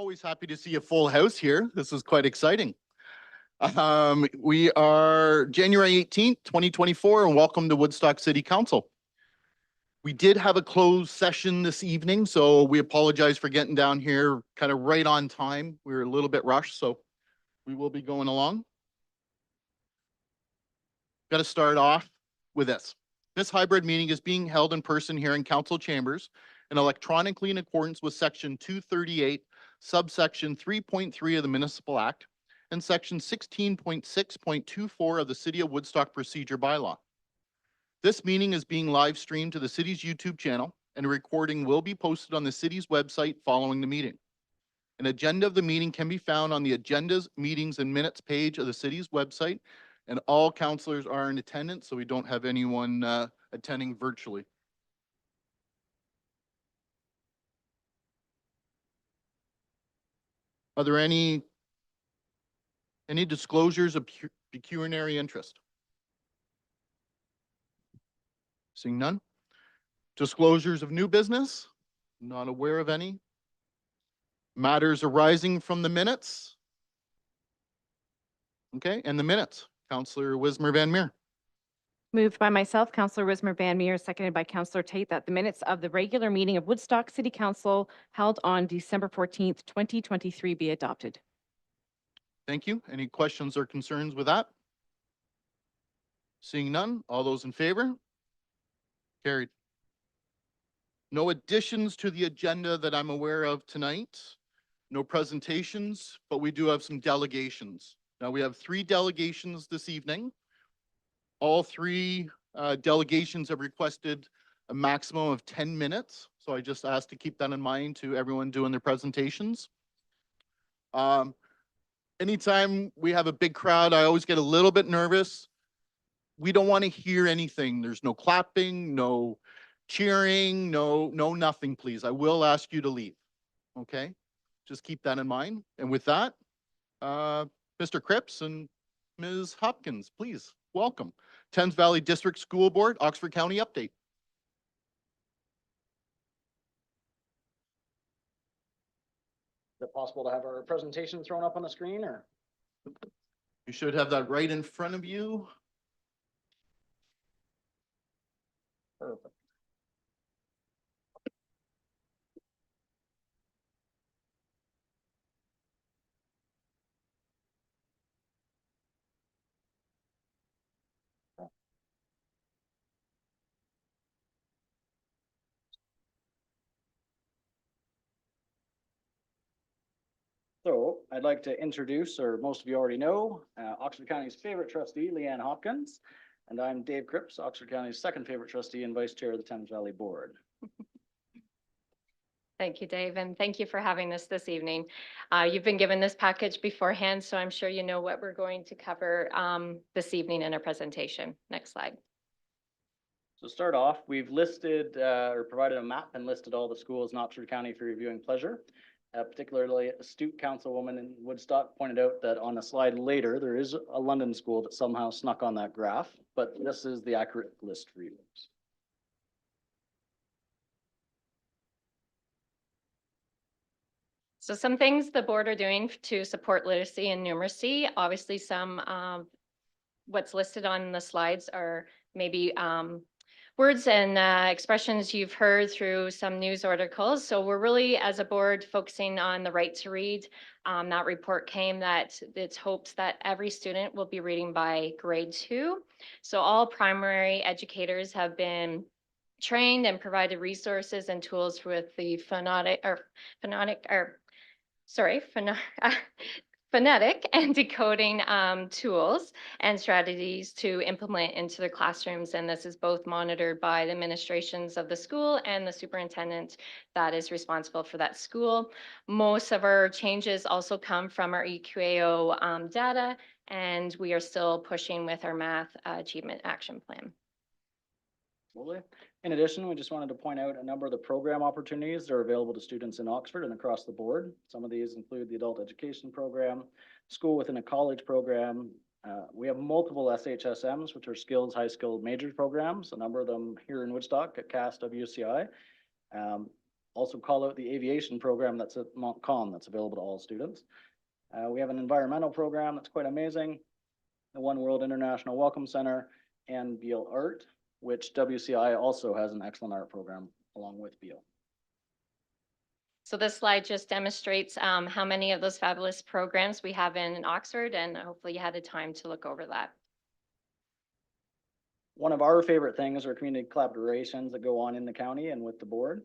Always happy to see a full house here. This is quite exciting. We are January 18th, 2024, and welcome to Woodstock City Council. We did have a closed session this evening, so we apologize for getting down here kind of right on time. We were a little bit rushed, so we will be going along. Got to start off with this. This hybrid meeting is being held in person here in council chambers and electronically in accordance with section 238, subsection 3.3 of the Municipal Act and section 16.6.24 of the City of Woodstock Procedure Bylaw. This meeting is being live streamed to the city's YouTube channel, and a recording will be posted on the city's website following the meeting. An agenda of the meeting can be found on the agendas, meetings, and minutes page of the city's website, and all councillors are in attendance, so we don't have anyone attending virtually. Are there any disclosures of pecuniary interest? Seeing none. Disclosures of new business? Not aware of any. Matters arising from the minutes? Okay, and the minutes. Councillor Wismer Van Meer. Moved by myself, Councillor Wismer Van Meer, seconded by Councillor Tate, that the minutes of the regular meeting of Woodstock City Council held on December 14th, 2023 be adopted. Thank you. Any questions or concerns with that? Seeing none, all those in favor? Carried. No additions to the agenda that I'm aware of tonight. No presentations, but we do have some delegations. Now we have 3 delegations this evening. All 3 delegations have requested a maximum of 10 minutes. So I just asked to keep that in mind to everyone doing their presentations. Anytime we have a big crowd, I always get a little bit nervous. We don't want to hear anything. There's no clapping, no cheering, no nothing, please. I will ask you to leave. Okay? Just keep that in mind. And with that, Mr. Cripps and Ms. Hopkins, please, welcome. Thames Valley District School Board, Oxford County update. Is it possible to have our presentation thrown up on the screen, or? You should have that right in front of you. Perfect. So I'd like to introduce, or most of you already know, Oxford County's favorite trustee, Leanne Hopkins, and I'm Dave Cripps, Oxford County's second favorite trustee and vice chair of the Thames Valley Board. Thank you, Dave, and thank you for having us this evening. You've been given this package beforehand, so I'm sure you know what we're going to cover this evening in our presentation. Next slide. So to start off, we've listed or provided a map and listed all the schools in Oxford County for your viewing pleasure. Particularly astute councilwoman in Woodstock pointed out that on a slide later, there is a London school that somehow snuck on that graph, but this is the accurate list for you. So some things the board are doing to support literacy and numeracy. Obviously, some what's listed on the slides are maybe words and expressions you've heard through some news articles. So we're really, as a board, focusing on the right to read. That report came that it's hopes that every student will be reading by grade 2. So all primary educators have been trained and provided resources and tools with the phonetic and decoding tools and strategies to implement into the classrooms. And this is both monitored by the administrations of the school and the superintendent that is responsible for that school. Most of our changes also come from our EQAO data, and we are still pushing with our math achievement action plan. In addition, we just wanted to point out a number of the program opportunities that are available to students in Oxford and across the board. Some of these include the adult education program, school within a college program. We have multiple SHSMs, which are skills, high skill major programs, a number of them here in Woodstock at CAST WCI. also call out the aviation program that's at Montcalm that's available to all students. We have an environmental program that's quite amazing, the One World International Welcome Center, and Beal Art, which WCI also has an excellent art program along with Beal. So this slide just demonstrates how many of those fabulous programs we have in Oxford, and hopefully you had the time to look over that. One of our favorite things are community collaborations that go on in the county and with the board.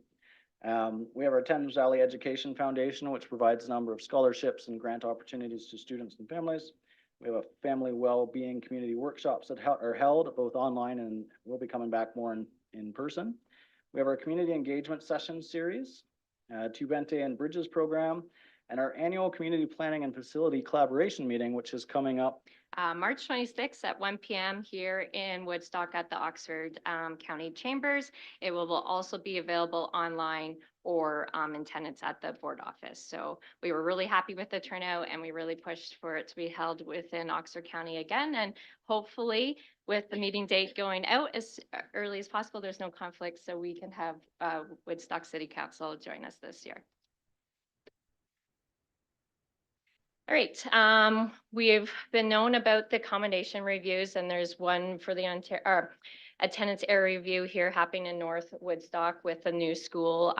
We have our Thames Valley Education Foundation, which provides a number of scholarships and grant opportunities to students and families. We have a family well-being community workshops that are held both online and will be coming back more in person. We have our community engagement session series, Tubente and Bridges program, and our annual community planning and facility collaboration meeting, which is coming up March 26th at 1 p.m. here in Woodstock at the Oxford County Chambers. It will also be available online or in attendance at the board office. So we were really happy with the turnout, and we really pushed for it to be held within Oxford County again. And hopefully with the meeting date going out as early as possible, there's no conflict, so we can have Woodstock City Council join us this year. All right, we've been known about the accommodation reviews, and there's one for the attendance area review here happening in North Woodstock with a new school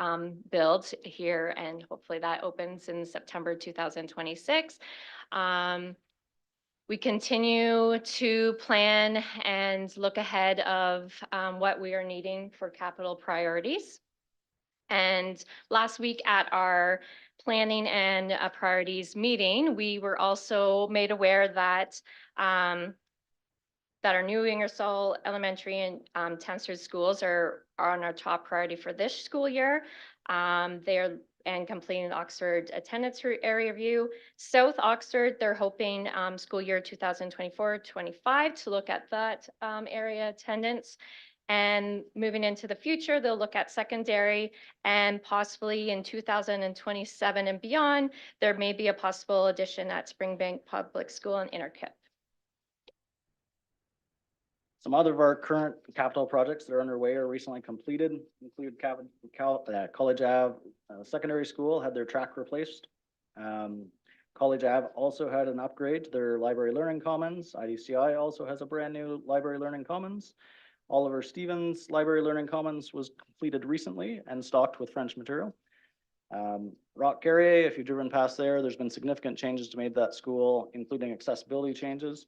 built here, and hopefully that opens in September 2026. We continue to plan and look ahead of what we are needing for capital priorities. And last week at our planning and priorities meeting, we were also made aware that our new Ingersoll Elementary and Thames schools are on our top priority for this school year. They are completing the Oxford attendance area review. South Oxford, they're hoping school year 2024-25 to look at that area attendance. And moving into the future, they'll look at secondary, and possibly in 2027 and beyond, there may be a possible addition at Springbank Public School and Interkip. Some other of our current capital projects that are underway or recently completed include College Ave Secondary School had their track replaced. College Ave also had an upgrade to their library learning commons. IDCI also has a brand new library learning commons. Oliver Stevens Library Learning Commons was completed recently and stocked with French material. Rock Carrier, if you've driven past there, there's been significant changes to made that school, including accessibility changes.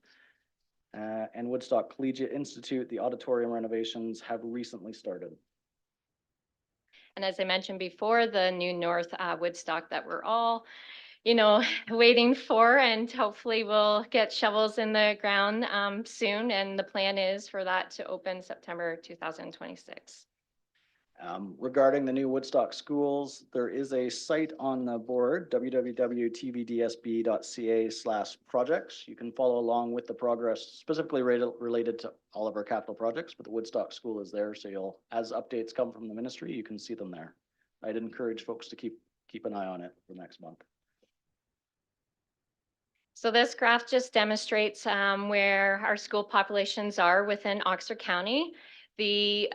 And Woodstock Collegiate Institute, the auditorium renovations have recently started. And as I mentioned before, the new North Woodstock that we're all waiting for, and hopefully we'll get shovels in the ground soon. And the plan is for that to open September 2026. Regarding the new Woodstock schools, there is a site on the board, www.tvdsb.ca/projects. You can follow along with the progress specifically related to all of our capital projects, but the Woodstock school is there. So as updates come from the ministry, you can see them there. I'd encourage folks to keep an eye on it for next month. So this graph just demonstrates where our school populations are within Oxford County. The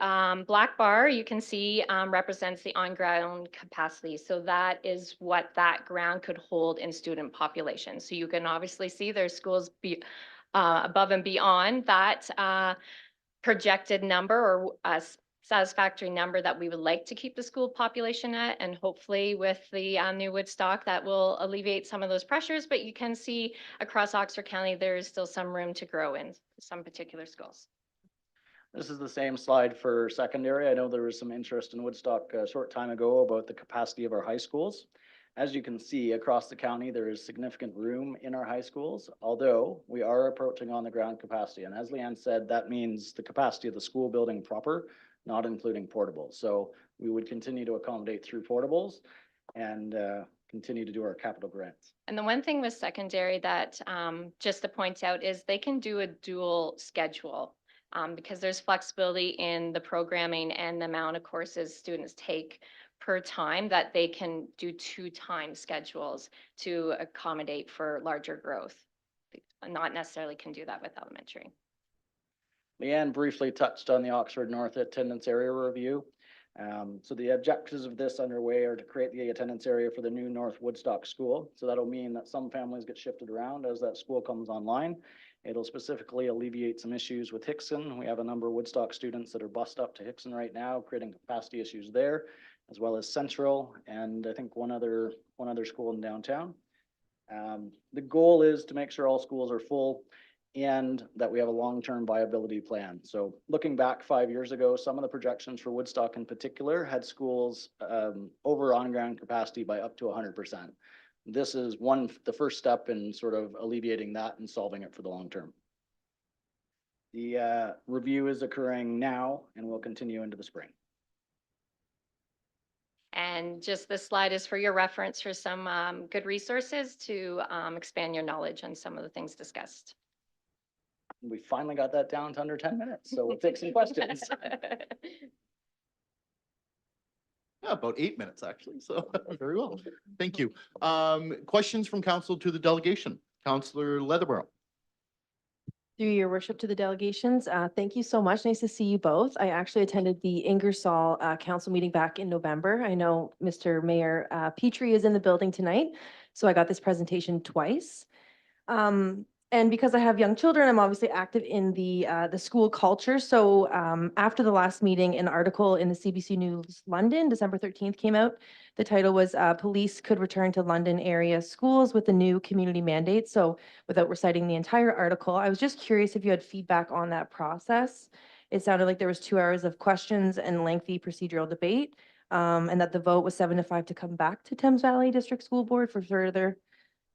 black bar you can see represents the on-ground capacity. So that is what that ground could hold in student population. So you can obviously see there's schools above and beyond that projected number or satisfactory number that we would like to keep the school population at. And hopefully with the new Woodstock, that will alleviate some of those pressures. But you can see across Oxford County, there is still some room to grow in some particular schools. This is the same slide for secondary. I know there was some interest in Woodstock a short time ago about the capacity of our high schools. As you can see across the county, there is significant room in our high schools, although we are approaching on the ground capacity. And as Leanne said, that means the capacity of the school building proper, not including portables. So we would continue to accommodate through portables and continue to do our capital grants. And the one thing with secondary that just to point out is they can do a dual schedule. Because there's flexibility in the programming and the amount of courses students take per time that they can do 2-time schedules to accommodate for larger growth. Not necessarily can do that with elementary. Leanne briefly touched on the Oxford North attendance area review. So the objectives of this underway are to create the attendance area for the new North Woodstock School. So that'll mean that some families get shifted around as that school comes online. It'll specifically alleviate some issues with Hickson. We have a number of Woodstock students that are bused up to Hickson right now, creating capacity issues there, as well as Central, and I think one other school in downtown. The goal is to make sure all schools are full and that we have a long-term viability plan. So looking back 5 years ago, some of the projections for Woodstock in particular had schools over on-ground capacity by up to 100%. This is the first step in sort of alleviating that and solving it for the long term. The review is occurring now and will continue into the spring. And just this slide is for your reference for some good resources to expand your knowledge on some of the things discussed. We finally got that down to under 10 minutes, so we'll take some questions. Yeah, about 8 minutes actually, so very well. Thank you. Questions from council to the delegation? Councillor Leatherborough. Through your worship to the delegations, thank you so much. Nice to see you both. I actually attended the Ingersoll council meeting back in November. I know Mr. Mayor Petrie is in the building tonight, so I got this presentation twice. And because I have young children, I'm obviously active in the school culture. So after the last meeting, an article in the CBC News London, December 13th came out. The title was Police Could Return to London Area Schools with a New Community Mandate. So without reciting the entire article, I was just curious if you had feedback on that process. It sounded like there was 2 hours of questions and lengthy procedural debate, and that the vote was 7-5 to come back to Thames Valley District School Board for further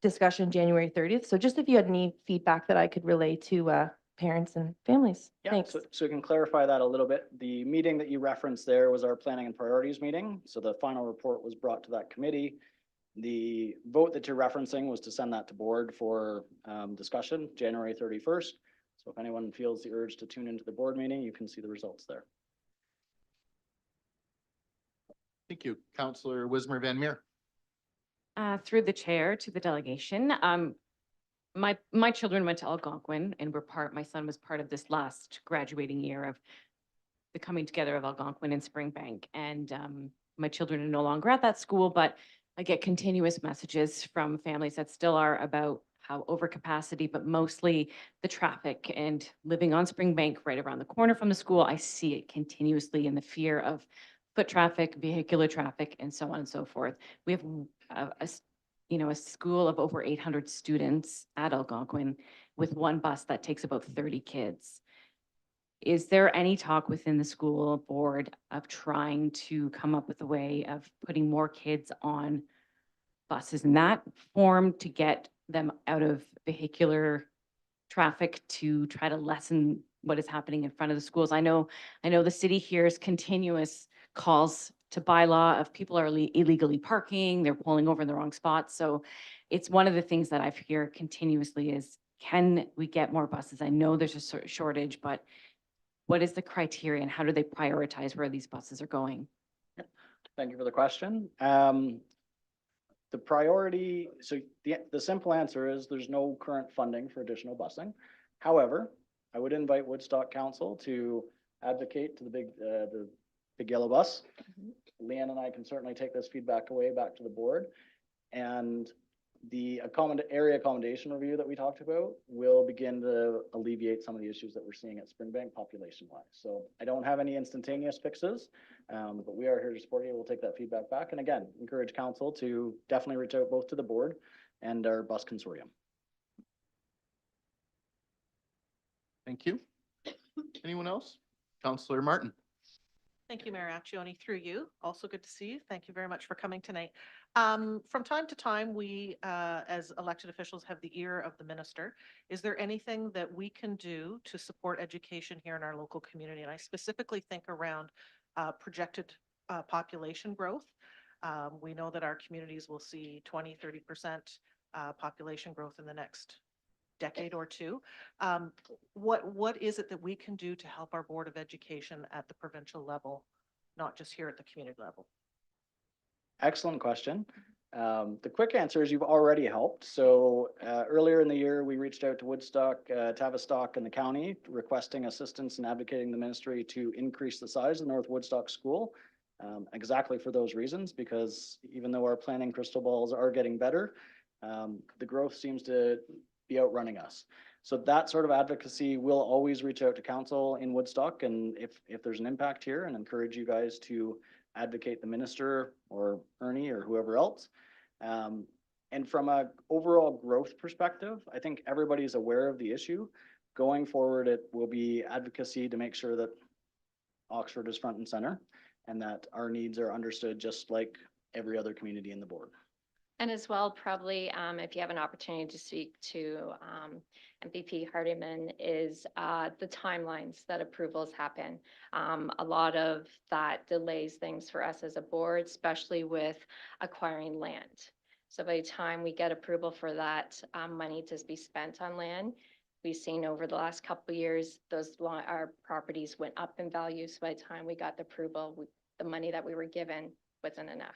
discussion January 30th. So just if you had any feedback that I could relay to parents and families. Yeah, Thanks. so we can clarify that a little bit. The meeting that you referenced there was our planning and priorities meeting. So the final report was brought to that committee. The vote that you're referencing was to send that to board for discussion January 31st. So if anyone feels the urge to tune into the board meeting, you can see the results there. Thank you. Councillor Wismer Van Meer. Through the chair to the delegation, my children went to Algonquin and my son was part of this last graduating year of the coming together of Algonquin and Springbank. And my children are no longer at that school, but I get continuous messages from families that still are about how overcapacity, but mostly the traffic and living on Springbank right around the corner from the school. I see it continuously in the fear of foot traffic, vehicular traffic, and so on and so forth. We have a school of over 800 students at Algonquin with one bus that takes about 30 kids. Is there any talk within the school board of trying to come up with a way of putting more kids on buses in that form to get them out of vehicular traffic to try to lessen what is happening in front of the schools? I know the city hears continuous calls to bylaw of people are illegally parking, they're pulling over in the wrong spots. So it's one of the things that I've heard continuously is, can we get more buses? I know there's a shortage, but what is the criteria and how do they prioritize where these buses are going? Thank you for the question. The priority, so the simple answer is there's no current funding for additional busing. However, I would invite Woodstock Council to advocate to the big yellow bus. Leanne and I can certainly take this feedback away back to the board. And the area accommodation review that we talked about will begin to alleviate some of the issues that we're seeing at Springbank population-wise. So I don't have any instantaneous fixes, but we are here to support you. We'll take that feedback back. And again, encourage council to definitely reach out both to the board and our bus consortium. Thank you. Anyone else? Councillor Martin. Thank you, Mayor Accioni, through you. Also good to see you. Thank you very much for coming tonight. From time to time, we, as elected officials, have the ear of the minister. Is there anything that we can do to support education here in our local community? And I specifically think around projected population growth. We know that our communities will see 20–30% population growth in the next decade or two. What is it that we can do to help our Board of Education at the provincial level, not just here at the community level? Excellent question. The quick answer is you've already helped. So earlier in the year, we reached out to Woodstock, Tavistock, and the county requesting assistance and advocating the ministry to increase the size of the North Woodstock School. exactly for those reasons, because even though our planning crystal balls are getting better, the growth seems to be outrunning us. So that sort of advocacy will always reach out to council in Woodstock, and if there's an impact here, and encourage you guys to advocate the minister or Ernie or whoever else. And from a overall growth perspective, I think everybody's aware of the issue. Going forward, it will be advocacy to make sure that Oxford is front and center and that our needs are understood just like every other community in the board. And as well, probably, if you have an opportunity to speak to MPP Hardiman, is the timelines that approvals happen. A lot of that delays things for us as a board, especially with acquiring land. So by the time we get approval for that money to be spent on land, we've seen over the last couple of years, our properties went up in value. So by the time we got the approval, the money that we were given wasn't enough.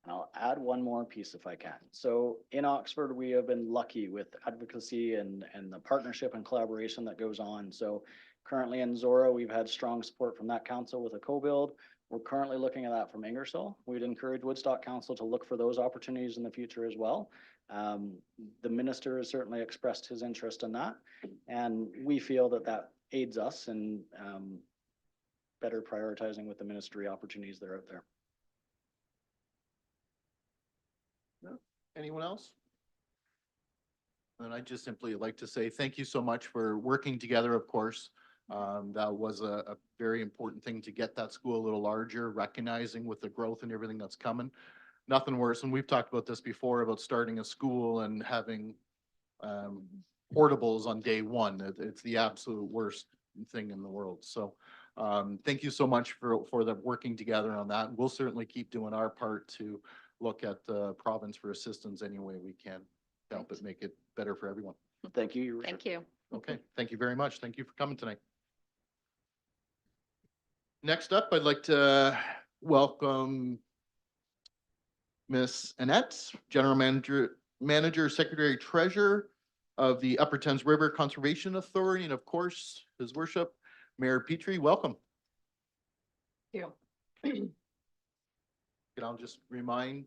And I'll add one more piece if I can. So in Oxford, we have been lucky with advocacy and the partnership and collaboration that goes on. So currently in Zora, we've had strong support from that council with a co-build. We're currently looking at that from Ingersoll. We'd encourage Woodstock Council to look for those opportunities in the future as well. The minister has certainly expressed his interest in that. And we feel that that aids us in better prioritizing with the ministry opportunities that are out there. Anyone else? And I'd just simply like to say thank you so much for working together, of course. That was a very important thing to get that school a little larger, recognizing with the growth and everything that's coming. Nothing worse, and we've talked about this before, about starting a school and having portables on day one. It's the absolute worst thing in the world. So thank you so much for the working together on that. We'll certainly keep doing our part to look at the province for assistance any way we can to help it make it better for everyone. Thank you. Your Worship. Thank you. Okay, thank you very much. Thank you for coming tonight. Next up, I'd like to welcome Miss Annette, General Manager, Secretary Treasurer of the Upper Thames River Conservation Authority, and of course, His Worship, Mayor Petrie. Welcome. Yeah. And I'll just remind,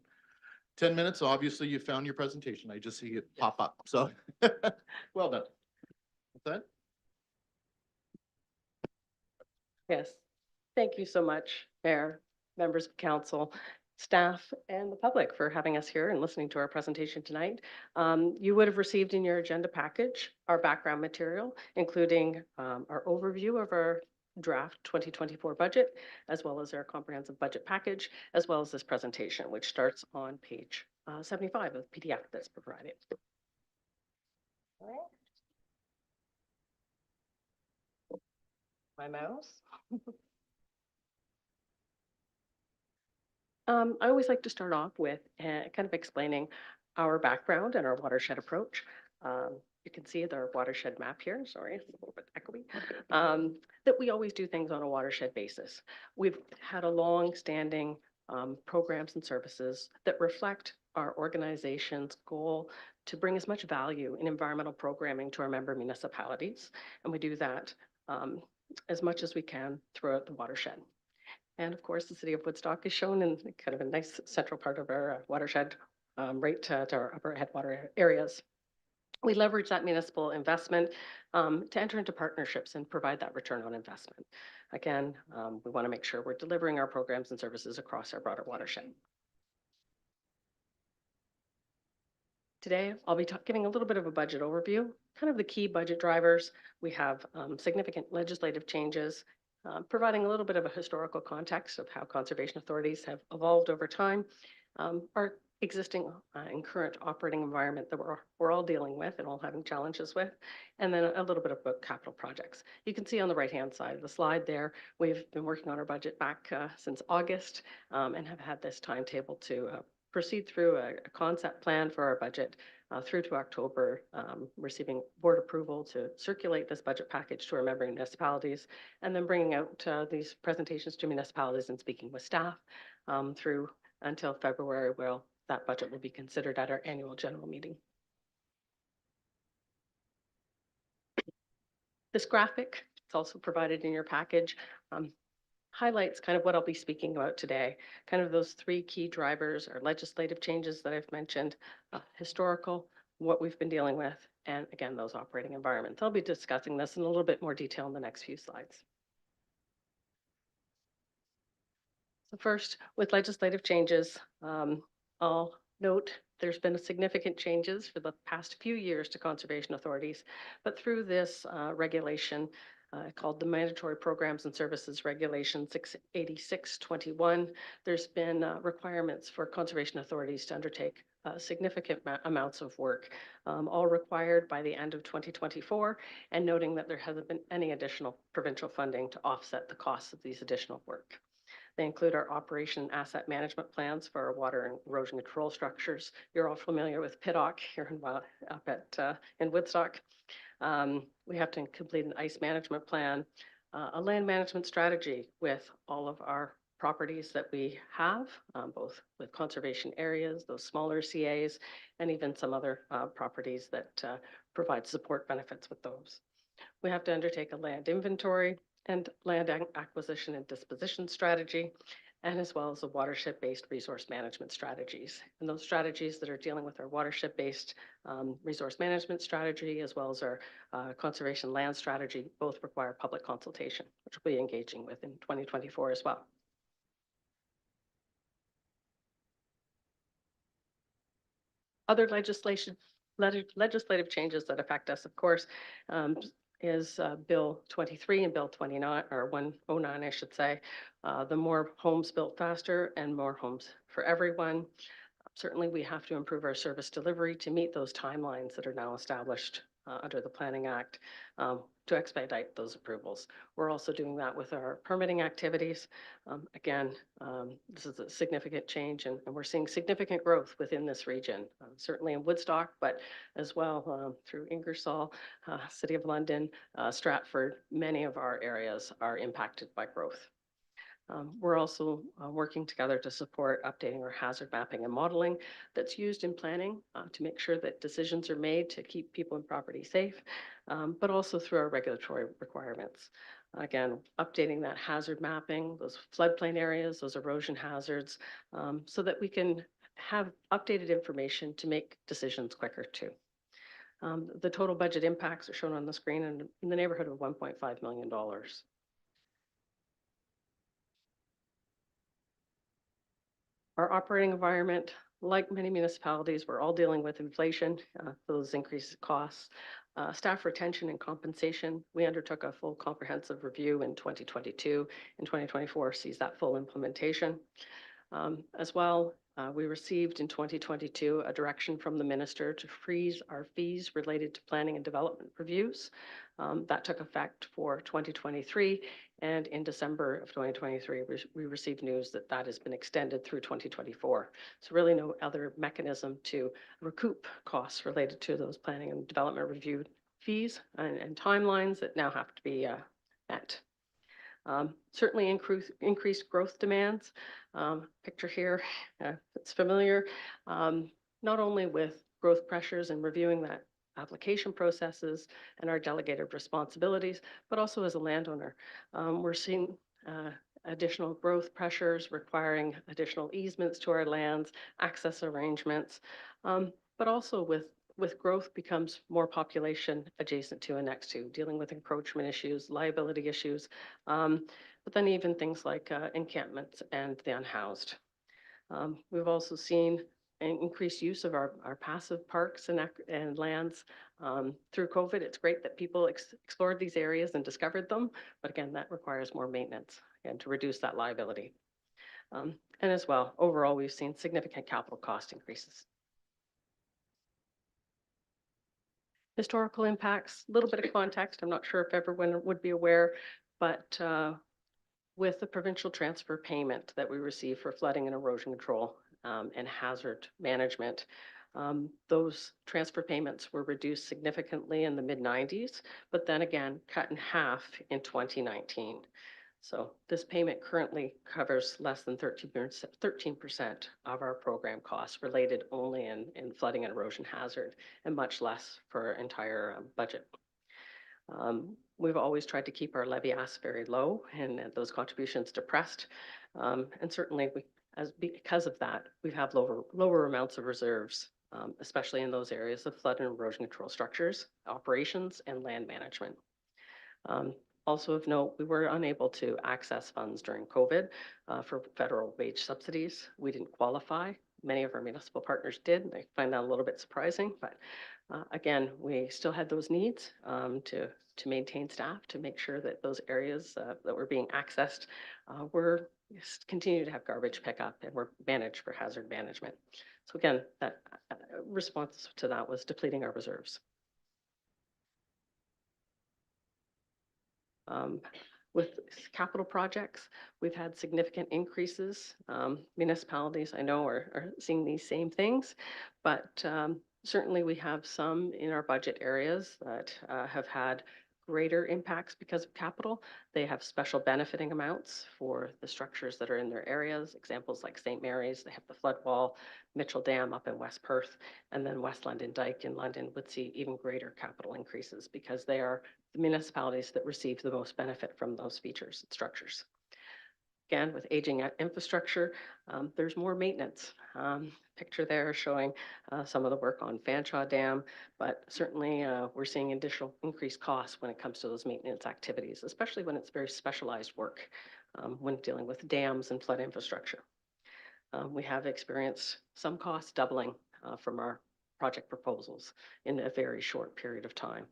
10 minutes, obviously you found your presentation. I just see it pop up, so well done. What's that? Yes. Thank you so much, Mayor, members of council, staff, and the public for having us here and listening to our presentation tonight. You would have received in your agenda package our background material, including our overview of our draft 2024 budget, as well as our comprehensive budget package, as well as this presentation, which starts on page 75 of the PDF that's provided. My mouse. I always like to start off with kind of explaining our background and our watershed approach. You can see our watershed map here. Sorry, it's a little bit echoey. That we always do things on a watershed basis. We've had a long-standing programs and services that reflect our organization's goal to bring as much value in environmental programming to our member municipalities. And we do that as much as we can throughout the watershed. And of course, the city of Woodstock is shown in kind of a nice central part of our watershed, right to our upper headwater areas. We leverage that municipal investment to enter into partnerships and provide that return on investment. Again, we want to make sure we're delivering our programs and services across our broader watershed. Today, I'll be giving a little bit of a budget overview, kind of the key budget drivers. We have significant legislative changes, providing a little bit of a historical context of how conservation authorities have evolved over time, our existing and current operating environment that we're all dealing with and all having challenges with, and then a little bit about capital projects. You can see on the right-hand side of the slide there, we've been working on our budget back since August and have had this timetable to proceed through a concept plan for our budget through to October, receiving board approval to circulate this budget package to our member municipalities, and then bringing out these presentations to municipalities and speaking with staff through until February, where that budget will be considered at our annual general meeting. This graphic, it's also provided in your package, highlights kind of what I'll be speaking about today. Kind of those three key drivers are legislative changes that I've mentioned, historical, what we've been dealing with, and again, those operating environments. I'll be discussing this in a little bit more detail in the next few slides. So first, with legislative changes, I'll note there's been a significant changes for the past few years to conservation authorities, but through this regulation called the Mandatory Programs and Services Regulation 686/21, there's been requirements for conservation authorities to undertake significant amounts of work, all required by the end of 2024, and noting that there hasn't been any additional provincial funding to offset the costs of these additional work. They include our operation and asset management plans for our water and erosion control structures. You're all familiar with PIDOC here in Woodstock. We have to complete an ice management plan, a land management strategy with all of our properties that we have, both with conservation areas, those smaller CAs, and even some other properties that provide support benefits with those. We have to undertake a land inventory and land acquisition and disposition strategy, and as well as a watershed-based resource management strategies. And those strategies that are dealing with our watershed-based resource management strategy, as well as our conservation land strategy, both require public consultation, which we'll be engaging with in 2024 as well. Other legislative changes that affect us, of course, is Bill 23 and Bill 29, or 109, I should say. The more homes built faster and more homes for everyone. Certainly, we have to improve our service delivery to meet those timelines that are now established under the Planning Act to expedite those approvals. We're also doing that with our permitting activities. Again, this is a significant change, and we're seeing significant growth within this region, certainly in Woodstock, but as well through Ingersoll, City of London, Stratford. Many of our areas are impacted by growth. We're also working together to support updating our hazard mapping and modeling that's used in planning to make sure that decisions are made to keep people and property safe, but also through our regulatory requirements. Again, updating that hazard mapping, those floodplain areas, those erosion hazards, so that we can have updated information to make decisions quicker too. The total budget impacts are shown on the screen in the neighborhood of $1.5 million. Our operating environment, like many municipalities, we're all dealing with inflation, those increased costs, staff retention and compensation. We undertook a full comprehensive review in 2022, and 2024 sees that full implementation. As well, we received in 2022 a direction from the minister to freeze our fees related to planning and development reviews. That took effect for 2023, and in December of 2023, we received news that that has been extended through 2024. So really no other mechanism to recoup costs related to those planning and development review fees and timelines that now have to be met. Certainly increased growth demands. Picture here, it's familiar, not only with growth pressures and reviewing that application processes and our delegated responsibilities, but also as a landowner. We're seeing additional growth pressures requiring additional easements to our lands, access arrangements, but also with growth becomes more population adjacent to and next to, dealing with encroachment issues, liability issues, but then even things like encampments and the unhoused. We've also seen an increased use of our passive parks and lands. Through COVID, it's great that people explored these areas and discovered them, but again, that requires more maintenance and to reduce that liability. And as well, overall, we've seen significant capital cost increases. Historical impacts, a little bit of context. I'm not sure if everyone would be aware, but with the provincial transfer payment that we receive for flooding and erosion control and hazard management, those transfer payments were reduced significantly in the mid-90s, but then again cut in half in 2019. So this payment currently covers less than 13% of our program costs related only in flooding and erosion hazard, and much less for our entire budget. We've always tried to keep our levy asks very low and those contributions depressed. And certainly because of that, we have lower amounts of reserves, especially in those areas of flood and erosion control structures, operations, and land management. Also of note, we were unable to access funds during COVID for federal wage subsidies. We didn't qualify. Many of our municipal partners did. I find that a little bit surprising, but again, we still had those needs to maintain staff, to make sure that those areas that were being accessed were continue to have garbage pickup and were managed for hazard management. So again, that response to that was depleting our reserves. With capital projects, we've had significant increases. Municipalities, I know, are seeing these same things, but certainly we have some in our budget areas that have had greater impacts because of capital. They have special benefiting amounts for the structures that are in their areas. Examples like St. Mary's, they have the flood wall, Mitchell Dam up in West Perth, and then West London Dyke in London would see even greater capital increases because they are the municipalities that receive the most benefit from those features and structures. Again, with aging infrastructure, there's more maintenance. Picture there showing some of the work on Fanshawe Dam, but certainly we're seeing additional increased costs when it comes to those maintenance activities, especially when it's very specialized work when dealing with dams and flood infrastructure. We have experienced some costs doubling from our project proposals in a very short period of time.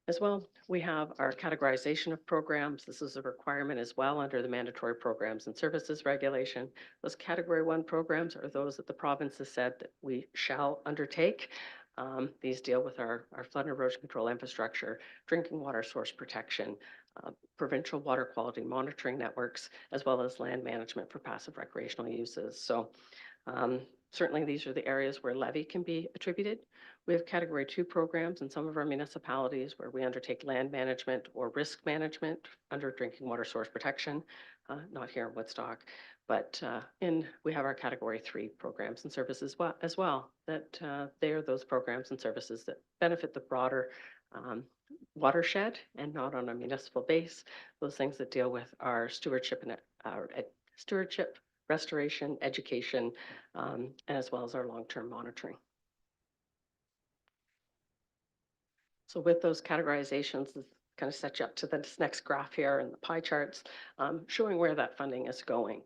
As well, we have our categorization of programs. This is a requirement as well under the mandatory programs and services regulation. Those category 1 programs are those that the province has said that we shall undertake. These deal with our flood and erosion control infrastructure, drinking water source protection, provincial water quality monitoring networks, as well as land management for passive recreational uses. So certainly these are the areas where levy can be attributed. We have category 2 programs in some of our municipalities where we undertake land management or risk management under drinking water source protection, not here in Woodstock, but we have our category 3 programs and services as well, that they are those programs and services that benefit the broader watershed and not on a municipal base. Those things that deal with our stewardship and our stewardship, restoration, education, as well as our long-term monitoring. So with those categorizations, this kind of sets you up to this next graph here and the pie charts showing where that funding is going.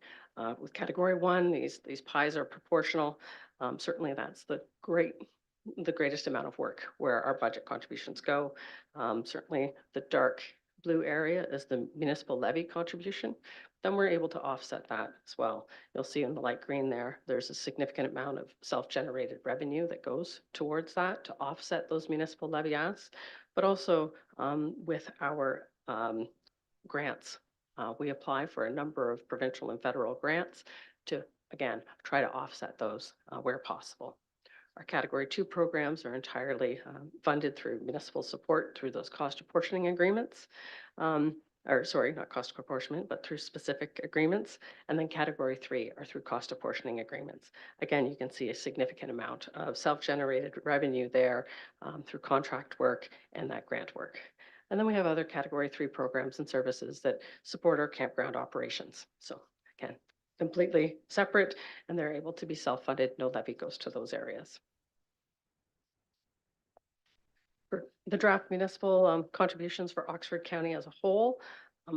With category 1, these pies are proportional. Certainly that's the greatest amount of work where our budget contributions go. Certainly the dark blue area is the municipal levy contribution. Then we're able to offset that as well. You'll see in the light green there's a significant amount of self-generated revenue that goes towards that to offset those municipal levy asks, but also with our grants. We apply for a number of provincial and federal grants to, again, try to offset those where possible. Our category 2 programs are entirely funded through municipal support through those cost apportioning agreements. Or sorry, not cost apportionment, but through specific agreements. And then category 3 are through cost apportioning agreements. Again, you can see a significant amount of self-generated revenue there through contract work and that grant work. And then we have other category 3 programs and services that support our campground operations. So again, completely separate, and they're able to be self-funded. No levy goes to those areas. For the draft municipal contributions for Oxford County as a whole,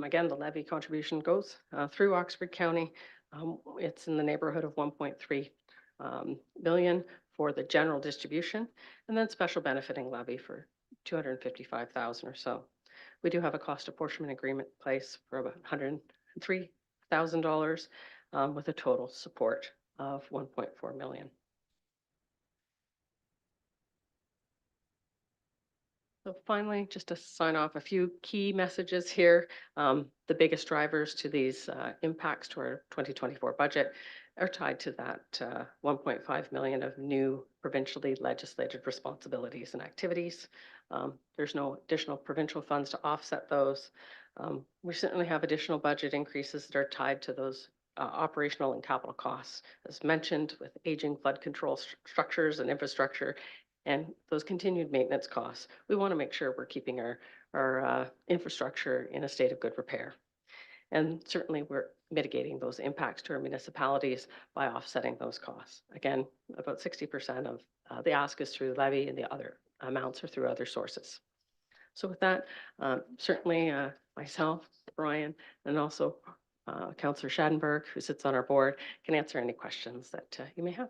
again, the levy contribution goes through Oxford County. It's in the neighborhood of 1.3 million for the general distribution, and then special benefiting levy for 255,000 or so. We do have a cost apportionment agreement in place for about $103,000 with a total support of 1.4 million. So finally, just to sign off, a few key messages here. The biggest drivers to these impacts to our 2024 budget are tied to that 1.5 million of new provincially legislated responsibilities and activities. There's no additional provincial funds to offset those. We certainly have additional budget increases that are tied to those operational and capital costs, as mentioned, with aging flood control structures and infrastructure And those continued maintenance costs, we want to make sure we're keeping our infrastructure in a state of good repair. And certainly we're mitigating those impacts to our municipalities by offsetting those costs. Again, about 60% of the ask is through levy and the other amounts are through other sources. So with that, certainly myself, Brian, and also Councillor Schadenberg, who sits on our board, can answer any questions that you may have.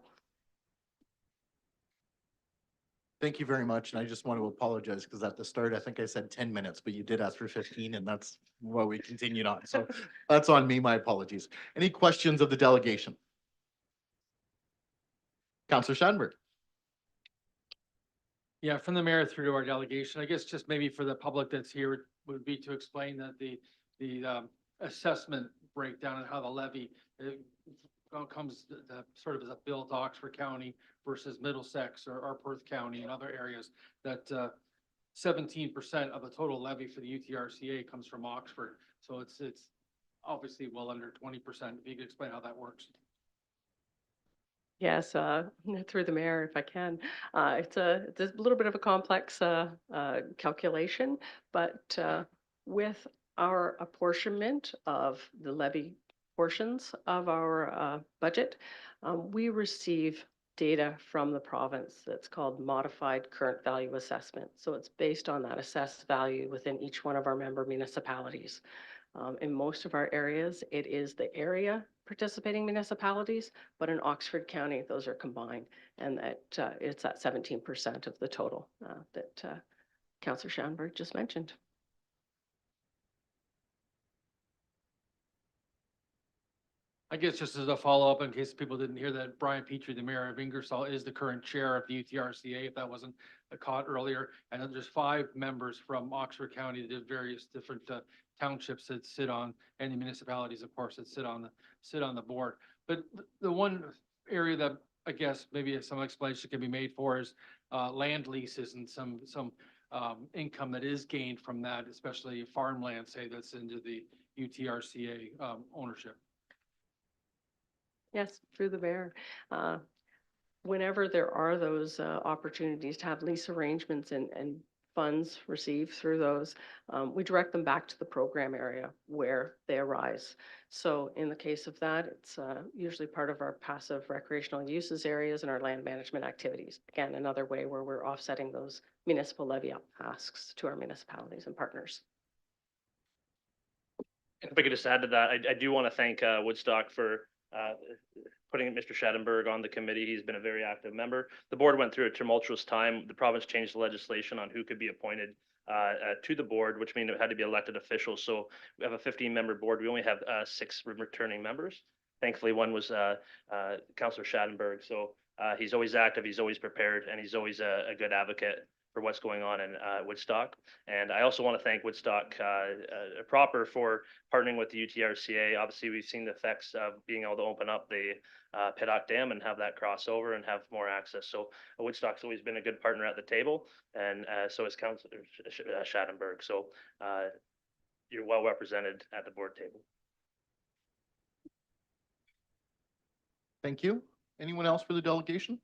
Thank you very much. And I just want to apologize because at the start, I think I said 10 minutes, but you did ask for 15 and that's what we continued on. So that's on me. My apologies. Any questions of the delegation? Councillor Schadenberg. Yeah, from the mayor through to our delegation, I guess just maybe for the public that's here would be to explain that the assessment breakdown and how the levy comes sort of as a bill to Oxford County versus Middlesex or Perth County and other areas, that 17% of the total levy for the UTRCA comes from Oxford. So it's obviously well under 20%. If you could explain how that works. Yes, through the mayor, if I can. It's a little bit of a complex calculation, but with our apportionment of the levy portions of our budget, we receive data from the province that's called modified current value assessment. So it's based on that assessed value within each one of our member municipalities. In most of our areas, it is the area participating municipalities, but in Oxford County, those are combined, and that it's at 17% of the total that Councillor Schadenberg just mentioned. I guess just as a follow-up, in case people didn't hear that, Brian Petrie, the mayor of Ingersoll, is the current chair of the UTRCA, if that wasn't caught earlier. And then there's 5 members from Oxford County that did various different townships that sit on, and the municipalities, of course, that sit on the board. But the one area that I guess maybe some explanation can be made for is land leases and some income that is gained from that, especially farmland, say, that's into the UTRCA ownership. Yes, through the mayor. Whenever there are those opportunities to have lease arrangements and funds received through those, we direct them back to the program area where they arise. So in the case of that, it's usually part of our passive recreational uses areas and our land management activities. Again, another way where we're offsetting those municipal levy asks to our municipalities and partners. If I could just add to that, I do want to thank Woodstock for putting Mr. Schadenberg on the committee. He's been a very active member. The board went through a tumultuous time. The province changed the legislation on who could be appointed to the board, which means it had to be elected officials. So we have a 15-member board. We only have 6 returning members. Thankfully, one was Councillor Schadenberg. So he's always active, he's always prepared, and he's always a good advocate for what's going on in Woodstock. And I also want to thank Woodstock proper for partnering with the UTRCA. Obviously, we've seen the effects of being able to open up the Pittock Dam and have that crossover and have more access. So Woodstock's always been a good partner at the table, and so is Councillor Schadenberg. So you're well represented at the board table. Thank you. Anyone else for the delegation?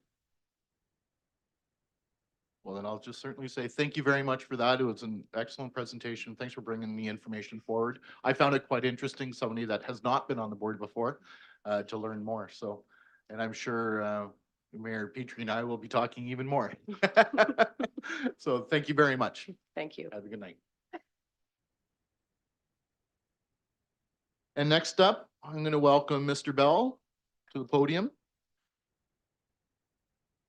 Well, then I'll just certainly say thank you very much for that. It was an excellent presentation. Thanks for bringing the information forward. I found it quite interesting, somebody that has not been on the board before, to learn more. So, and I'm sure Mayor Petrie and I will be talking even more. So thank you very much. Thank you. Have a good night. And next up, I'm going to welcome Mr. Bell to the podium.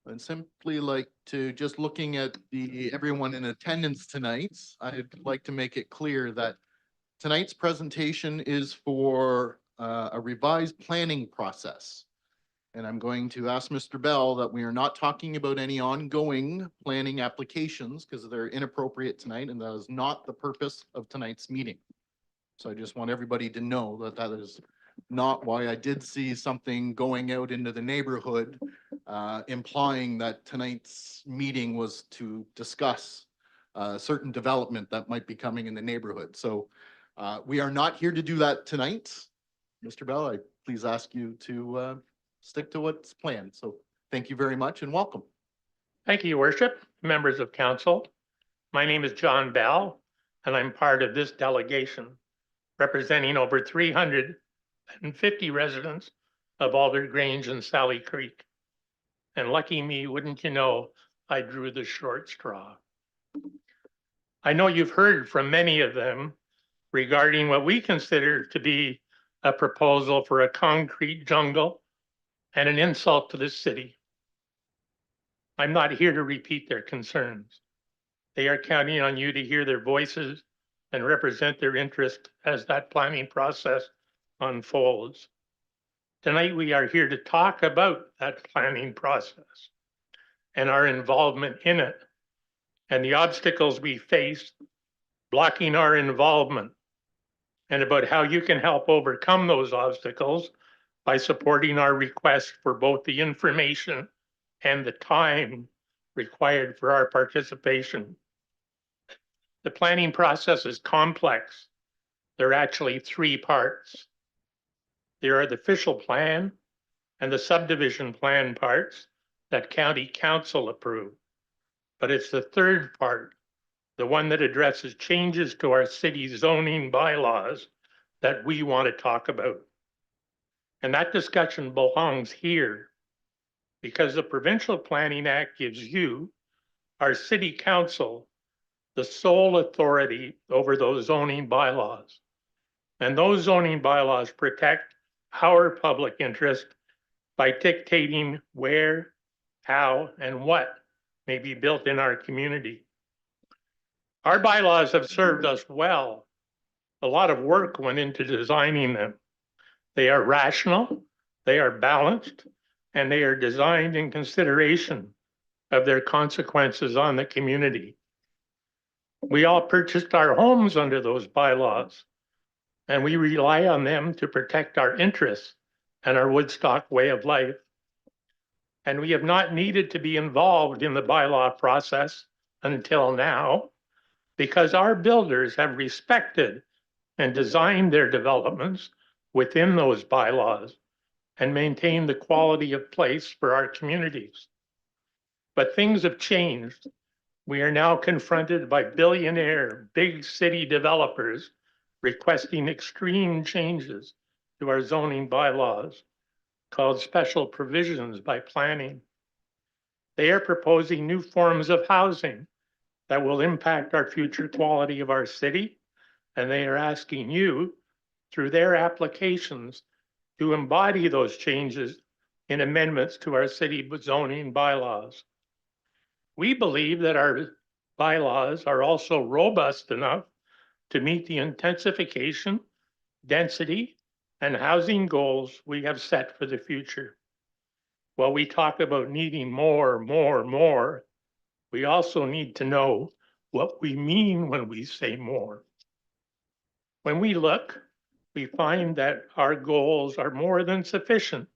I'd simply like to, just looking at everyone in attendance tonight, I'd like to make it clear that tonight's presentation is for a revised planning process. And I'm going to ask Mr. Bell that we are not talking about any ongoing planning applications because they're inappropriate tonight, and that is not the purpose of tonight's meeting. So I just want everybody to know that that is not why. I did see something going out into the neighborhood implying that tonight's meeting was to discuss certain development that might be coming in the neighborhood. So we are not here to do that tonight. Mr. Bell, I please ask you to stick to what's planned. So thank you very much and welcome. Thank you, Your Worship, members of council. My name is John Bell, and I'm part of this delegation representing over 350 residents of Alder Grange and Sally Creek. And lucky me, wouldn't you know, I drew the short straw. I know you've heard from many of them regarding what we consider to be a proposal for a concrete jungle and an insult to this city. I'm not here to repeat their concerns. They are counting on you to hear their voices and represent their interest as that planning process unfolds. Tonight, we are here to talk about that planning process and our involvement in it and the obstacles we face blocking our involvement, and about how you can help overcome those obstacles by supporting our request for both the information and the time required for our participation. The planning process is complex. There are actually 3 parts. There are the official plan and the subdivision plan parts that county council approve. But it's the 3rd part, the one that addresses changes to our city zoning bylaws, that we want to talk about. And that discussion belongs here because the Provincial Planning Act gives you, our city council, the sole authority over those zoning bylaws. And those zoning bylaws protect our public interest by dictating where, how, and what may be built in our community. Our bylaws have served us well. A lot of work went into designing them. They are rational, they are balanced, and they are designed in consideration of their consequences on the community. We all purchased our homes under those bylaws, and we rely on them to protect our interests and our Woodstock way of life. And we have not needed to be involved in the bylaw process until now, because our builders have respected and designed their developments within those bylaws and maintained the quality of place for our communities. But things have changed. We are now confronted by billionaire big city developers requesting extreme changes to our zoning bylaws called special provisions by planning. They are proposing new forms of housing that will impact our future quality of our city, and they are asking you, through their applications, to embody those changes in amendments to our city zoning bylaws. We believe that our bylaws are also robust enough to meet the intensification, density, and housing goals we have set for the future. While we talk about needing more, we also need to know what we mean when we say more. When we look, we find that our goals are more than sufficient.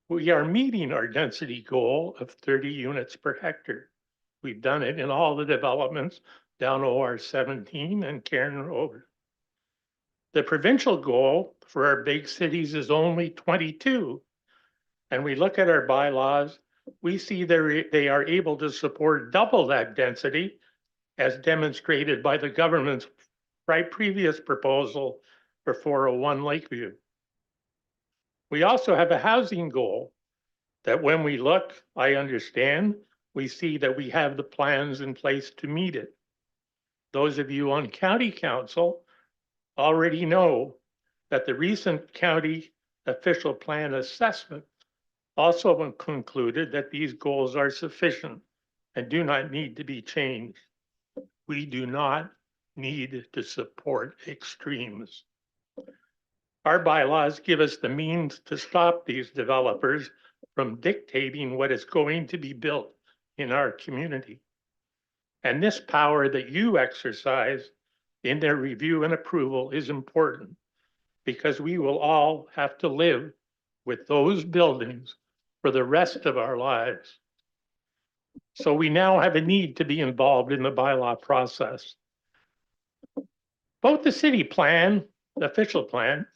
We are meeting our density goal of 30 units per hectare. We've done it in all the developments down OR 17 and Cairn Road. The provincial goal for our big cities is only 22. And we look at our bylaws, we see they are able to support double that density as demonstrated by the government's previous proposal for 401 Lakeview. We also have a housing goal that when we look, I understand, we see that we have the plans in place to meet it. Those of you on county council already know that the recent county official plan assessment also concluded that these goals are sufficient and do not need to be changed. We do not need to support extremes. Our bylaws give us the means to stop these developers from dictating what is going to be built in our community. And this power that you exercise in their review and approval is important because we will all have to live with those buildings for the rest of our lives. So we now have a need to be involved in the bylaw process. Both the city plan, the official plan,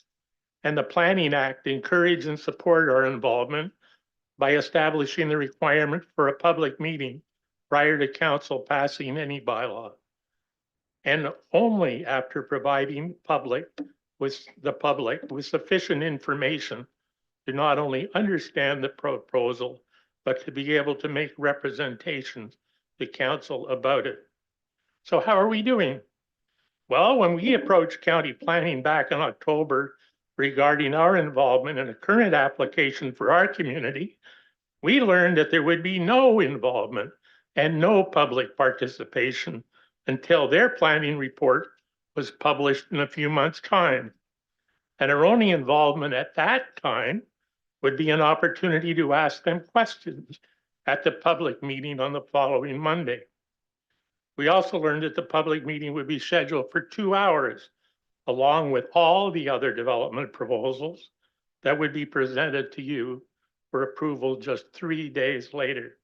and the Planning Act encourage and support our involvement by establishing the requirement for a public meeting prior to council passing any bylaw. And only after providing the public with sufficient information to not only understand the proposal, but to be able to make representations to council about it. So how are we doing? Well, when we approached county planning back in October regarding our involvement in a current application for our community, we learned that there would be no involvement and no public participation until their planning report was published in a few months' time. And our only involvement at that time would be an opportunity to ask them questions at the public meeting on the following Monday. We also learned that the public meeting would be scheduled for 2 hours, along with all the other development proposals that would be presented to you for approval just 3 days later.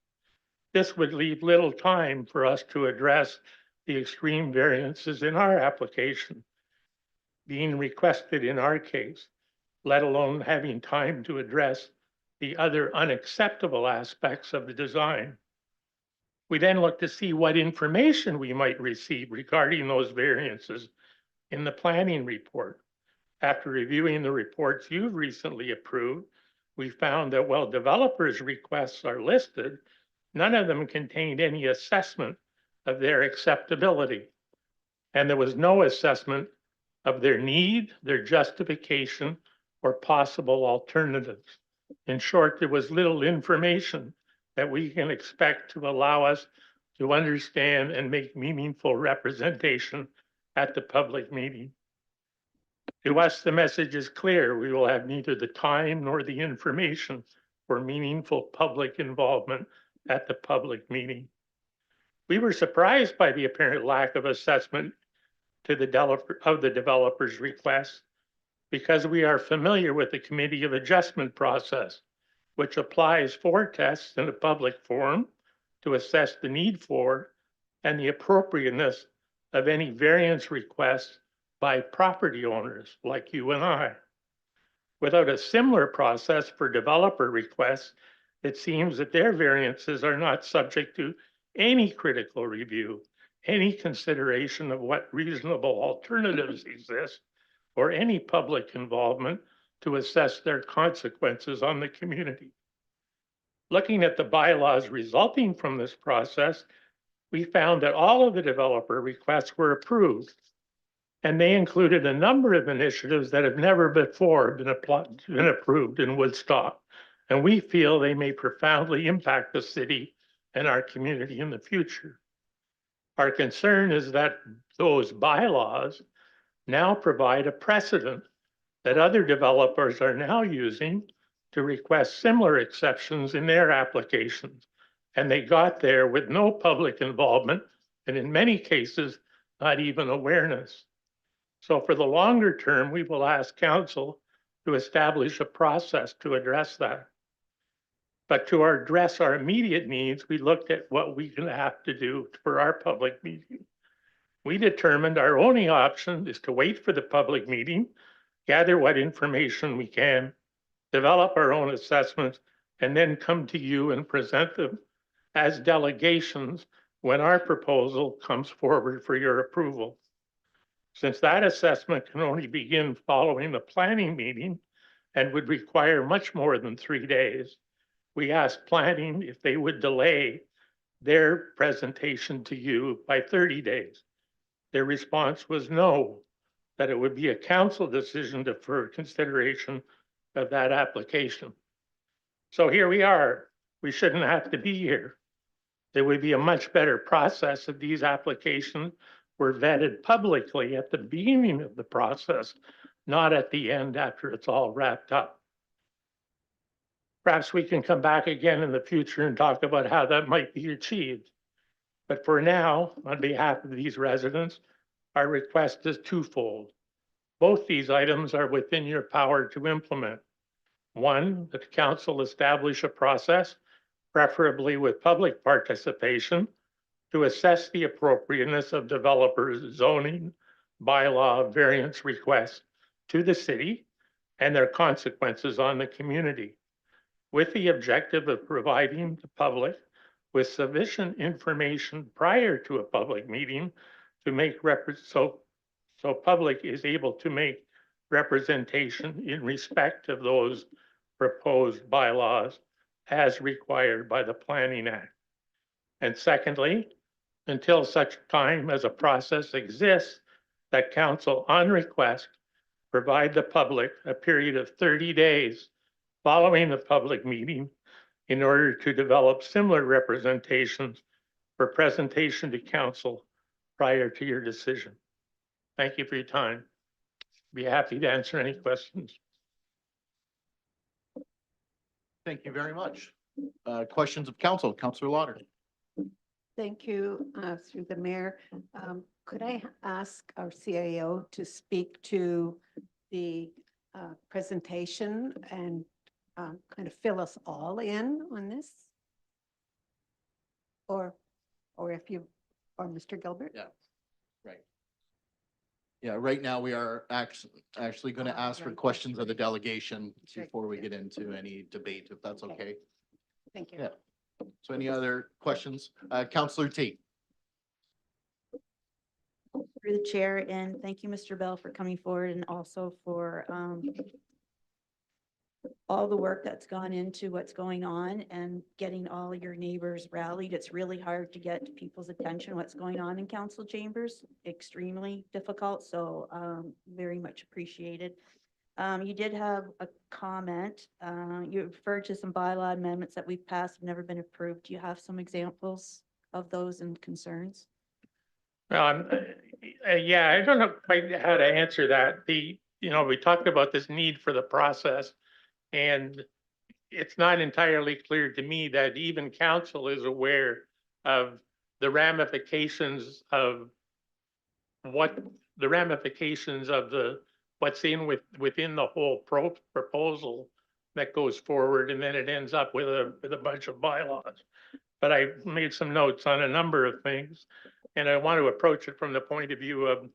This would leave little time for us to address the extreme variances in our application being requested in our case, let alone having time to address the other unacceptable aspects of the design. We then looked to see what information we might receive regarding those variances in the planning report. After reviewing the reports you've recently approved, we found that while developers' requests are listed, none of them contained any assessment of their acceptability. And there was no assessment of their need, their justification, or possible alternatives. In short, there was little information that we can expect to allow us to understand and make meaningful representation at the public meeting. To us, the message is clear. We will have neither the time nor the information for meaningful public involvement at the public meeting. We were surprised by the apparent lack of assessment to the developer's request because we are familiar with the committee of adjustment process, which applies 4 tests in a public forum to assess the need for and the appropriateness of any variance requests by property owners like you and I. Without a similar process for developer requests, it seems that their variances are not subject to any critical review, any consideration of what reasonable alternatives exist, or any public involvement to assess their consequences on the community. Looking at the bylaws resulting from this process, we found that all of the developer requests were approved, and they included a number of initiatives that have never before been approved in Woodstock, and we feel they may profoundly impact the city and our community in the future. Our concern is that those bylaws now provide a precedent that other developers are now using to request similar exceptions in their applications. And they got there with no public involvement, and in many cases, not even awareness. So for the longer term, we will ask council to establish a process to address that. But to address our immediate needs, we looked at what we can have to do for our public meeting. We determined our only option is to wait for the public meeting, gather what information we can, develop our own assessments, and then come to you and present them as delegations when our proposal comes forward for your approval. Since that assessment can only begin following the planning meeting and would require much more than 3 days, we asked planning if they would delay their presentation to you by 30 days. Their response was no, that it would be a council decision for consideration of that application. So here we are. We shouldn't have to be here. There would be a much better process if these applications were vetted publicly at the beginning of the process, not at the end after it's all wrapped up. Perhaps we can come back again in the future and talk about how that might be achieved. But for now, on behalf of these residents, our request is twofold. Both these items are within your power to implement. One, that the council establish a process, preferably with public participation, to assess the appropriateness of developers' zoning bylaw variance requests to the city and their consequences on the community. with the objective of providing the public with sufficient information prior to a public meeting to make so public is able to make representation in respect of those proposed bylaws as required by the Planning Act. And secondly, until such time as a process exists that council on request provide the public a period of 30 days following the public meeting in order to develop similar representations for presentation to council prior to your decision. Thank you for your time. Be happy to answer any questions. Thank you very much. Questions of council, Councillor Lauder. Thank you, through the mayor. Could I ask our CAO to speak to the presentation and kind of fill us all in on this? Or if you, or Mr. Gilbert? Yeah. Right. Yeah, right now we are actually going to ask for Right. questions of the delegation Right, before we yeah. get into any debate, if that's Okay. okay. Thank you. Yeah. So any other questions? Councillor Tate. Through the chair, and thank you, Mr. Bell, for coming forward and also for all the work that's gone into what's going on and getting all your neighbors rallied. It's really hard to get people's attention, what's going on in council chambers, extremely difficult, so very much appreciated. You did have a comment. You referred to some bylaw amendments that we've passed, have never been approved. Do you have some examples of those and concerns? Yeah, I don't know quite how to answer that. We talked about this need for the process, and it's not entirely clear to me that even council is aware of the ramifications of what's within the whole proposal that goes forward, and then it ends up with a bunch of bylaws. But I made some notes on a number of things, and I want to approach it from the point of view of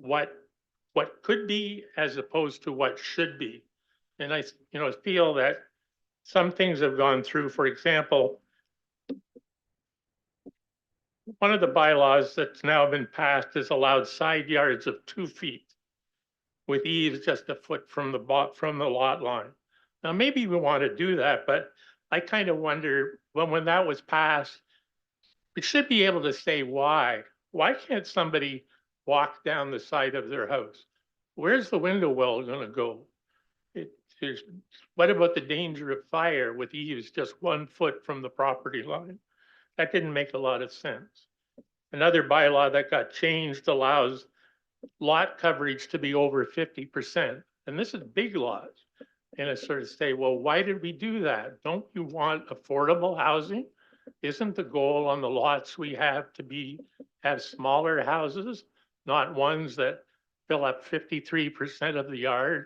what could be as opposed to what should be. And I feel that some things have gone through. For example, one of the bylaws that's now been passed has allowed side yards of 2 feet with eaves just a foot from the lot line. Now, maybe we want to do that, but I kind of wonder when that was passed, we should be able to say why. Why can't somebody walk down the side of their house? Where's the window well going to go? What about the danger of fire with eaves just 1 foot from the property line? That didn't make a lot of sense. Another bylaw that got changed allows lot coverage to be over 50%. And this is big lots. And I sort of say, well, why did we do that? Don't you want affordable housing? Isn't the goal on the lots we have to have smaller houses, not ones that fill up 53% of the yard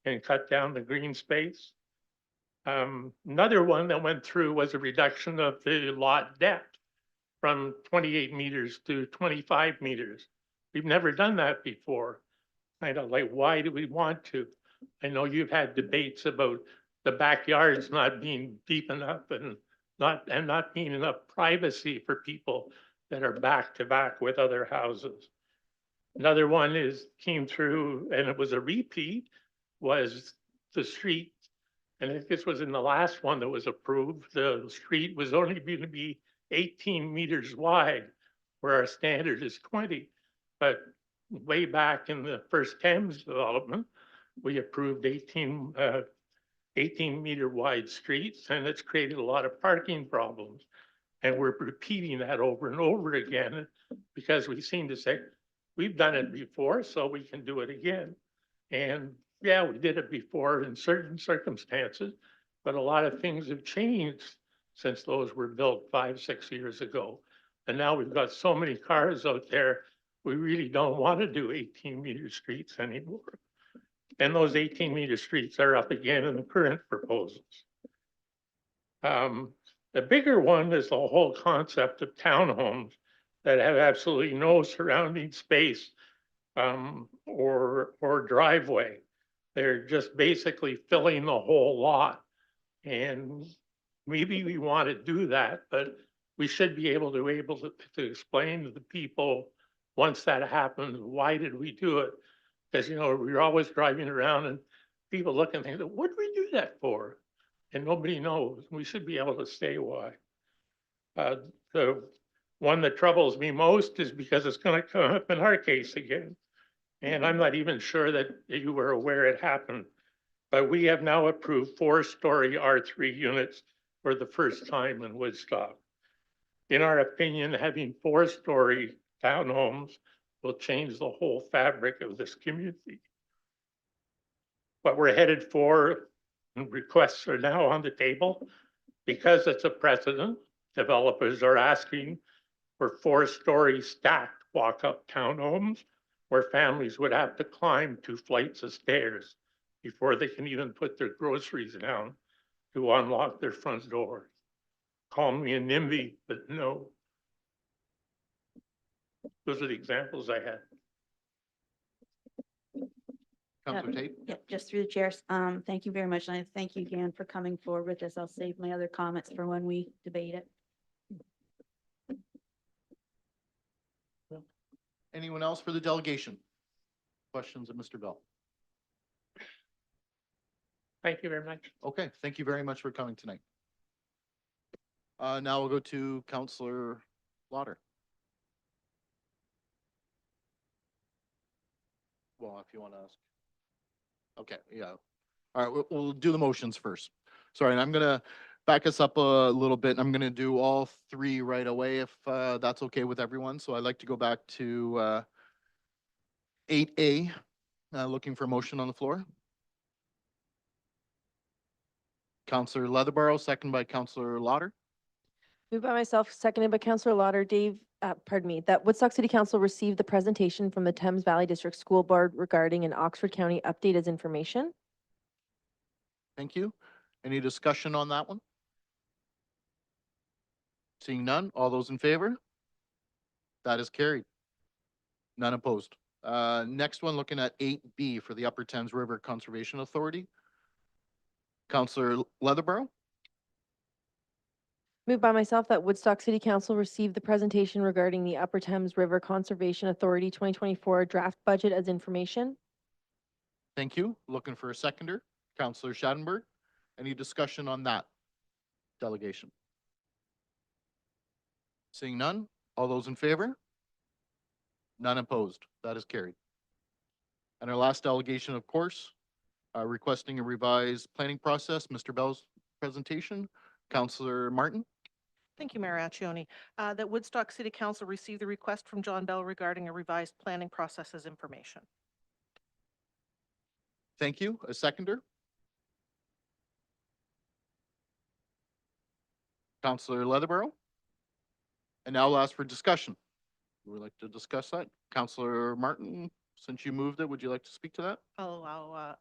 and cut down the green space? Another one that went through was a reduction of the lot depth from 28 meters to 25 meters. We've never done that before. Kind of like, why do we want to? I know you've had debates about the backyards not being deep enough and not being enough privacy for people that are back to back with other houses. Another one came through, and it was a repeat, was the street. And I think this was in the last one that was approved. The street was only going to be 18 meters wide, where our standard is 20. But way back in the first Thames development, we approved 18 meter wide streets, and it's created a lot of parking problems. And we're repeating that over and over again because we seem to say, we've done it before, so we can do it again. And yeah, we did it before in certain circumstances, but a lot of things have changed since those were built 5, 6 years ago. And now we've got so many cars out there, we really don't want to do 18 meter streets anymore. And those 18 meter streets are up again in the current proposals. The bigger one is the whole concept of townhomes that have absolutely no surrounding space or driveway. They're just basically filling the whole lot. And maybe we want to do that, but we should be able to explain to the people, once that happens, why did we do it? Because, we're always driving around and people look and think, what did we do that for? And nobody knows. We should be able to say why. The one that troubles me most is because it's going to come up in our case again. And I'm not even sure that you were aware it happened. But we have now approved 4-story R3 units for the first time in Woodstock. In our opinion, having 4-story townhomes will change the whole fabric of this community. What we're headed for, and requests are now on the table. Because it's a precedent, developers are asking for 4-story stacked walk-up townhomes where families would have to climb 2 flights of stairs before they can even put their groceries down to unlock their front door. Call me a NIMBY, but no. Those are the examples I had. Counselor Tate? Yeah, just through the chairs. Thank you very much. And I thank you again for coming forward with this. I'll save my other comments for when we debate it. Anyone else for the delegation? Questions of Mr. Bell? Thank you very much. Okay, thank you very much for coming tonight. Now we'll go to Counselor Lauder. Well, if you want to ask. Okay, yeah. All right, we'll do the motions first. Sorry, and I'm gonna back us up a little bit. I'm gonna do all 3 right away if that's okay with everyone. So I'd like to go back to 8A, looking for a motion on the floor. Counselor Leatherborough, second by Counselor Lauder. Moved by myself, seconded by Councillor Lauder. Dave, pardon me, that Woodstock City Council received the presentation from the Thames Valley District School Board regarding an Oxford County update as information. Thank you. Any discussion on that one? Seeing none, all those in favor? That is carried. None opposed. Next one, looking at 8B for the Upper Thames River Conservation Authority. Counselor Leatherborough. Moved by myself that Woodstock City Council received the presentation regarding the Upper Thames River Conservation Authority 2024 draft budget as information. Thank you. Looking for a seconder. Counselor Schadenberg. Any discussion on that delegation? Seeing none, all those in favor? None opposed. That is carried. And our last delegation, of course, requesting a revised planning process, Mr. Bell's presentation. Counselor Martin. Thank you, Mayor Accioni. That Woodstock City Council received the request from John Bell regarding a revised planning process as information. Thank you. A seconder. Counselor Leatherborough. And now I'll ask for discussion. Would we like to discuss that? Counselor Martin, since you moved it, would you like to speak to that? I'll allow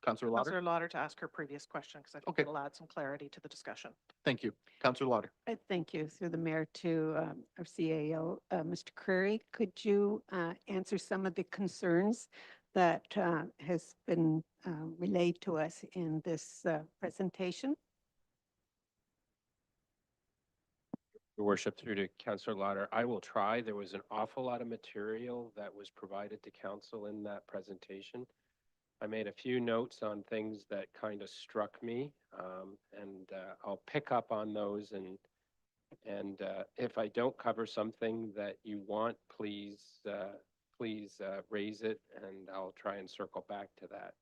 Counselor Lauder. Councillor Lauder to ask her previous question because I think Okay. it'll add some clarity to the discussion. Thank you. Counselor Lauder. Thank you through the mayor to our CAO, Mr. Curry. Could you answer some of the concerns that has been relayed to us in this presentation? Your worship, through to Councillor Lauder, I will try. There was an awful lot of material that was provided to council in that presentation. I made a few notes on things that kind of struck me, and I'll pick up on those. And if I don't cover something that you want, please raise it, and I'll try and circle back to that.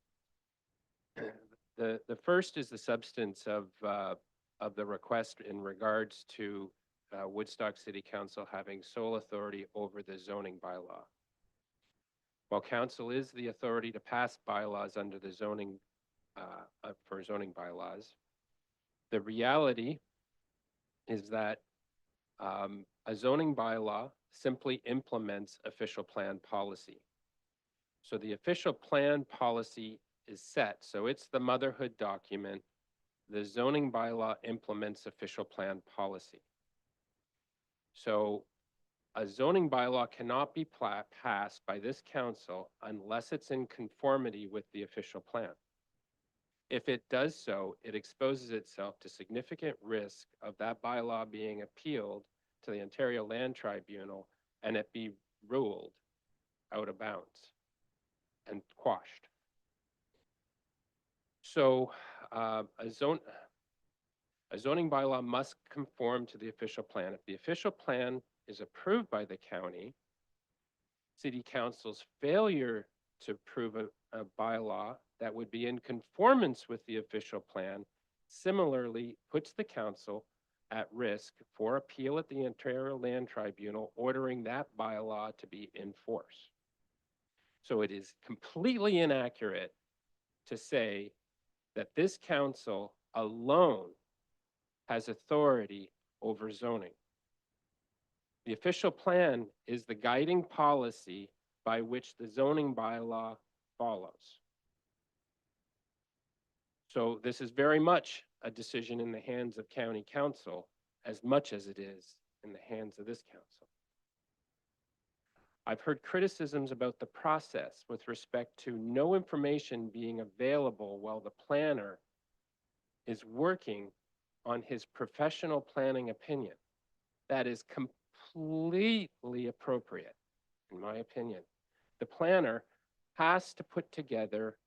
The first is the substance of the request in regards to Woodstock City Council having sole authority over the zoning bylaw. While council is the authority to pass bylaws under the zoning, for zoning bylaws, the reality is that a zoning bylaw simply implements official plan policy. So the official plan policy is set, so it's the motherhood document. The zoning bylaw implements official plan policy. So a zoning bylaw cannot be passed by this council unless it's in conformity with the official plan. If it does so, it exposes itself to significant risk of that bylaw being appealed to the Ontario Land Tribunal and it be ruled out of bounds and quashed. So a zoning bylaw must conform to the official plan. If the official plan is approved by the county, City Council's failure to approve a bylaw that would be in conformance with the official plan similarly puts the council at risk for appeal at the Ontario Land Tribunal, ordering that bylaw to be in force. So it is completely inaccurate to say that this council alone has authority over zoning. The official plan is the guiding policy by which the zoning bylaw follows. So this is very much a decision in the hands of county council as much as it is in the hands of this council. I've heard criticisms about the process with respect to no information being available while the planner is working on his professional planning opinion. That is completely appropriate, in my opinion. The planner has to put together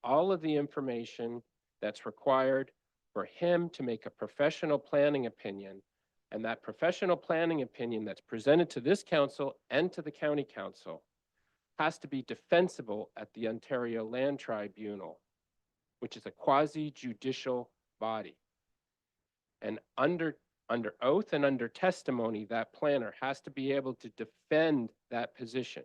all of the information that's required for him to make a professional planning opinion, and that professional planning opinion that's presented to this council and to the county council has to be defensible at the Ontario Land Tribunal, which is a quasi-judicial body. And under oath and under testimony, that planner has to be able to defend that position.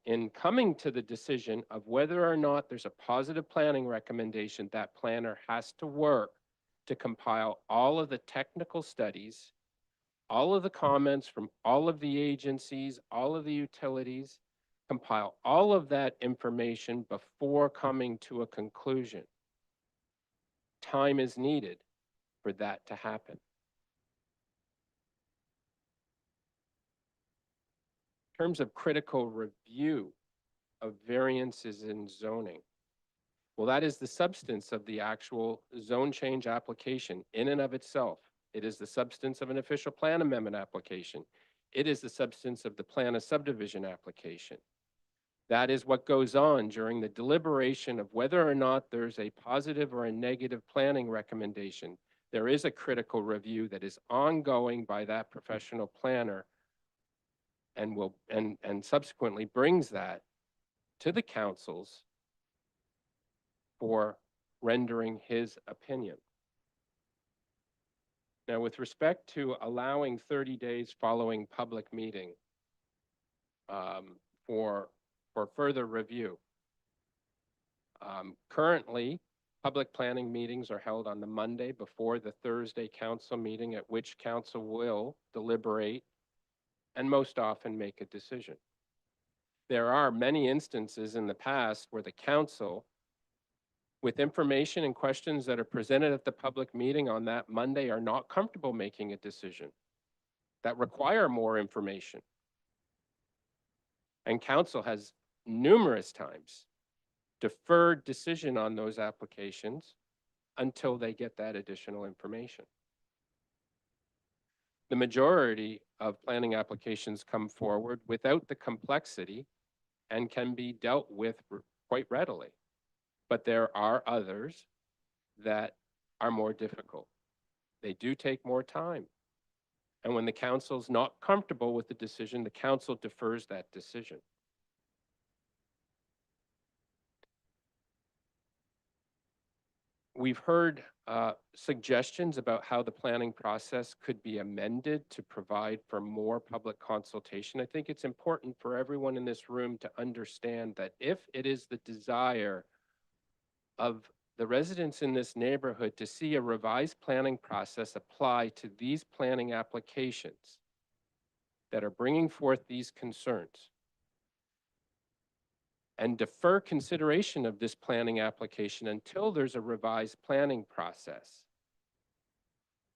In coming to the decision of whether or not there's a positive planning recommendation, that planner has to work to compile all of the technical studies, all of the comments from all of the agencies, all of the utilities, compile all of that information before coming to a conclusion. Time is needed for that to happen. In terms of critical review of variances in zoning, well, that is the substance of the actual zone change application in and of itself. It is the substance of an official plan amendment application. It is the substance of the plan of subdivision application. That is what goes on during the deliberation of whether or not there's a positive or a negative planning recommendation. There is a critical review that is ongoing by that professional planner and subsequently brings that to the councils for rendering his opinion. Now, with respect to allowing 30 days following public meeting for further review, currently, public planning meetings are held on the Monday before the Thursday council meeting, at which council will deliberate and most often make a decision. There are many instances in the past where the council, with information and questions that are presented at the public meeting on that Monday, are not comfortable making a decision, that require more information. And council has numerous times deferred decision on those applications until they get that additional information. The majority of planning applications come forward without the complexity and can be dealt with quite readily. But there are others that are more difficult. They do take more time. And when the council's not comfortable with the decision, the council defers that decision. We've heard suggestions about how the planning process could be amended to provide for more public consultation. I think it's important for everyone in this room to understand that if it is the desire of the residents in this neighborhood to see a revised planning process apply to these planning applications that are bringing forth these concerns, and defer consideration of this planning application until there's a revised planning process,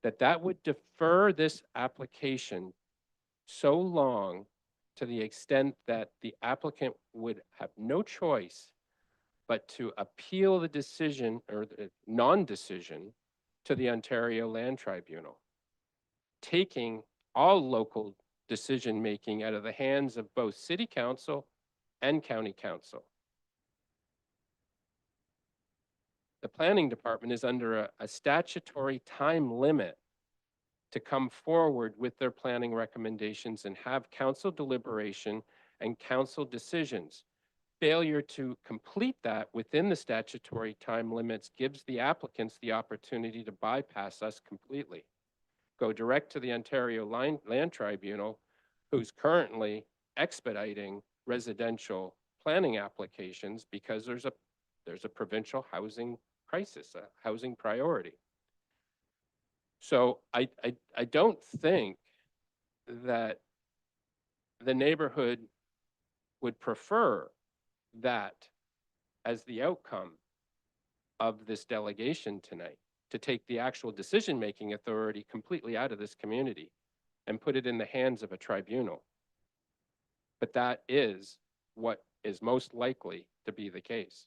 that would defer this application so long to the extent that the applicant would have no choice but to appeal the decision or the non-decision to the Ontario Land Tribunal, taking all local decision-making out of the hands of both city council and county council. The planning department is under a statutory time limit to come forward with their planning recommendations and have council deliberation and council decisions. Failure to complete that within the statutory time limits gives the applicants the opportunity to bypass us completely. Go direct to the Ontario Land Tribunal, who's currently expediting residential planning applications because there's a provincial housing crisis, a housing priority. So I don't think that the neighborhood would prefer that as the outcome of this delegation tonight, to take the actual decision-making authority completely out of this community and put it in the hands of a tribunal. But that is what is most likely to be the case.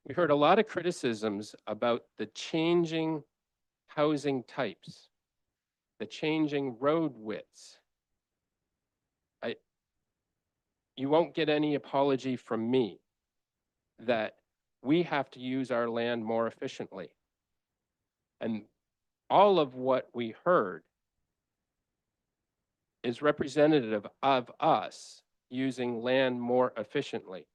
We heard a lot of criticisms about the changing housing types, the changing road widths. You won't get any apology from me that we have to use our land more efficiently. And all of what we heard is representative of us using land more efficiently.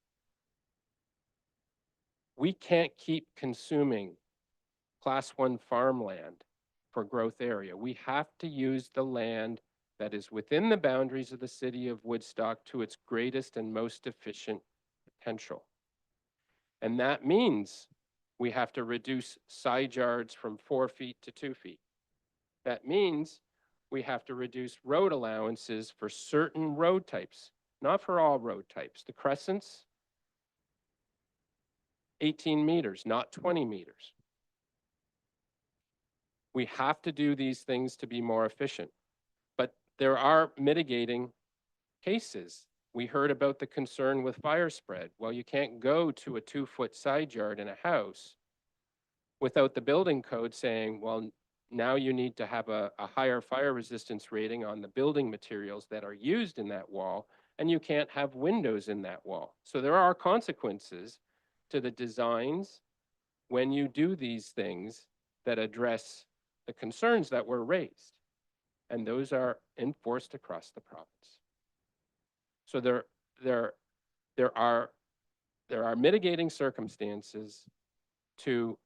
We can't keep consuming Class 1 farmland for growth area. We have to use the land that is within the boundaries of the city of Woodstock to its greatest and most efficient potential. And that means we have to reduce side yards from 4 feet to 2 feet. That means we have to reduce road allowances for certain road types, not for all road types. The crescents, 18 meters, not 20 meters. We have to do these things to be more efficient. But there are mitigating cases. We heard about the concern with fire spread. Well, you can't go to a 2-foot side yard in a house without the building code saying, well, now you need to have a higher fire resistance rating on the building materials that are used in that wall, and you can't have windows in that wall. So there are consequences to the designs when you do these things that address the concerns that were raised. And those are enforced across the province. So there are mitigating circumstances to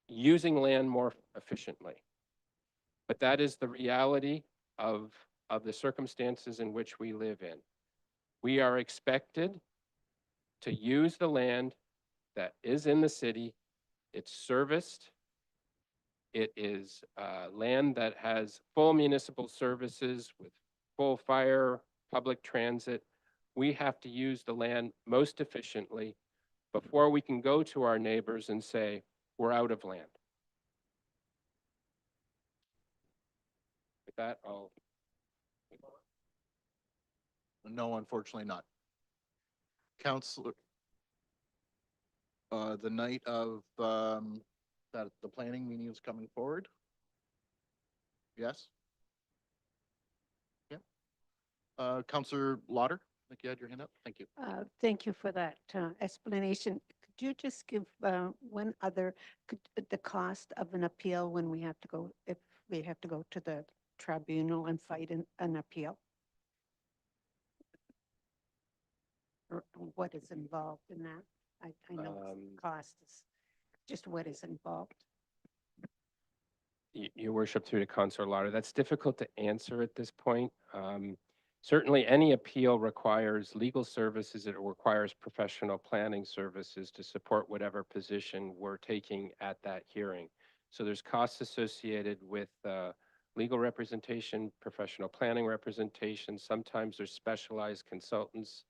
using land more efficiently. But that is the reality of the circumstances in which we live in. We are expected to use the land that is in the city. It's serviced. It is land that has full municipal services with full fire, public transit. We have to use the land most efficiently before we can go to our neighbors and say, we're out of land. With that, I'll. No, unfortunately not. Counselor, the night of, that the planning meeting is coming forward? Yes? Yeah. Counselor Lauder, I think you had your hand up. Thank you. Thank you for that explanation. Could you just give the cost of an appeal when we have to go, if we have to go to the tribunal and fight an appeal? Or what is involved in that? I know cost is just what is involved. Your worship, through the Councilor Lauder, that's difficult to answer at this point. Certainly any appeal requires legal services. It requires professional planning services to support whatever position we're taking at that hearing. So there's costs associated with legal representation, professional planning representation. Sometimes there's specialized consultants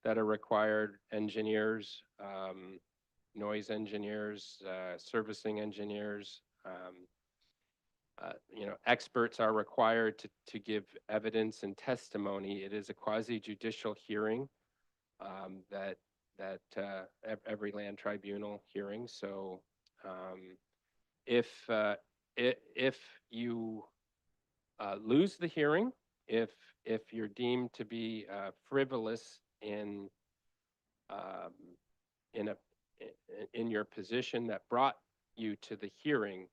that are required, engineers, noise engineers, servicing engineers. experts are required to give evidence and testimony. It is a quasi judicial hearing that every land tribunal hearing. So if you lose the hearing, if you're deemed to be frivolous in in a in your position that brought you to the hearing,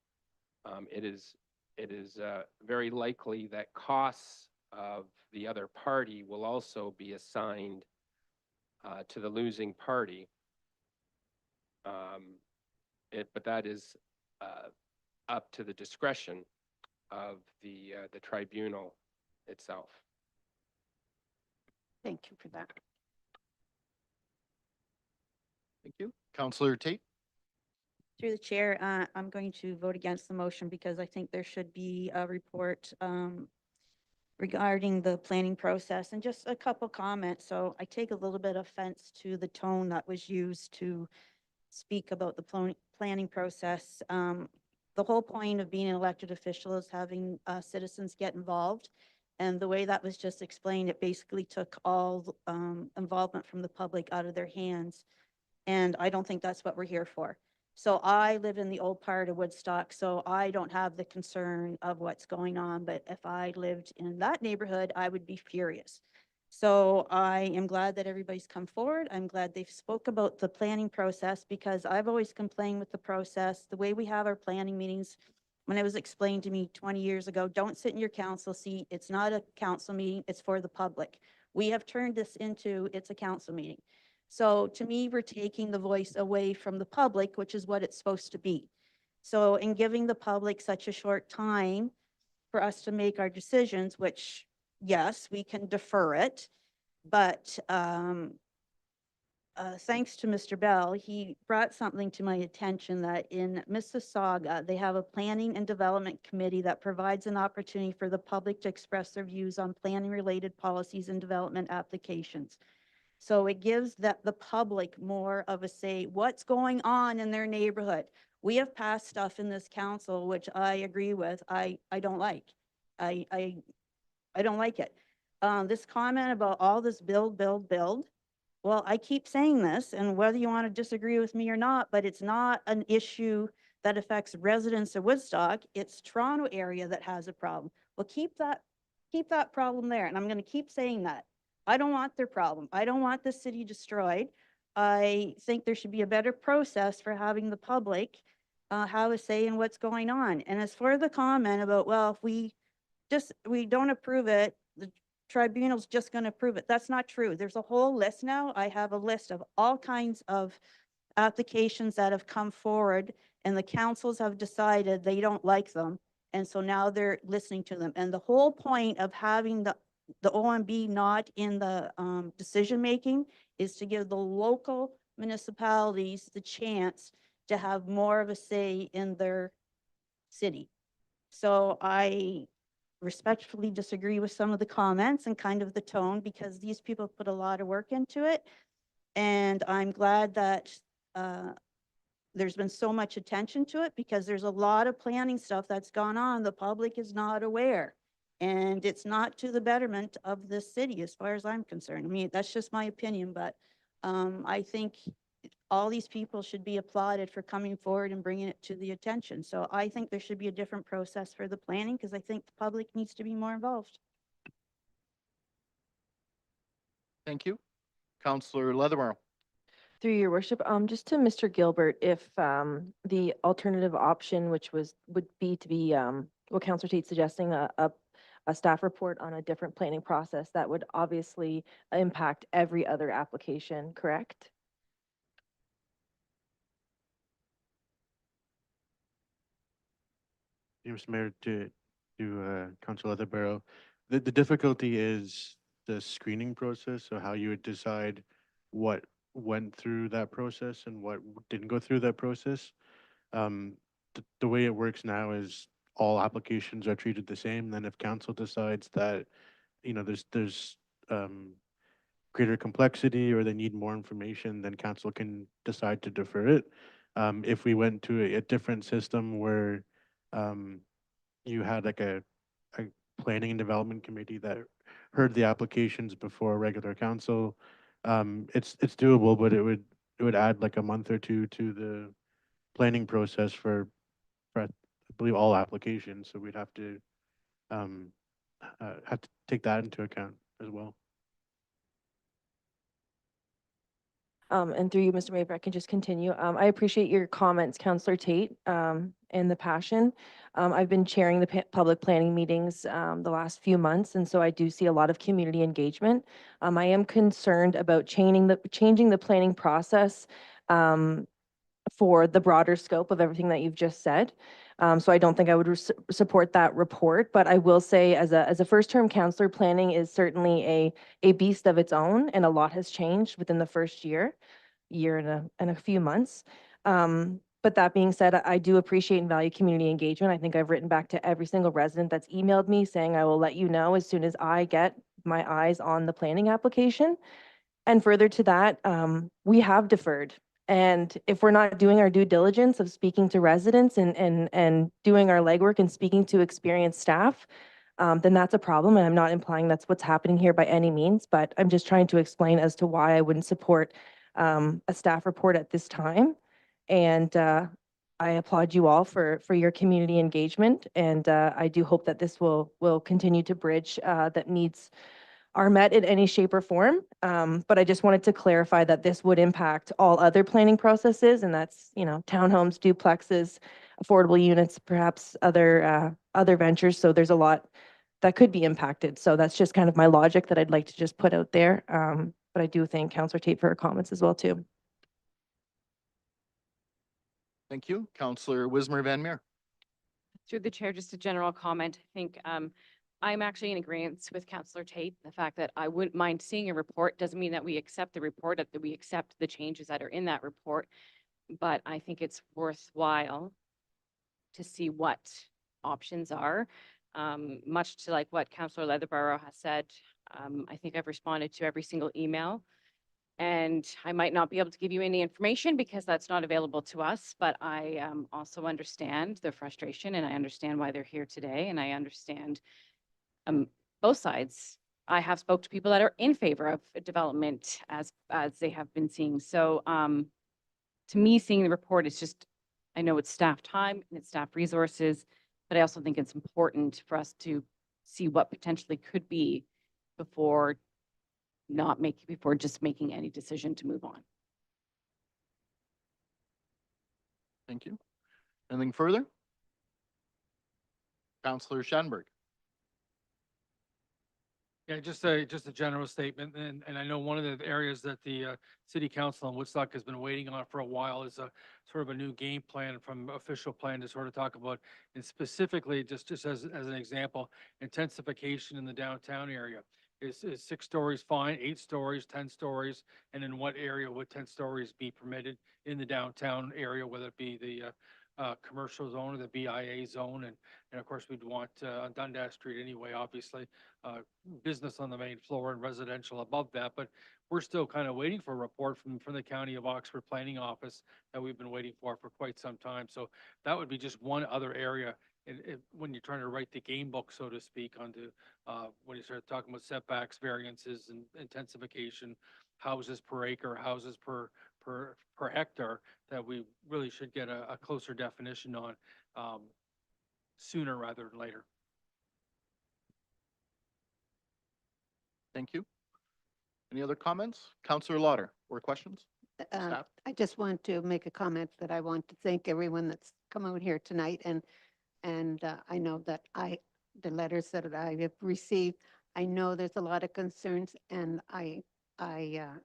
it is very likely that costs of the other party will also be assigned to the losing party. But that is up to the discretion of the tribunal itself. Thank you for that. Thank you. Counselor Tate? Through the chair, I'm going to vote against the motion because I think there should be a report regarding the planning process, and just a couple comments. So I take a little bit of offense to the tone that was used to speak about the planning process. The whole point of being an elected official is having citizens get involved. And the way that was just explained, it basically took all involvement from the public out of their hands. And I don't think that's what we're here for. So I live in the old part of Woodstock, so I don't have the concern of what's going on. But if I lived in that neighborhood, I would be furious. So I am glad that everybody's come forward. I'm glad they've spoke about the planning process, because I've always complained with the process, the way we have our planning meetings. When it was explained to me 20 years ago, don't sit in your council seat. It's not a council meeting, it's for the public. We have turned this into, it's a council meeting. So to me, we're taking the voice away from the public, which is what it's supposed to be. So in giving the public such a short time for us to make our decisions, which, yes, we can defer it, but thanks to Mr. Bell, he brought something to my attention that in Mississauga, they have a planning and development committee that provides an opportunity for the public to express their views on planning related policies and development applications. So it gives the public more of a say, what's going on in their neighborhood. We have passed stuff in this council, which I agree with, I don't like. I don't like it. This comment about all this build, well, I keep saying this, and whether you want to disagree with me or not, but it's not an issue that affects residents of Woodstock. It's Toronto area that has a problem. Well, keep that problem there, and I'm going to keep saying that. I don't want their problem. I don't want the city destroyed. I think there should be a better process for having the public have a say in what's going on. And as for the comment about, well, if we don't approve it, the tribunal's just going to approve it. That's not true. There's a whole list now. I have a list of all kinds of applications that have come forward, and the councils have decided they don't like them. And so now they're listening to them. And the whole point of having the OMB not in the decision-making is to give the local municipalities the chance to have more of a say in their city. So I respectfully disagree with some of the comments and kind of the tone, because these people put a lot of work into it. And I'm glad that there's been so much attention to it, because there's a lot of planning stuff that's gone on. The public is not aware. And it's not to the betterment of the city, as far as I'm concerned. I mean, that's just my opinion, but I think all these people should be applauded for coming forward and bringing it to the attention. So I think there should be a different process for the planning, because I think the public needs to be more involved. Thank you. Counselor Leathermore? Through your worship, just to Mr. Gilbert, if the alternative option, which would be to be what Councillor Tate's suggesting, a staff report on a different planning process, that would obviously impact every other application, correct? Mr. Mayor, to Councilor Leatherbarrow, the difficulty is the screening process, so how you would decide what went through that process and what didn't go through that process. The way it works now is all applications are treated the same. Then if council decides that, there's greater complexity or they need more information, then council can decide to defer it. If we went to a different system where you had like a planning and development committee that heard the applications before regular council. It's doable, but it would add like a month or two to the planning process for I believe all applications, so we'd um, have to take that into account as well. And through you, Mr. Mayor, if I can just continue. I appreciate your comments, Councillor Tate, and the passion. I've been chairing the public planning meetings, the last few months, and so I do see a lot of community engagement. I am concerned about changing the planning process, for the broader scope of everything that you've just said. So I don't think I would support that report, but I will say as a first-term counselor, planning is certainly a beast of its own, and a lot has changed within the first year and a few months. But that being said, I do appreciate and value community engagement. I think I've written back to every single resident that's emailed me saying I will let you know as soon as I get my eyes on the planning application. And further to that, we have deferred. And if we're not doing our due diligence of speaking to residents and doing our legwork and speaking to experienced staff, then that's a problem. And I'm not implying that's what's happening here by any means, but I'm just trying to explain as to why I wouldn't support a staff report at this time. And I applaud you all for your community engagement. And I do hope that this will continue to bridge that needs are met in any shape or form. But I just wanted to clarify that this would impact all other planning processes, and that's, townhomes, duplexes, affordable units, perhaps other ventures. So there's a lot that could be impacted. So that's just kind of my logic that I'd like to just put out there. But I do thank Councillor Tate for her comments as well, too. Thank you. Councillor Wismer Van Meer. Through the chair, just a general comment. I think I'm actually in agreement with Councillor Tate. The fact that I wouldn't mind seeing a report doesn't mean that we accept the report, that we accept the changes that are in that report. But I think it's worthwhile to see what options are. Much to like what Councillor Leatherborough has said, I think I've responded to every single email. And I might not be able to give you any information because that's not available to us, but I also understand the frustration and I understand why they're here today, and I understand both sides. I have spoke to people that are in favor of development as they have been seeing. So to me, seeing the report is just, I know it's staff time and it's staff resources, but I also think it's important for us to see what potentially could be before just making any decision to move on. Thank you. Anything further? Councillor Schanberg. Yeah, just a general statement, and I know one of the areas that the city council in Woodstock has been waiting on for a while is a sort of a new game plan from official plan to sort of talk about, and specifically just as an example, intensification in the downtown area. Is 6 stories fine, 8 stories, 10 stories, and in what area would 10 stories be permitted in the downtown area, whether it be the commercial zone or the BIA zone, and of course we'd want on Dundas Street anyway, obviously, business on the main floor and residential above that, but we're still kind of waiting for a report from the County of Oxford Planning Office that we've been waiting for quite some time. So that would be just one other area when you're trying to write the game book, so to speak, onto when you start talking about setbacks, variances, and intensification, houses per acre, houses per hectare, that we really should get a closer definition on sooner rather than later. Thank you. Any other comments? Councillor Lauder or questions? Staff? I just want to make a comment that I want to thank everyone that's come out here tonight, and I know that the letters that I have received, I know there's a lot of concerns, and I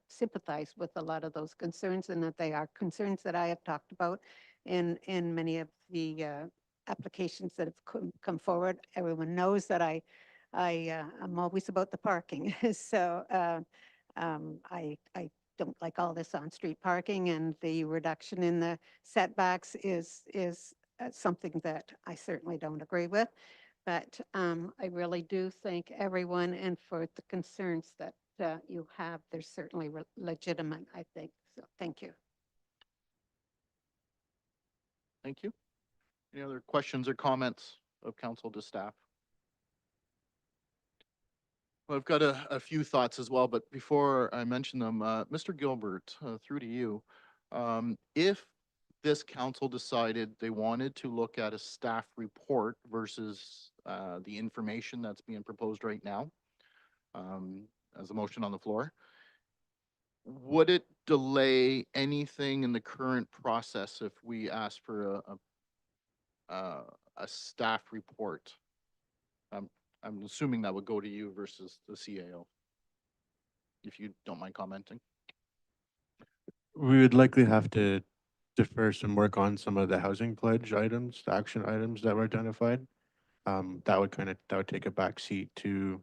sympathize with a lot of those concerns, and that they are concerns that I have talked about in many of the applications that have come forward. Everyone knows that I'm always about the parking. So I don't like all this on-street parking, and the reduction in the setbacks is something that I certainly don't agree with. But I really do thank everyone, and for the concerns that you have, they're certainly legitimate, I think. So thank you. Thank you. Any other questions or comments of council to staff? Well, I've got a few thoughts as well, but before I mention them, Mr. Gilbert, through to you. If this council decided they wanted to look at a staff report versus the information that's being proposed right now, as a motion on the floor, would it delay anything in the current process if we ask for a staff report? I'm assuming that would go to you versus the CAO, if you don't mind commenting. We would likely have to defer some work on some of the housing pledge items, the action items that were identified. That would take a back seat to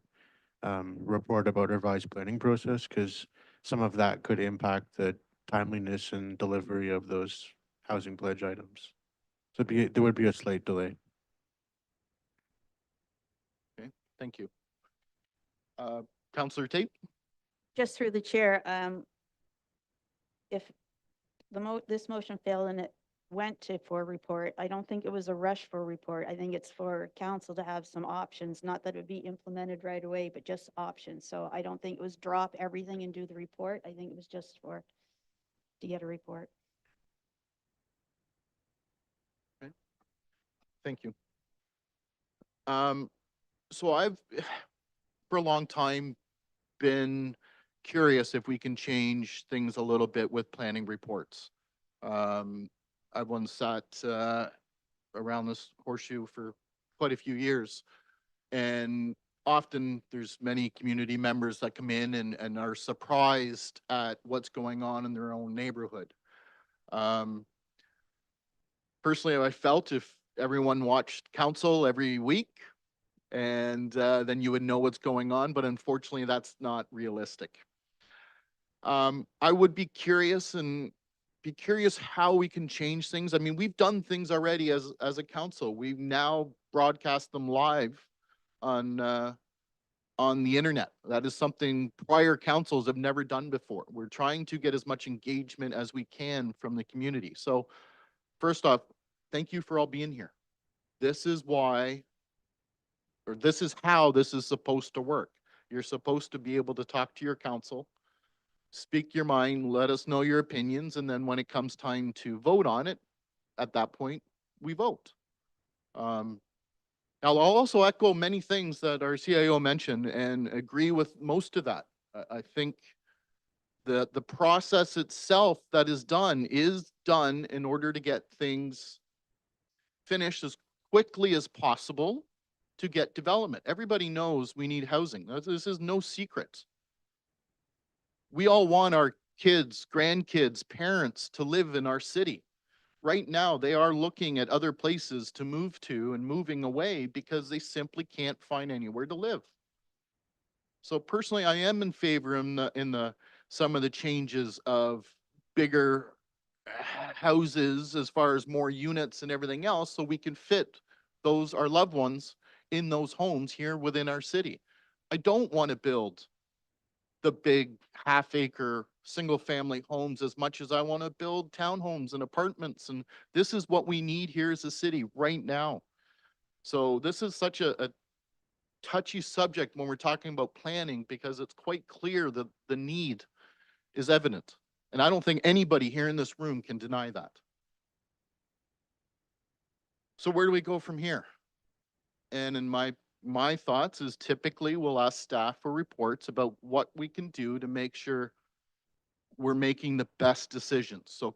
report about a revised planning process, because some of that could impact the timeliness and delivery of those housing pledge items. So there would be a slight delay. Okay, thank you. Councillor Tate? Just through the chair, if this motion failed and it went for a report, I don't think it was a rush for a report. I think it's for council to have some options, not that it would be implemented right away, but just options. So I don't think it was drop everything and do the report. I think it was just to get a report. Thank you. So I've, for a long time, been curious if we can change things a little bit with planning reports. I've once sat around this horseshoe for quite a few years, and often there's many community members that come in and are surprised at what's going on in their own neighborhood. Personally, I felt if everyone watched council every week, and then you would know what's going on, but unfortunately, that's not realistic. I would be curious how we can change things. I mean, we've done things already as a council. We've now broadcast them live on the internet. That is something prior councils have never done before. We're trying to get as much engagement as we can from the community. So first off, thank you for all being here. This is why, or this is how this is supposed to work. You're supposed to be able to talk to your council, speak your mind, let us know your opinions, and then when it comes time to vote on it, at that point, we vote. Now, I'll also echo many things that our CIO mentioned and agree with most of that. I think the process itself that is done in order to get things finished as quickly as possible to get development. Everybody knows we need housing. This is no secret. We all want our kids, grandkids, parents to live in our city. Right now, they are looking at other places to move to and moving away because they simply can't find anywhere to live. So personally, I am in favor in some of the changes of bigger houses as far as more units and everything else, so we can fit our loved ones in those homes here within our city. I don't want to build the big half-acre single-family homes as much as I want to build townhomes and apartments, and this is what we need here as a city right now. So this is such a touchy subject when we're talking about planning, because it's quite clear that the need is evident. And I don't think anybody here in this room can deny that. So where do we go from here? And in my thoughts is typically we'll ask staff for reports about what we can do to make sure we're making the best decisions. So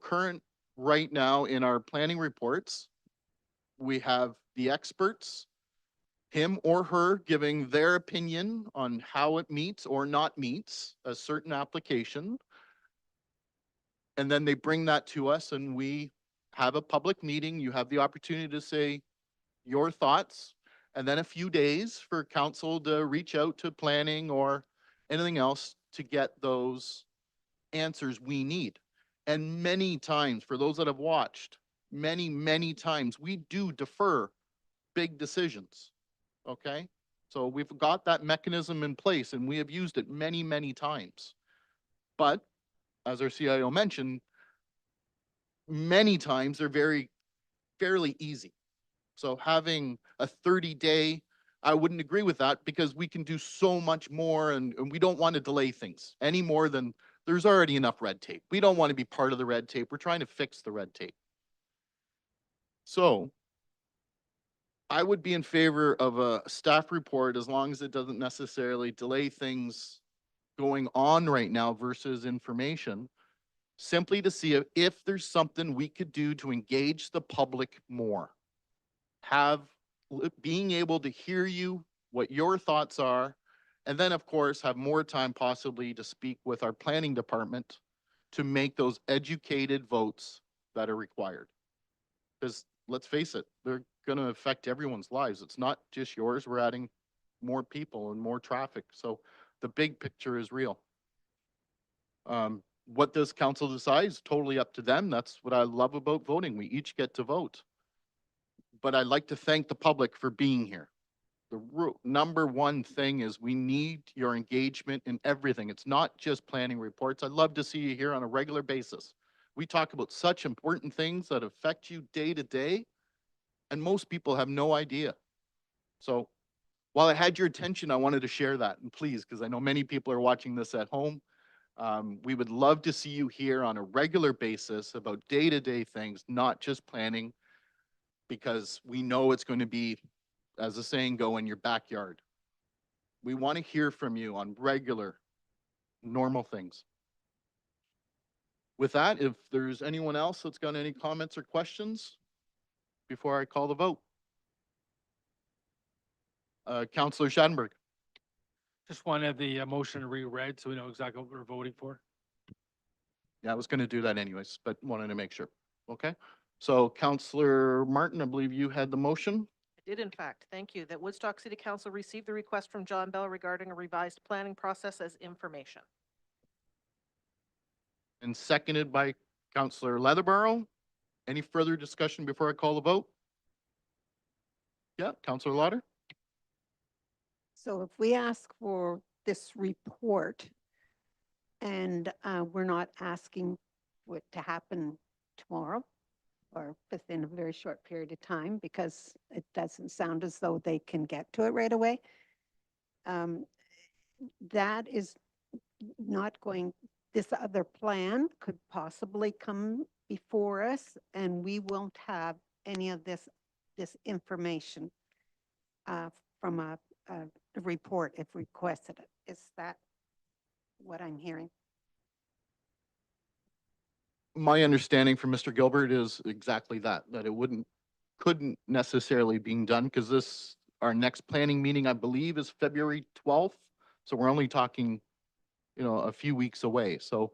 right now in our planning reports, we have the experts, him or her giving their opinion on how it meets or not meets a certain application. And then they bring that to us and we have a public meeting. You have the opportunity to say your thoughts, and then a few days for council to reach out to planning or anything else to get those answers we need. And many times, for those that have watched, many times, we do defer big decisions, okay? So we've got that mechanism in place and we have used it many times. But as our CIO mentioned, many times they're fairly easy. So having a 30-day, I wouldn't agree with that because we can do so much more and we don't want to delay things any more than there's already enough red tape. We don't want to be part of the red tape. We're trying to fix the red tape. So I would be in favor of a staff report as long as it doesn't necessarily delay things going on right now versus information, simply to see if there's something we could do to engage the public more. Being able to hear you, what your thoughts are, and then of course have more time possibly to speak with our planning department to make those educated votes that are required. Because let's face it, they're going to affect everyone's lives. It's not just yours. We're adding more people and more traffic. So the big picture is real. What does council decide is totally up to them. That's what I love about voting. We each get to vote. But I'd like to thank the public for being here. The number one thing is we need your engagement in everything. It's not just planning reports. I'd love to see you here on a regular basis. We talk about such important things that affect you day to day, and most people have no idea. So while I had your attention, I wanted to share that. And please, because I know many people are watching this at home, we would love to see you here on a regular basis about day-to-day things, not just planning, because we know it's going to be, as the saying go, in your backyard. We want to hear from you on regular, normal things. With that, if there's anyone else that's got any comments or questions before I call the vote. Councillor Schadenberg. Just wanted the motion reread so we know exactly what we're voting for. Yeah, I was going to do that anyways, but wanted to make sure. Okay. So Councillor Martin, I believe you had the motion. I did in fact. Thank you. That Woodstock City Council received the request from John Bell regarding a revised planning process as information. And seconded by Councillor Leatherborough. Any further discussion before I call the vote? Yeah, Councillor Lauder. So if we ask for this report and we're not asking for it to happen tomorrow or within a very short period of time, because it doesn't sound as though they can get to it right away, that is not going, this other plan could possibly come before us and we won't have any of this information from a report if requested it. Is that what I'm hearing? My understanding from Mr. Gilbert is exactly that it couldn't necessarily being done because our next planning meeting, I believe, is February 12th. So we're only talking, a few weeks away. So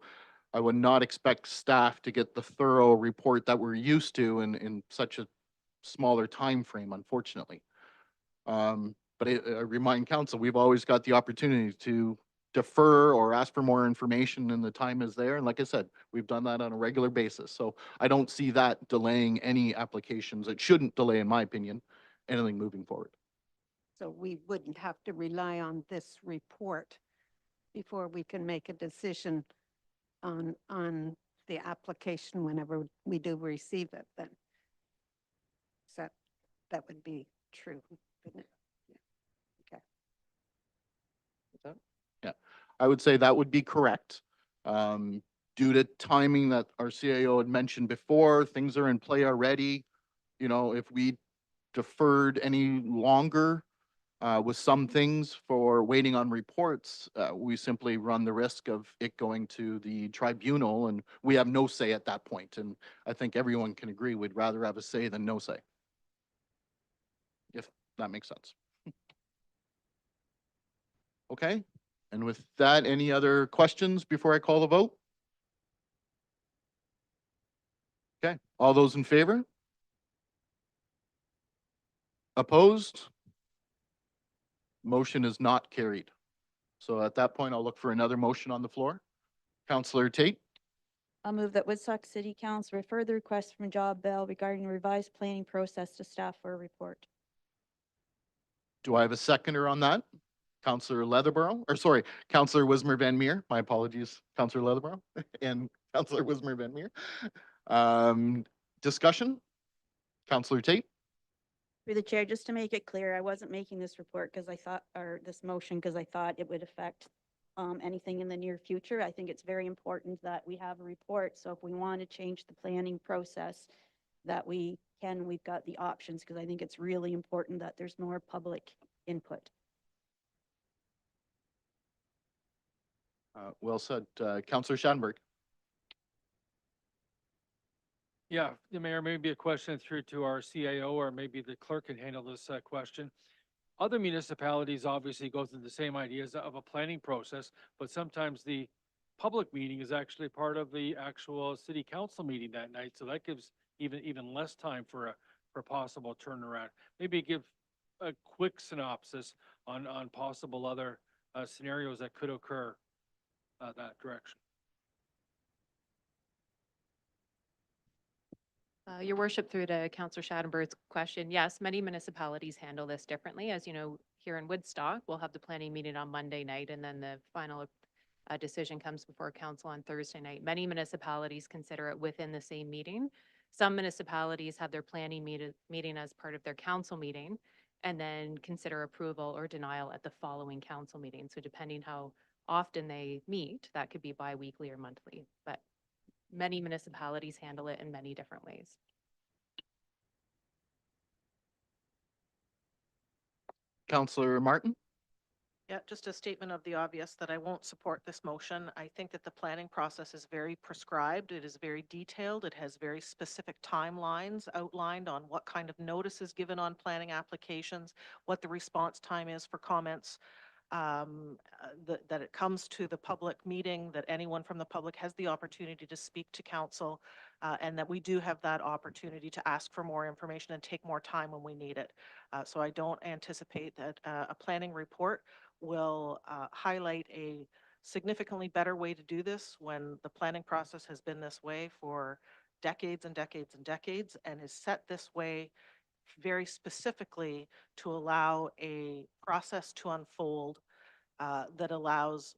I would not expect staff to get the thorough report that we're used to in such a smaller time frame, unfortunately. But I remind council, we've always got the opportunity to defer or ask for more information and the time is there. And like I said, we've done that on a regular basis. So I don't see that delaying any applications. It shouldn't delay, in my opinion, anything moving forward. So we wouldn't have to rely on this report before we can make a decision on the application whenever we do receive it then. So that would be true, wouldn't it? Yeah. Okay. Yeah, I would say that would be correct. Due to timing that our CAO had mentioned before, things are in play already. If we deferred any longer with some things for waiting on reports, we simply run the risk of it going to the tribunal and we have no say at that point. And I think everyone can agree we'd rather have a say than no say. If that makes sense. Okay. And with that, any other questions before I call the vote? Okay, all those in favor? Opposed? Motion is not carried. So at that point, I'll look for another motion on the floor. Councillor Tate, I'll move that Woodstock City Council refer the request from Job Bell regarding a revised planning process to staff for a report. do I have a seconder on that? Councillor Leatherborough, or sorry, Councillor Wismer Van Meer. My apologies, Councillor Leatherborough and Councillor Wismer Van Meer. Discussion? Councillor Tate? Through the chair, just to make it clear, I wasn't making this report because I thought, or this motion, because I thought it would affect anything in the near future. I think it's very important that we have a report. So if we want to change the planning process, that we can, we've got the options, because I think it's really important that there's more public input. Well said. Counselor Shanberg. Yeah, the mayor, maybe a question through to our CAO, or maybe the clerk can handle this question. Other municipalities obviously go through the same ideas of a planning process, but sometimes the public meeting is actually part of the actual city council meeting that night. So that gives even less time for a possible turnaround. Maybe give a quick synopsis on possible other scenarios that could occur that direction. Your worship, through to Councillor Schadenberg's question, yes, many municipalities handle this differently. As you know, here in Woodstock, we'll have the planning meeting on Monday night, and then the final decision comes before council on Thursday night. Many municipalities consider it within the same meeting. Some municipalities have their planning meeting as part of their council meeting, and then consider approval or denial at the following council meeting. So depending how often they meet, that could be bi-weekly or monthly, but many municipalities handle it in many different ways. Counselor Martin. Yeah, just a statement of the obvious that I won't support this motion. I think that the planning process is very prescribed. It is very detailed. It has very specific timelines outlined on what kind of notice is given on planning applications, what the response time is for comments, that it comes to the public meeting, that anyone from the public has the opportunity to speak to council, and that we do have that opportunity to ask for more information and take more time when we need it. So I don't anticipate that a planning report will highlight a significantly better way to do this when the planning process has been this way for decades and decades and decades, and is set this way very specifically to allow a process to unfold that allows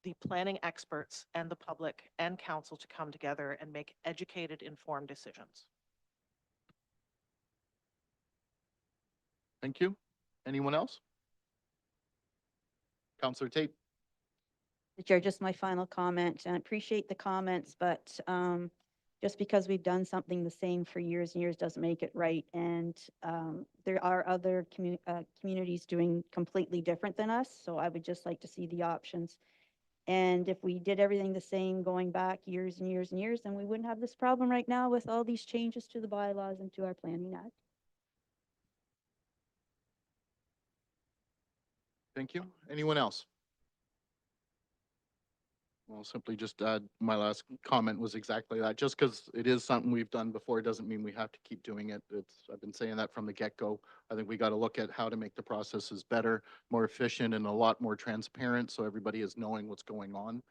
the planning experts and the public and council to come together and make educated, informed decisions. Thank you. Anyone else? Counselor Tate. The chair, just my final comment, and I appreciate the comments, but just because we've done something the same for years and years doesn't make it right. And there are other communities doing completely different than us. So I would just like to see the options. And if we did everything the same going back years and years and years, then we wouldn't have this problem right now with all these changes to the bylaws and to our planning act. Thank you. Anyone else? Well, simply just add, my last comment was exactly that. Just because it is something we've done before doesn't mean we have to keep doing it. I've been saying that from the get-go. I think we got to look at how to make the processes better, more efficient, and a lot more transparent, so everybody is knowing what's going on.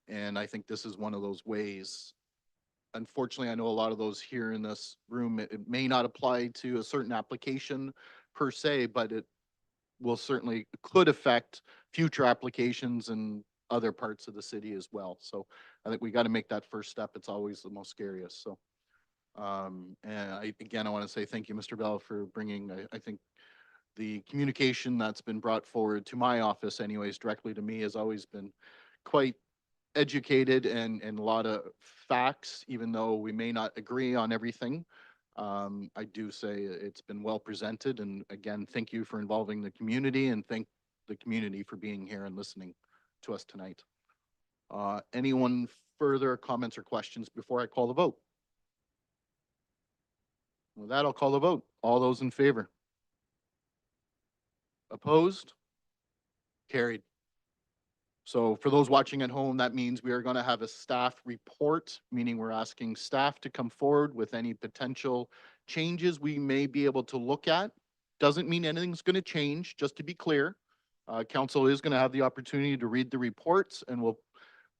And I think this is one of those ways. Unfortunately, I know a lot of those here in this room, it may not apply to a certain application per se, but it will certainly, could affect future applications and other parts of the city as well. So I think we got to make that first step. It's always the most scariest. So, and again, I want to say thank you, Mr. Bell, for bringing, I think the communication that's been brought forward to my office anyways, directly to me, has always been quite educated and a lot of facts, even though we may not agree on everything. I do say it's been well presented, and again, thank you for involving the community, and thank the community for being here and listening to us tonight. Anyone further comments or questions before I call the vote? With that, I'll call the vote. All those in favor? Opposed? Carried. So for those watching at home, that means we are going to have a staff report, meaning we're asking staff to come forward with any potential changes we may be able to look at. Doesn't mean anything's going to change, just to be clear. Council is going to have the opportunity to read the reports, and we'll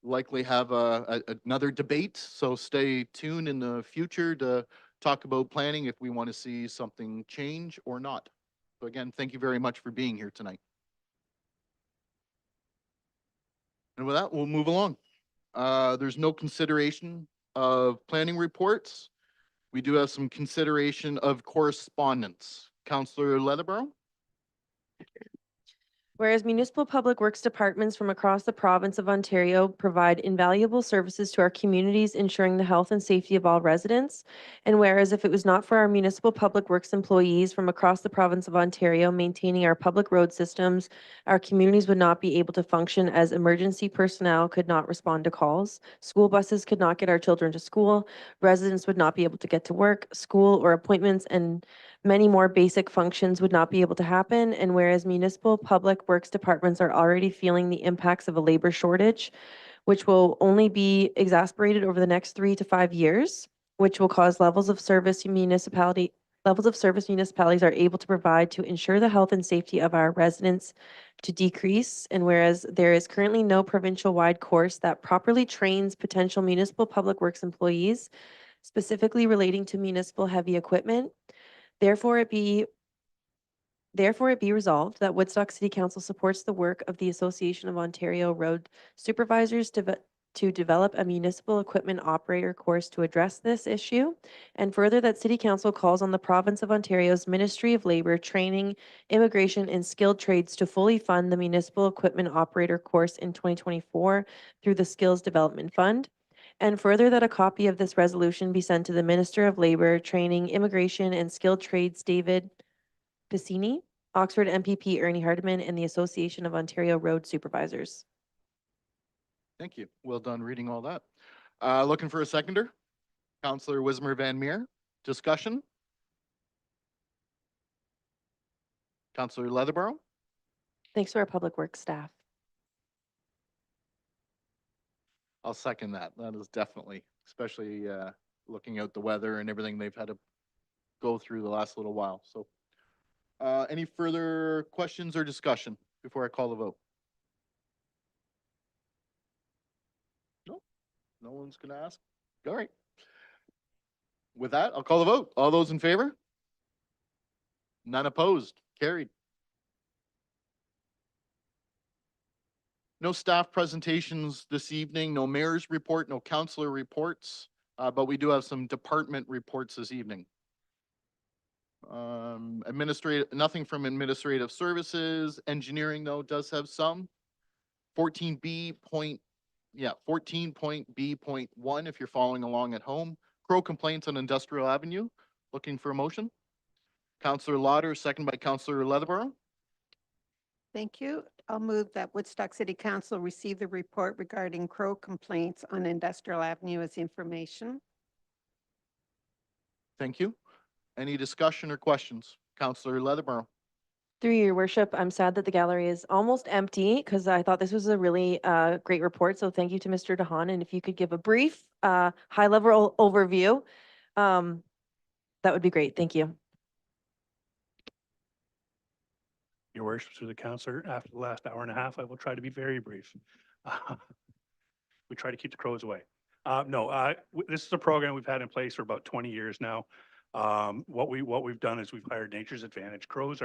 likely have another debate. So stay tuned in the future to talk about planning if we want to see something change or not. So again, thank you very much for being here tonight. And with that, we'll move along. There's no consideration of planning reports. We do have some consideration of correspondence. Counselor Leatherborough? Whereas municipal public works departments from across the province of Ontario provide invaluable services to our communities, ensuring the health and safety of all residents. And whereas if it was not for our municipal public works employees from across the province of Ontario maintaining our public road systems, our communities would not be able to function as emergency personnel could not respond to calls. School buses could not get our children to school. Residents would not be able to get to work, school, or appointments, and many more basic functions would not be able to happen. And whereas municipal public works departments are already feeling the impacts of a labor shortage, which will only be exacerbated over the next 3 to 5 years, which will cause levels of service municipalities are able to provide to ensure the health and safety of our residents to decrease. And whereas there is currently no provincial-wide course that properly trains potential municipal public works employees, specifically relating to municipal heavy equipment, Therefore it be resolved that Woodstock City Council supports the work of the Association of Ontario Road Supervisors to develop a municipal equipment operator course to address this issue, and further that City Council calls on the Province of Ontario's Ministry of Labour, Training, Immigration and Skilled Trades to fully fund the municipal equipment operator course in 2024 through the Skills Development Fund. And further, that a copy of this resolution be sent to the Minister of Labour, Training, Immigration and Skilled Trades, David Piscini, Oxford MPP Ernie Hardeman, and the Association of Ontario Road Supervisors. Thank you. Well done reading all that. Looking for a seconder? Counselor Wismer Van Meer. Discussion? Counselor Leatherborough? Thanks to our public works staff. I'll second that. That is definitely, especially looking out the weather and everything they've had to go through the last little while. So any further questions or discussion before I call the vote? No, no one's gonna ask. All right. With that, I'll call the vote. All those in favor? None opposed. Carried. No staff presentations this evening, no mayor's report, no councillor reports, but we do have some department reports this evening. Nothing from administrative services. Engineering though does have some. 14B.1 if you're following along at home. Crow complaints on Industrial Avenue. Looking for a motion. Councillor Lauder, second by Councillor Leatherborough. Thank you. I'll move that Woodstock City Council receive the report regarding crow complaints on Industrial Avenue as information. Thank you. Any discussion or questions? Councillor Leatherborough. Through your worship, I'm sad that the gallery is almost empty because I thought this was a really great report. So thank you to Mr. DeHaan. And if you could give a brief high-level overview, that would be great. Thank you. Your worship, through the councillor, after the last hour and a half, I will try to be very brief. We try to keep the crows away. This is a program we've had in place for about 20 years now. What we've done is we've hired Nature's Advantage. Crows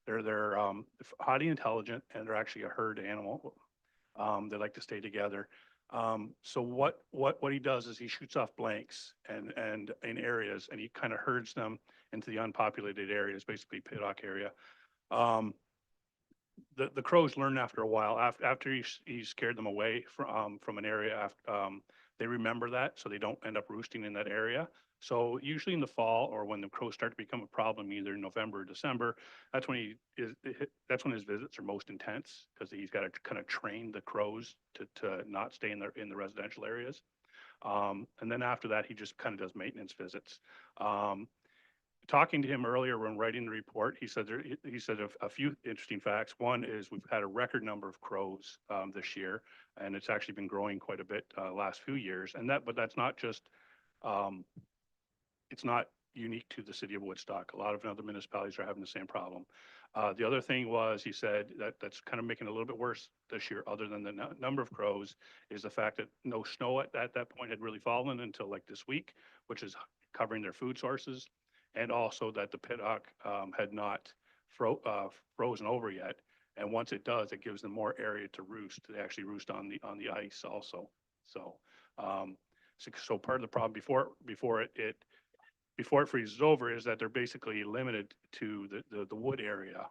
they're highly intelligent, and they're actually a herd animal. They like to stay together. So what he does is he shoots off blanks and in areas, and he kind of herds them into the unpopulated areas, basically Pittock area. The crows learn after a while, after he scared them away from an area, they remember that, so they don't end up roosting in that area. So usually in the fall, or when the crows start to become a problem, either in November or December, that's when his visits are most intense, because he's got to kind of train the crows to not stay in the residential areas. And then after that, he just kind of does maintenance visits. Talking to him earlier when writing the report, he said a few interesting facts. One is we've had a record number of crows this year, and it's actually been growing quite a bit last few years. But that's not just it's not unique to the city of Woodstock. A lot of other municipalities are having the same problem. The other thing was, he said that's kind of making it a little bit worse this year, other than the number of crows, is the fact that no snow at that point had really fallen until like this week, which is covering their food sources. And also that the Pittock had not frozen over yet. And once it does, it gives them more area to roost. They actually roost on the ice also. So part of the problem before it before it freezes over is that they're basically limited to the wood area.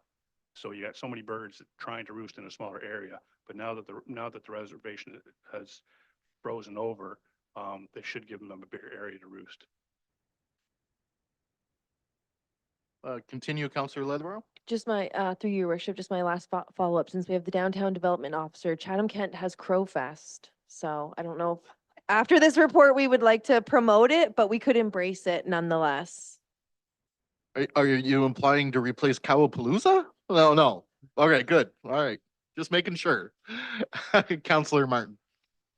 So you got so many birds trying to roost in a smaller area, but now that the reservation has frozen over, they should give them a bigger area to roost. Continue, Councillor Leatherborough. Just my, through your worship, just my last follow-up, since we have the downtown development officer, Chatham Kent has Crow Fest. So I don't know if after this report, we would like to promote it, but we could embrace it nonetheless. Are you implying to replace Cowapalooza? No, no. All right, good. All right. Just making sure. Councillor Martin.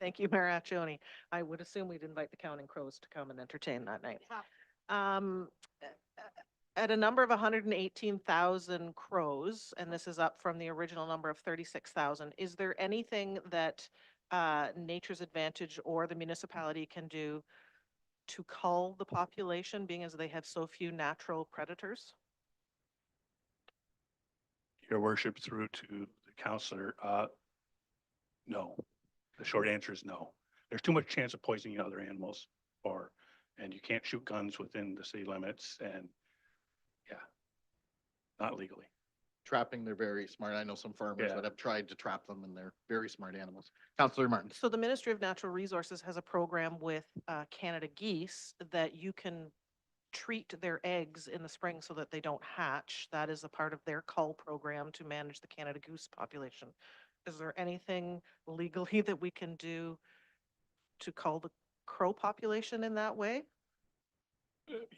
Thank you, Mayor Accioni. I would assume we'd invite the Counting Crows to come and entertain that night. Um, at a number of 118,000 crows, and this is up from the original number of 36,000, is there anything that Nature's Advantage or the municipality can do to cull the population, being as they have so few natural predators? Your worship, through to the councillor, no. The short answer is no. There's too much chance of poisoning other animals, and you can't shoot guns within the city limits, and yeah, not legally. Trapping, they're very smart. I know some farmers Yeah. that have tried to trap them and they're very smart animals. Councillor Martin. So the Ministry of Natural Resources has a program with Canada geese that you can treat their eggs in the spring so that they don't hatch. That is a part of their cull program to manage the Canada goose population. Is there anything legally that we can do to cull the crow population in that way?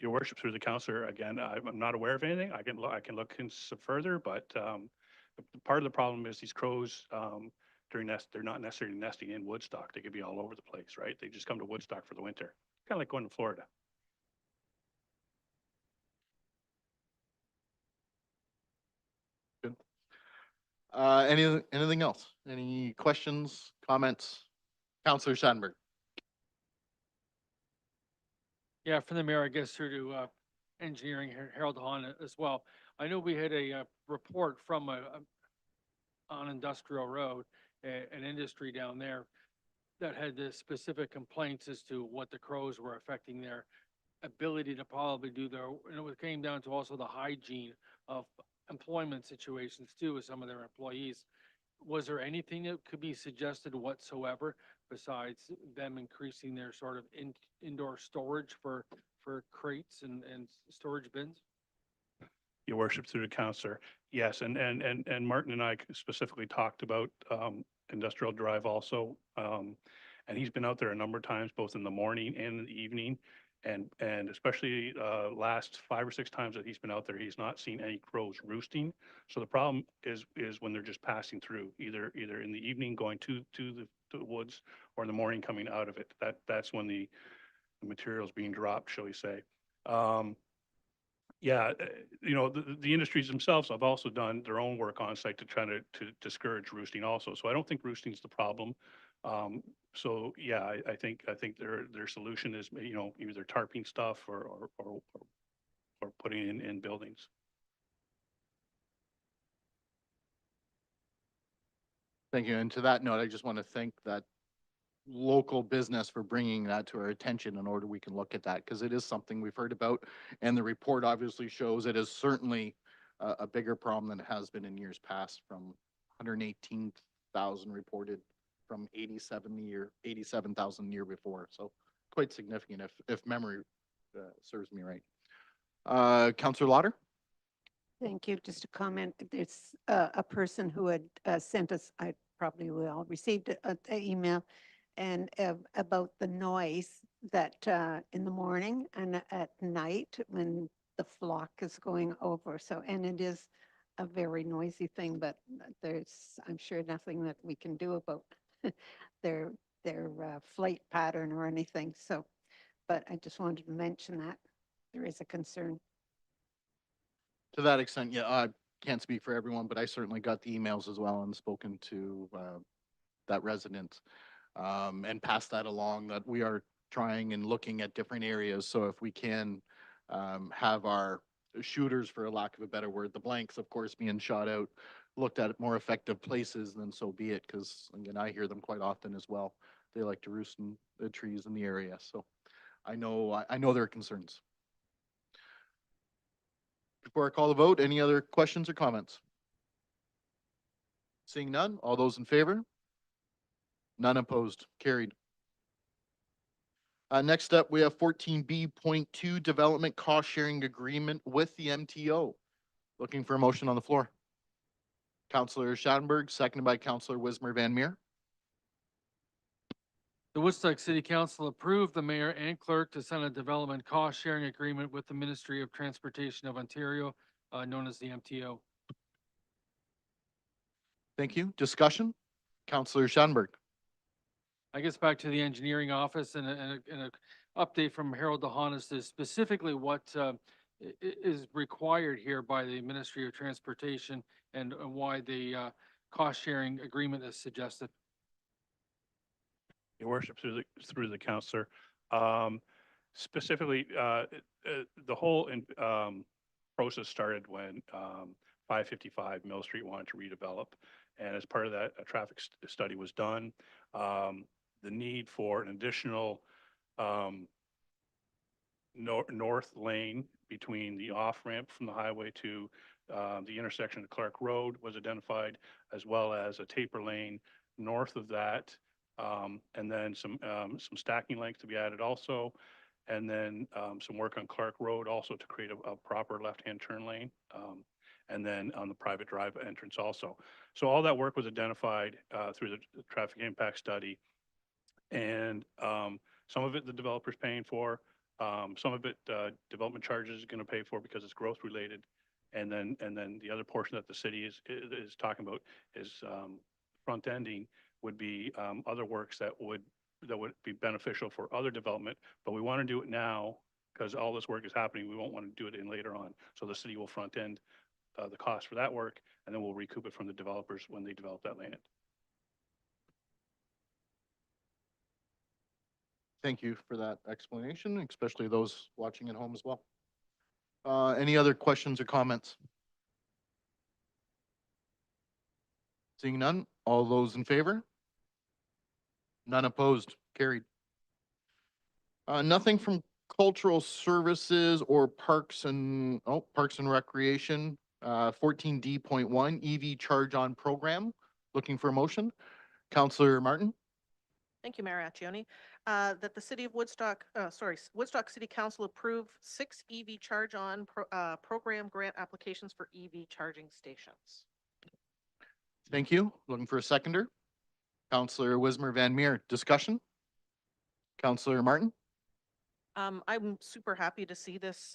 Your worship, through the councillor, again, I'm not aware of anything. I can look into some further, but part of the problem is these crows, they're not necessarily nesting in Woodstock. They could be all over the place, right? They just come to Woodstock for the winter, kind of like going to Florida. Good. Anything else? Any questions, comments? Councillor Sandberg. Yeah, from the mayor, I guess, through to engineering, Harold Hahn as well. I know we had a report from on Industrial Road, an industry down there that had the specific complaints as to what the crows were affecting their ability to probably do their, and it came down to also the hygiene of employment situations too with some of their employees. Was there anything that could be suggested whatsoever besides them increasing their sort of indoor storage for crates and storage bins? Your worship, through the councillor, yes, and Martin and I specifically talked about Industrial Drive also, and he's been out there a number of times, both in the morning and in the evening, and especially last 5 or 6 times that he's been out there, he's not seen any crows roosting. So the problem is when they're just passing through, either in the evening going to the woods, or in the morning coming out of it. That's when the material is being dropped, shall we say. Yeah, the industries themselves have also done their own work on site to try to discourage roosting also. So I don't think roosting is the problem. So yeah, I think their solution is, either tarping stuff or putting in buildings. Thank you. And to that note, I just want to thank that local business for bringing that to our attention in order we can look at that, because it is something we've heard about. And the report obviously shows it is certainly a bigger problem than it has been in years past, from 118,000 reported from 87,000 the year before. So quite significant if memory serves me right. Councillor Lauder. Thank you. Just a comment. There's a person who had sent us, I probably will, received an email and about the noise that in the morning and at night when the flock is going over. So, and it is a very noisy thing, but I'm sure nothing that we can do about their flight pattern or anything. So, but I just wanted to mention that there is a concern. To that extent, yeah, I can't speak for everyone, but I certainly got the emails as well and spoken to that resident and passed that along, that we are trying and looking at different areas. So if we can have our shooters, for a lack of a better word, the blanks, of course, being shot out, looked at more effective places, then so be it. Because again, I hear them quite often as well. They like to roost in the trees in the area. So I know their concerns. Before I call the vote, any other questions or comments? Seeing none, all those in favor? None opposed, carried. Next up, we have 14B.2 Development Cost Sharing Agreement with the MTO. Looking for a motion on the floor. Councillor Schadenberg, seconded by Councillor Wismer Van Meer. The Woodstock City Council approved the mayor and clerk to sign a development cost sharing agreement with the Ministry of Transportation of Ontario, known as the MTO. Thank you. Discussion? Councillor Schadenberg. I guess back to the engineering office and a update from Harold DeHanas is specifically what is required here by the Ministry of Transportation and why the cost sharing agreement is suggested. Your worship, through the counselor. Specifically, the whole process started when 555 Mill Street wanted to redevelop. And as part of that, a traffic study was done. The need for an additional north lane between the off-ramp from the highway to the intersection of Clark Road was identified, as well as a taper lane north of that. And then some stacking length to be added also. And then some work on Clark Road also to create a proper left-hand turn lane. And then on the private drive entrance also. So all that work was identified through the traffic impact study. And some of it the developer's paying for, some of it development charges is going to pay for because it's growth related. And then the other portion that the city is talking about is front ending would be other works that would be beneficial for other development, but we want to do it now because all this work is happening. We won't want to do it in later on. So the city will front end the cost for that work, and then we'll recoup it from the developers when they develop that land. Thank you for that explanation, especially those watching at home as well. Any other questions or comments? Seeing none, all those in favor? None opposed, carried. Nothing from cultural services or parks and recreation. 14D.1 EV charge on program. Looking for a motion. Councillor Martin. Thank you, Mayor Accioni. That the city of Woodstock, Woodstock City Council approve 6 EV charge on program grant applications for EV charging stations. Thank you. Looking for a seconder. Councillor Wismer Van Meer. Discussion. Councillor Martin. I'm super happy to see this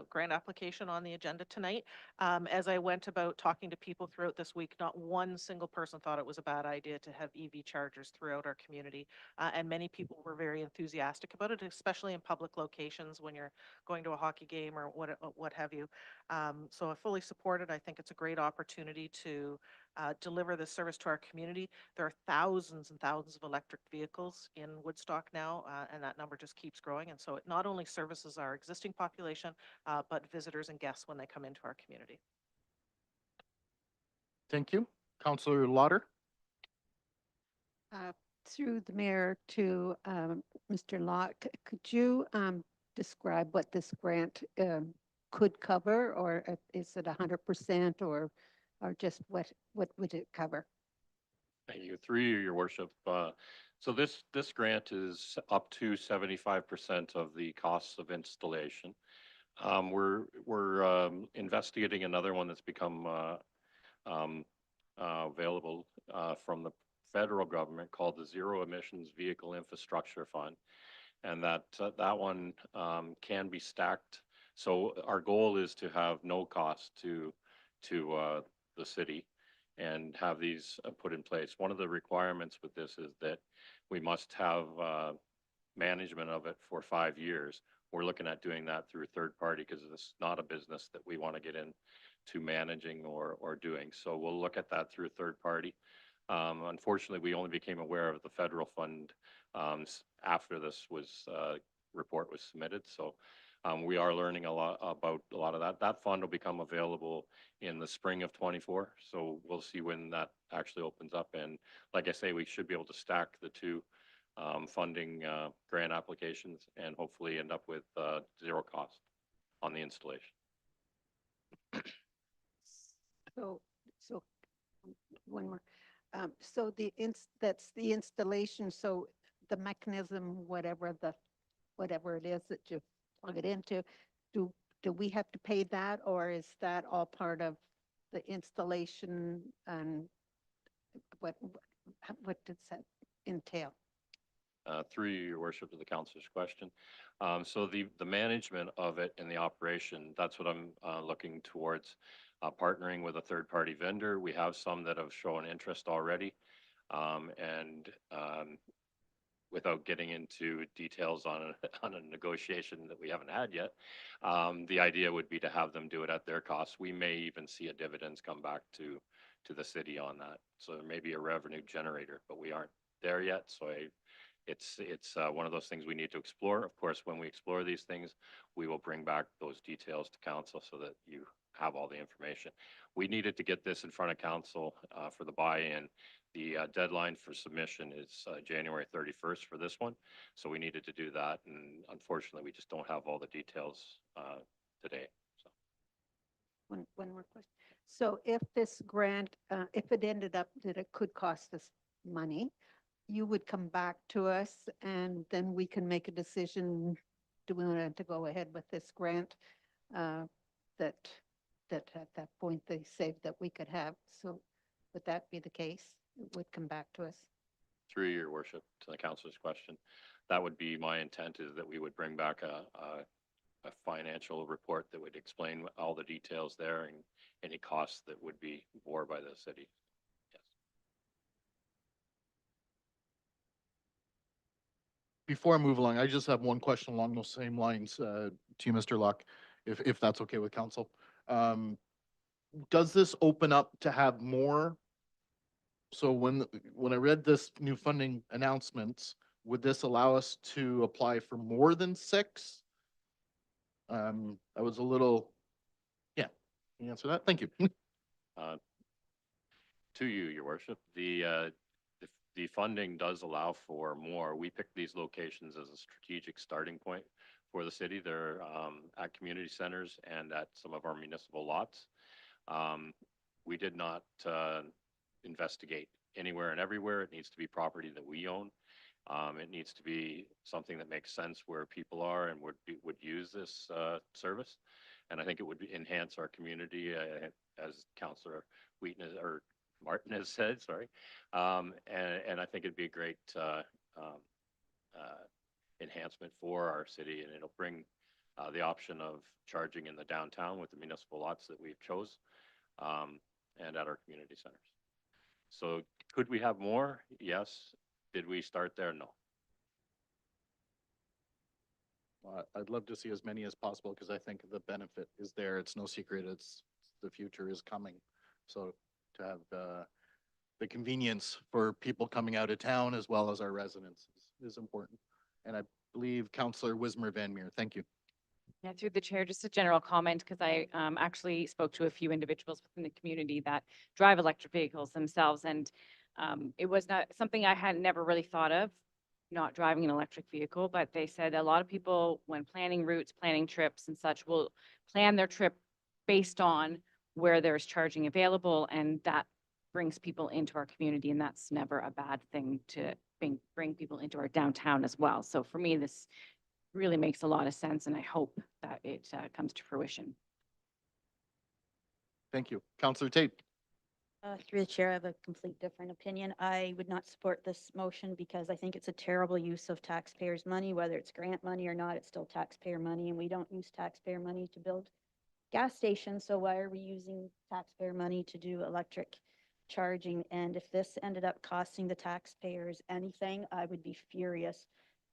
grant application on the agenda tonight. As I went about talking to people throughout this week, not one single person thought it was a bad idea to have EV chargers throughout our community. And many people were very enthusiastic about it, especially in public locations when you're going to a hockey game or what have you. So I fully support it. I think it's a great opportunity to deliver this service to our community. There are thousands and thousands of electric vehicles in Woodstock now, and that number just keeps growing. And so it not only services our existing population, but visitors and guests when they come into our community. Thank you. Councillor Lauder. Through the mayor to Mr. Locke, could you describe what this grant could cover, or is it 100% or just what would it cover? Thank you. Through you, your worship. So this grant is up to 75% of the costs of installation. We're investigating another one that's become available from the federal government called the Zero Emissions Vehicle Infrastructure Fund, and that one can be stacked. So our goal is to have no cost to the city and have these put in place. One of the requirements with this is that we must have management of it for 5 years. We're looking at doing that through a third party because it's not a business that we want to get into managing or doing. So we'll look at that through a third party. Unfortunately, we only became aware of the federal fund after this report was submitted. So we are learning a lot about a lot of that. That fund will become available in the spring of 24. So we'll see when that actually opens up. And like I say, we should be able to stack the two funding grant applications and hopefully end up with zero cost on the installation. So one more. So that's the installation, so the mechanism, whatever it is that you plug it into, do, do we have to pay that, or is that all part of the installation, and what does that entail? Through you, your worship, to the councilor's question. So the management of it and the operation, that's what I'm looking towards, partnering with a third-party vendor. We have some that have shown interest already. And without getting into details on on a negotiation that we haven't had yet, the idea would be to have them do it at their cost. We may even see a dividends come back to the city on that. So there may be a revenue generator, but we aren't there yet. So it's one of those things we need to explore. Of course, when we explore these things, we will bring back those details to council so that you have all the information. We needed to get this in front of council for the buy-in. The deadline for submission is January 31st for this one. So we needed to do that. And unfortunately, we just don't have all the details today. So. One more question. So if this grant, if it ended up that it could cost us money, you would come back to us and then we can make a decision, do we want to go ahead with this grant? That at that point they say that we could have. So would that be the case? It would come back to us? Through your worship, to the councilor's question, that would be my intent, is that we would bring back a financial report that would explain all the details there and any costs that would be bore by the city. Yes. Before I move along, I just have one question along those same lines to you, Mr. Luck, if that's okay with council. Does this open up to have more? So when I read this new funding announcements, would this allow us to apply for more than 6? I was a little, yeah, can you answer that? Thank you. To you, your worship, the funding does allow for more. We picked these locations as a strategic starting point for the city. They're at community centers and at some of our municipal lots. We did not investigate anywhere and everywhere. It needs to be property that we own. It needs to be something that makes sense where people are and would use this service. And I think it would enhance our community, as Councillor Wheaton or Martin has said, sorry. And I think it'd be a great enhancement for our city, and it'll bring the option of charging in the downtown with the municipal lots that we've chose, and at our community centers. So could we have more? Yes. Did we start there? No. I'd love to see as many as possible because I think the benefit is there. It's no secret. The future is coming. So to have the convenience for people coming out of town as well as our residents is important. And I believe Councillor Wismer Van Meer, thank you. Yeah, through the chair, just a general comment, because I actually spoke to a few individuals within the community that drive electric vehicles themselves, and it was not something I had never really thought of, not driving an electric vehicle, but they said a lot of people, when planning routes, planning trips and such, will plan their trip based on where there's charging available, and that brings people into our community, and that's never a bad thing to bring people into our downtown as well. So for me, this really makes a lot of sense, and I hope that it comes to fruition. Thank you. Councillor Tate. Through the chair, I have a complete different opinion. I would not support this motion because I think it's a terrible use of taxpayers' money, whether it's grant money or not, it's still taxpayer money, and we don't use taxpayer money to build gas stations, so why are we using taxpayer money to do electric charging? And if this ended up costing the taxpayers anything, I would be furious.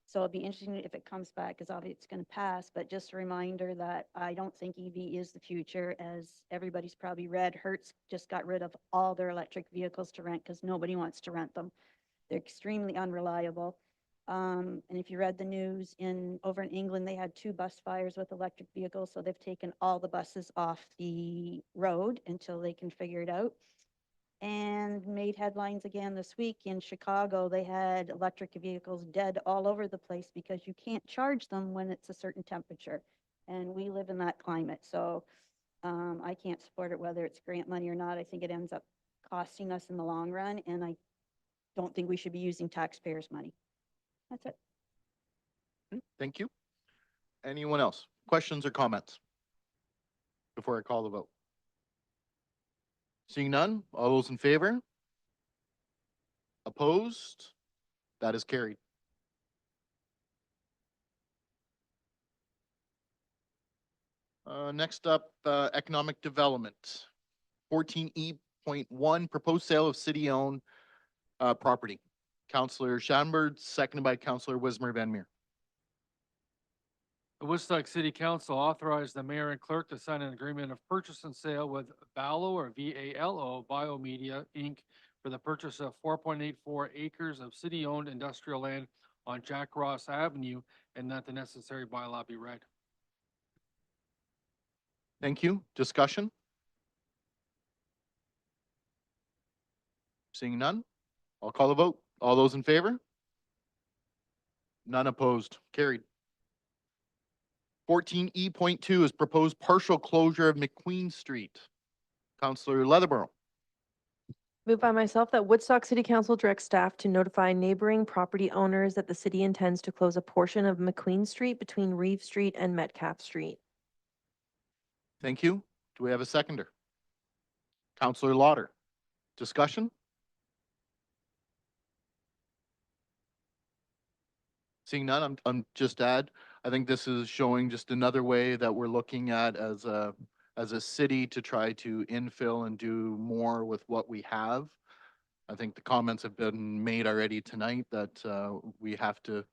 So it'd be interesting if it comes back, because obviously it's going to pass, but just a reminder that I don't think EV is the future. As everybody's probably read, Hertz just got rid of all their electric vehicles to rent because nobody wants to rent them. They're extremely unreliable. And if you read the news over in England, they had 2 bus fires with electric vehicles. So they've taken all the buses off the road until they can figure it out. And made headlines again this week in Chicago. They had electric vehicles dead all over the place because you can't charge them when it's a certain temperature. And we live in that climate. So I can't support it, whether it's grant money or not. I think it ends up costing us in the long run, and I don't think we should be using taxpayers' money. That's it. Thank you. Anyone else? Questions or comments? Before I call the vote. Seeing none, all those in favor? Opposed? That is carried. Next up, economic development. 14E.1, proposed sale of city-owned property. Councillor Schattenberg, seconded by Councillor Wismer Van Meer. The Woodstock City Council authorized the mayor and clerk to sign an agreement of purchase and sale with Valo or VALO Biomedia, Inc. for the purchase of 4.84 acres of city-owned industrial land on Jack Ross Avenue, and that the necessary bylaw be read. Thank you. Discussion? Seeing none, I'll call the vote. All those in favor? None opposed. Carried. 14E.2 is proposed partial closure of McQueen Street. Councillor Leatherborough. Moved by myself that Woodstock City Council directs staff to notify neighboring property owners that the city intends to close a portion of McQueen Street between Reeve Street and Metcalf Street. Thank you. Do we have a seconder? Councillor Lauder. Discussion? Seeing none, I'm just add, I think this is showing just another way that we're looking at as a city to try to infill and do more with what we have. I think the comments have been made already tonight that we have to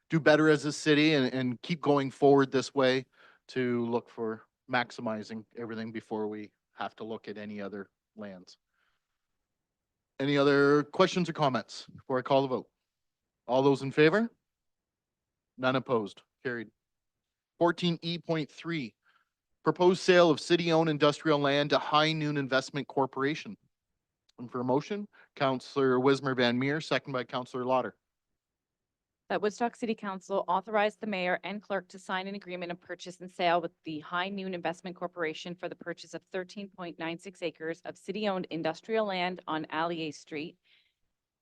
do better as a city and keep going forward this way to look for maximizing everything before we have to look at any other lands. Any other questions or comments before I call the vote? All those in favor? None opposed. Carried. 14E.3, proposed sale of city-owned industrial land to High Noon Investment Corporation. And for a motion, Councillor Wismer Van Meer, second by Councillor Lauder. That Woodstock City Council authorized the mayor and clerk to sign an agreement of purchase and sale with the High Noon Investment Corporation for the purchase of 13.96 acres of city-owned industrial land on Allier Street.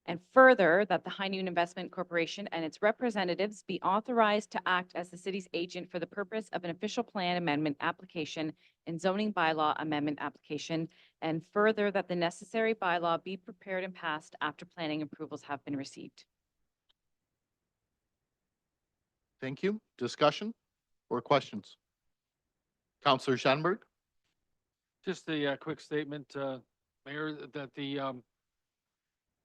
And further, that the High Noon Investment Corporation and its representatives be authorized to act as the city's agent for the purpose of an official plan amendment application and zoning bylaw amendment application. And further, that the necessary bylaw be prepared and passed after planning approvals have been received. Thank you. Discussion or questions? Councillor Schattenberg. Just a quick statement, Mayor, that the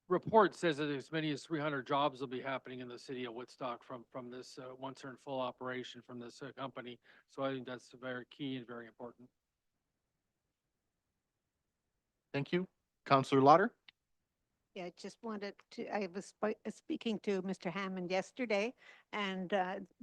report says that as many as 300 jobs will be happening in the city of Woodstock from this, once they're in full operation from this company. So I think that's very key and very important. Thank you. Councillor Lauder. Yeah, I just wanted to, I was speaking to Mr. Hammond yesterday, and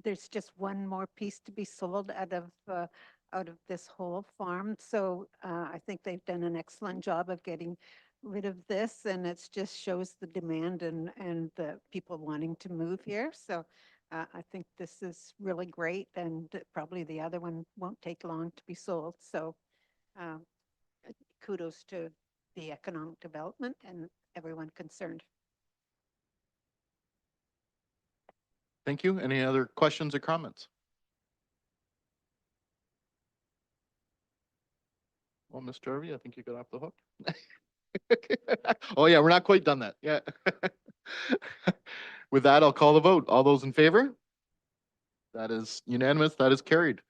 there's just one more piece to be sold out of this whole farm. So I think they've done an excellent job of getting rid of this, and it just shows the demand and the people wanting to move here. So I think this is really great, and probably the other one won't take long to be sold. So kudos to the economic development and everyone concerned. Thank you. Any other questions or comments? Well, Ms. Jarvie, I think you got off the hook. Oh yeah, we're not quite done that. Yeah. With that, I'll call the vote. All those in favor? That is unanimous. That is carried.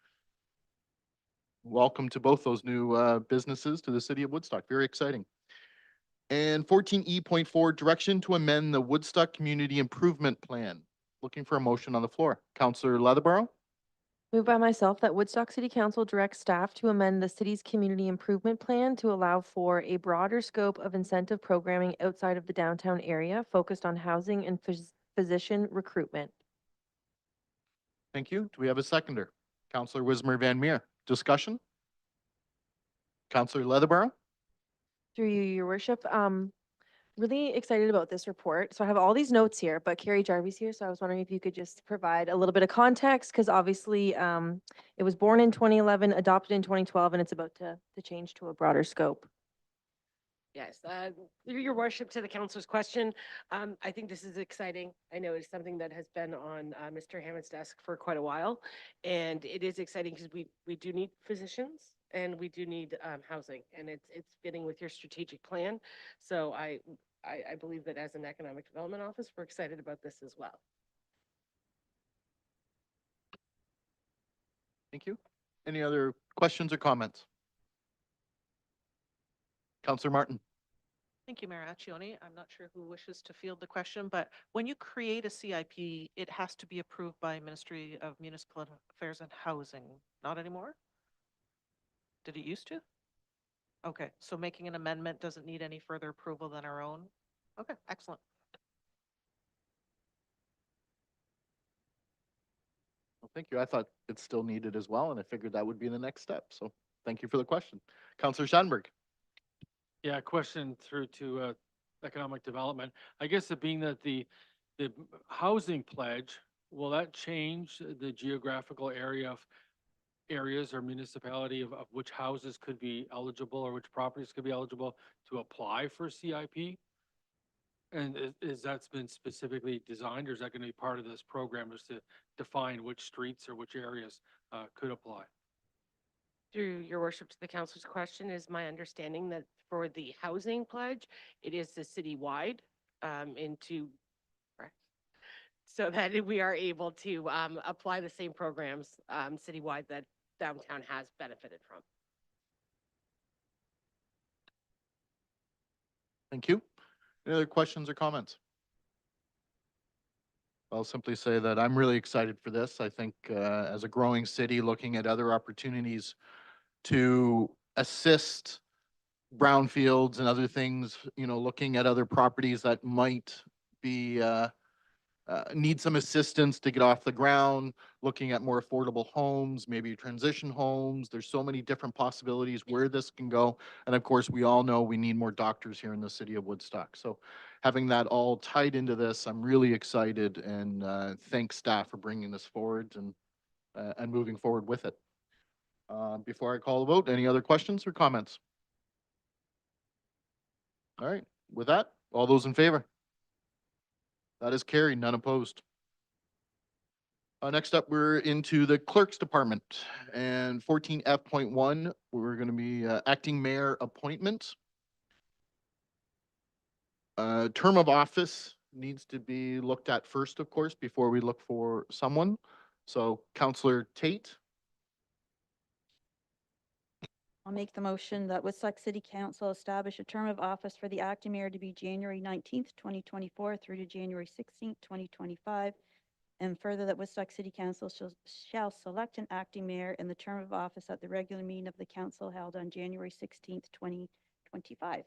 Welcome to both those new businesses to the city of Woodstock. Very exciting. And 14E.4, direction to amend the Woodstock Community Improvement Plan. Looking for a motion on the floor. Councillor Leatherborough. Moved by myself that Woodstock City Council directs staff to amend the city's community improvement plan to allow for a broader scope of incentive programming outside of the downtown area focused on housing and physician recruitment. Thank you. Do we have a seconder? Councillor Wismer Van Meer. Discussion? Councillor Leatherborough. Through you, your worship, really excited about this report. So I have all these notes here, but Carrie Jarvie's here, so I was wondering if you could just provide a little bit of context, because obviously it was born in 2011, adopted in 2012, and it's about to change to a broader scope. Yes, through your worship to the council's question, I think this is exciting. I know it's something that has been on Mr. Hammond's desk for quite a while. And it is exciting because we do need physicians and we do need housing, and it's fitting with your strategic plan. So I believe that as an economic development office, we're excited about this as well. Thank you. Any other questions or comments? Counselor Martin. Thank you, Mayor Accioni. I'm not sure who wishes to field the question, but when you create a CIP, it has to be approved by Ministry of Municipal Affairs and Housing. Not anymore? Did it used to? Okay, so making an amendment doesn't need any further approval than our own? Okay, excellent. Well, thank you. I thought it still needed as well, and I figured that would be the next step. So thank you for the question. Counselor Schattenberg. Yeah, question through to economic development. I guess it being that the housing pledge, will that change the geographical area of areas or municipality of which houses could be eligible or which properties could be eligible to apply for CIP? And is that's been specifically designed, or is that going to be part of this program, is to define which streets or which areas could apply? Through your worship to the council's question, is my understanding that for the housing pledge, it is the citywide into, correct? So that we are able to apply the same programs citywide that downtown has benefited from. Thank you. Any other questions or comments? I'll simply say that I'm really excited for this. I think as a growing city, looking at other opportunities to assist brownfields and other things, you know, looking at other properties that might be need some assistance to get off the ground, looking at more affordable homes, maybe transition homes. There's so many different possibilities where this can go. And of course, we all know we need more doctors here in the city of Woodstock. So having that all tied into this, I'm really excited, and thank staff for bringing this forward and moving forward with it. Before I call a vote, any other questions or comments? All right, with that, all those in favor? That is carried, none opposed. Next up, we're into the clerk's department, and 14F.1, we're going to be acting mayor appointment. Term of office needs to be looked at first, of course, before we look for someone. So Councillor Tate. I'll make the motion that Woodstock City Council establish a term of office for the acting mayor to be January 19th, 2024 through to January 16th, 2025. And further, that Woodstock City Council shall select an acting mayor in the term of office at the regular meeting of the council held on January 16th, 2025.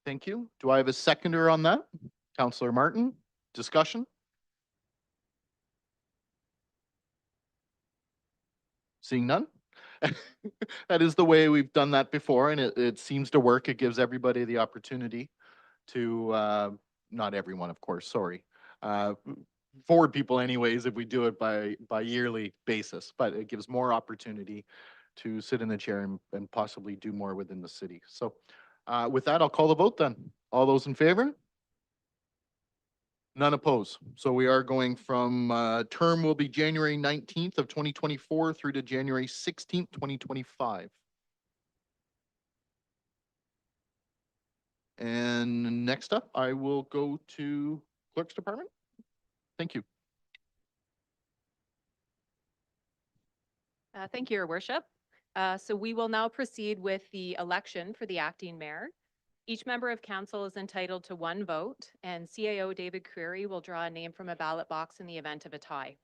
Thank you. Do I have a seconder on that? Councillor Martin, discussion? Seeing none? That is the way we've done that before, and it seems to work. It gives everybody the opportunity to, not everyone, of course, sorry. 4 people anyways, if we do it by yearly basis, but it gives more opportunity to sit in the chair and possibly do more within the city. So with that, I'll call the vote then. All those in favor? None opposed. So we are going from term will be January 19th of 2024 through to January 16th, 2025. And next up, I will go to clerk's department. Thank you. Thank you, Your Worship. So we will now proceed with the election for the acting mayor. Each member of council is entitled to 1 vote, and CAO David Creary will draw a name from a ballot box in the event of a tie.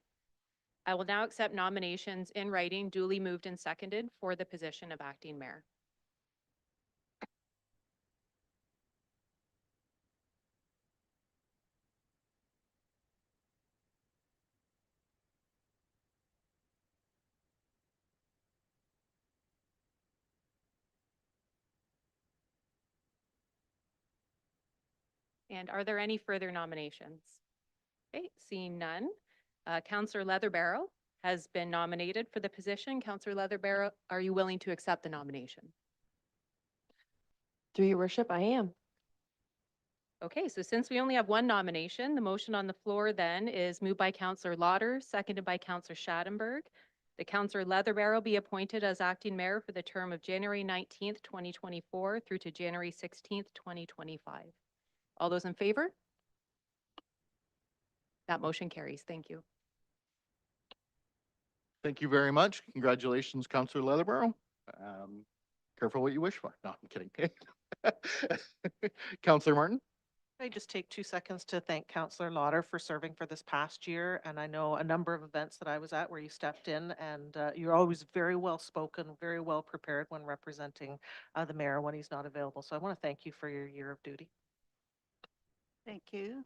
I will now accept nominations in writing duly moved and seconded for the position of acting mayor. And are there any further nominations? Okay, seeing none. Counselor Leatherbarrow has been nominated for the position. Counselor Leatherbarrow, are you willing to accept the nomination? Through your worship, I am. Okay, so since we only have one nomination, the motion on the floor then is moved by Counselor Lauder, seconded by Counselor Schattenberg. The Counselor Leatherbarrow be appointed as acting mayor for the term of January 19th, 2024 through to January 16th, 2025. All those in favor? That motion carries. Thank you. Thank you very much. Congratulations, Councillor Leatherborough. Careful what you wish for. No, I'm kidding. Councillor Martin? I just take 2 seconds to thank Councillor Lauder for serving for this past year. And I know a number of events that I was at where you stepped in, and you're always very well spoken, very well prepared when representing the mayor when he's not available. So I want to thank you for your year of duty. Thank you.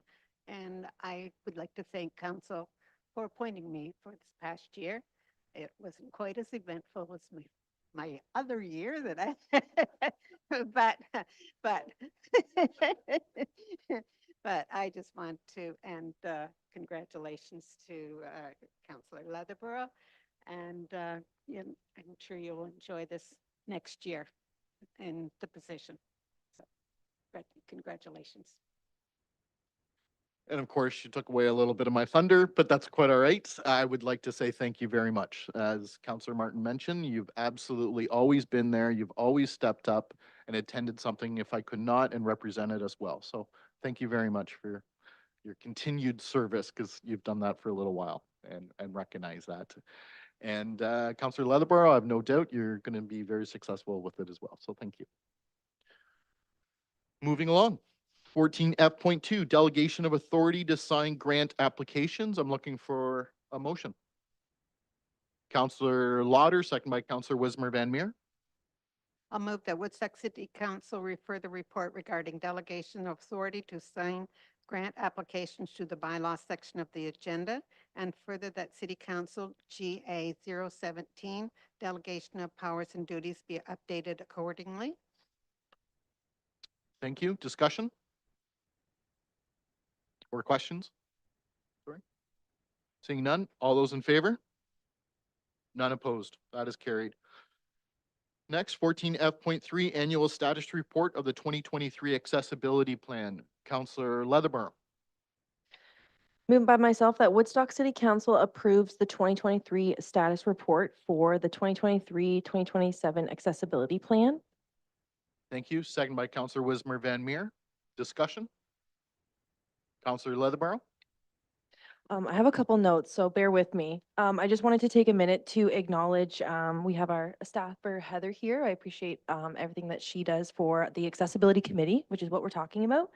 And I would like to thank council for appointing me for this past year. It wasn't quite as eventful as my other year that I, but but I just want to, and congratulations to Councillor Leatherborough. And I'm sure you'll enjoy this next year in the position. So congratulations. And of course, you took away a little bit of my thunder, but that's quite all right. I would like to say thank you very much. As Councillor Martin mentioned, you've absolutely always been there. You've always stepped up and attended something if I could not and represented us well. So thank you very much for your continued service, because you've done that for a little while and recognize that. And Councillor Leatherborough, I have no doubt you're going to be very successful with it as well. So thank you. Moving along. 14F.2, delegation of authority to sign grant applications. I'm looking for a motion. Councillor Lauder, second by Councillor Wismer Van Meer. I'll move that Woodstock City Council refer the report regarding delegation of authority to sign grant applications to the bylaws section of the agenda, and further that City Council GA 017 delegation of powers and duties be updated accordingly. Thank you. Discussion? Or questions? Sorry. Seeing none, all those in favor? None opposed. That is carried. Next, 14F.3, annual status report of the 2023 accessibility plan. Councillor Leatherborough. Moved by myself that Woodstock City Council approves the 2023 status report for the 2023-2027 accessibility plan. Thank you. Second by Councillor Wismer Van Meer. Discussion? Councillor Leatherborough. I have a couple notes, so bear with me. I just wanted to take a minute to acknowledge, we have our staffer Heather here. I appreciate everything that she does for the Accessibility Committee, which is what we're talking about.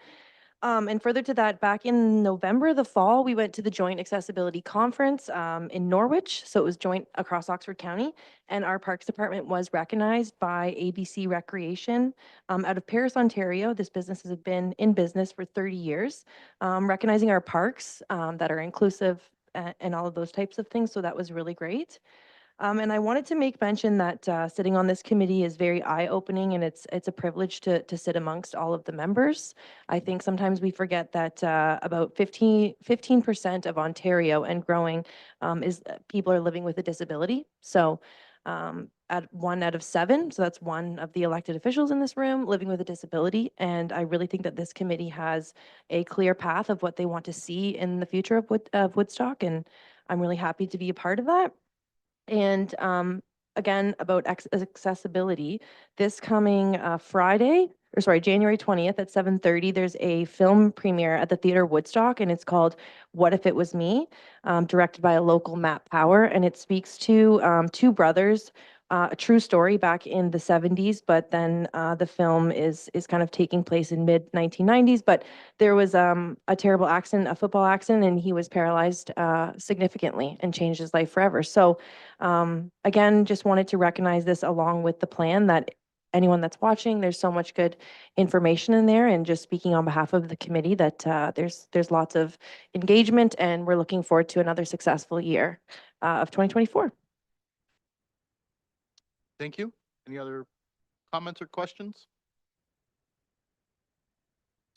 And further to that, back in November, the fall, we went to the Joint Accessibility Conference in Norwich. So it was joint across Oxford County. And our Parks Department was recognized by ABC Recreation out of Paris, Ontario. This business has been in business for 30 years, recognizing our parks that are inclusive and all of those types of things. So that was really great. And I wanted to make mention that sitting on this committee is very eye-opening, and it's a privilege to sit amongst all of the members. I think sometimes we forget that about 15% of Ontario and growing is people are living with a disability. So at 1 out of 7, so that's one of the elected officials in this room living with a disability. And I really think that this committee has a clear path of what they want to see in the future of Woodstock, and I'm really happy to be a part of that. And again, about accessibility, this coming January 20th at 7:30, there's a film premiere at the Theatre Woodstock, and it's called What If It Was Me, directed by a local Matt Power, and it speaks to two brothers, a true story back in the 70s, but then the film is kind of taking place in mid 1990s. But there was a terrible accident, a football accident, and he was paralyzed significantly and changed his life forever. So again, just wanted to recognize this along with the plan, that anyone that's watching, there's so much good information in there, and just speaking on behalf of the committee that there's lots of engagement, and we're looking forward to another successful year of 2024. Thank you. Any other comments or questions?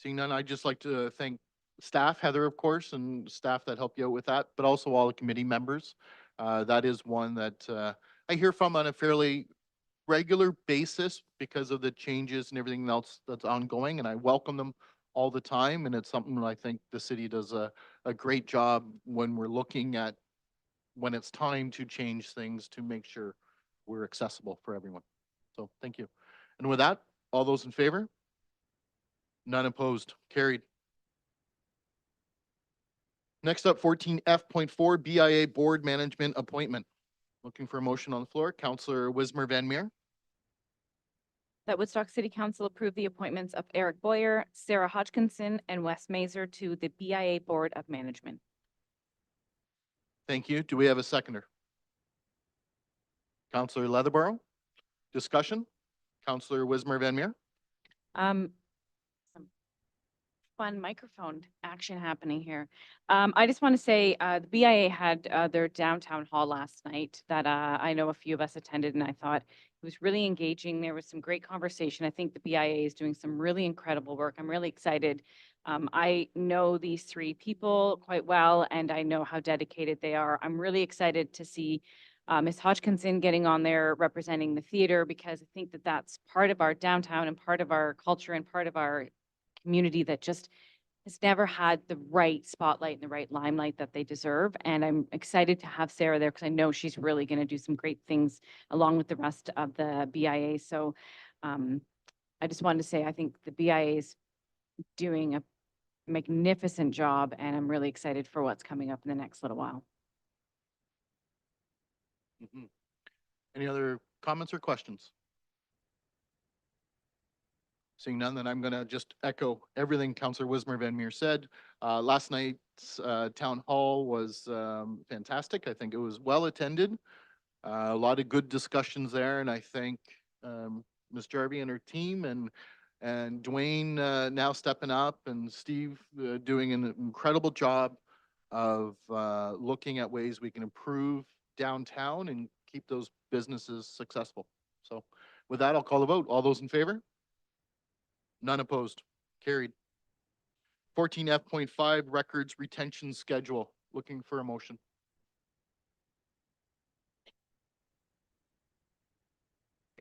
Seeing none, I'd just like to thank staff, Heather, of course, and staff that helped you out with that, but also all the committee members. That is one that I hear from on a fairly regular basis because of the changes and everything else that's ongoing, and I welcome them all the time. And it's something that I think the city does a great job when we're looking at when it's time to change things to make sure we're accessible for everyone. So thank you. And with that, all those in favor? None opposed, carried. Next up, 14F.4 BIA Board Management Appointment. Looking for a motion on the floor. Councillor Wismer Van Meer. That Woodstock City Council approve the appointments of Eric Boyer, Sarah Hodgkinson, and Wes Mazer to the BIA Board of Management. Thank you. Do we have a seconder? Councillor Leatherborough. Discussion? Councillor Wismer Van Meer. Some fun microphone action happening here. I just want to say, the BIA had their downtown hall last night that I know a few of us attended, and I thought it was really engaging. There was some great conversation. I think the BIA is doing some really incredible work. I'm really excited. I know these three people quite well, and I know how dedicated they are. I'm really excited to see Ms. Hodgkinson getting on there representing the theater, because I think that that's part of our downtown and part of our culture and part of our community that just has never had the right spotlight and the right limelight that they deserve. And I'm excited to have Sarah there because I know she's really going to do some great things along with the rest of the BIA. So I just wanted to say, I think the BIA is doing a magnificent job, and I'm really excited for what's coming up in the next little while. Any other comments or questions? Seeing none, then I'm going to just echo everything Councillor Wismer Van Meer said. Last night's town hall was fantastic. I think it was well attended. A lot of good discussions there, and I thank Ms. Jarvie and her team, and Dwayne now stepping up, and Steve doing an incredible job of looking at ways we can improve downtown and keep those businesses successful. So with that, I'll call the vote. All those in favor? None opposed. Carried. 14F.5 Records Retention Schedule. Looking for a motion.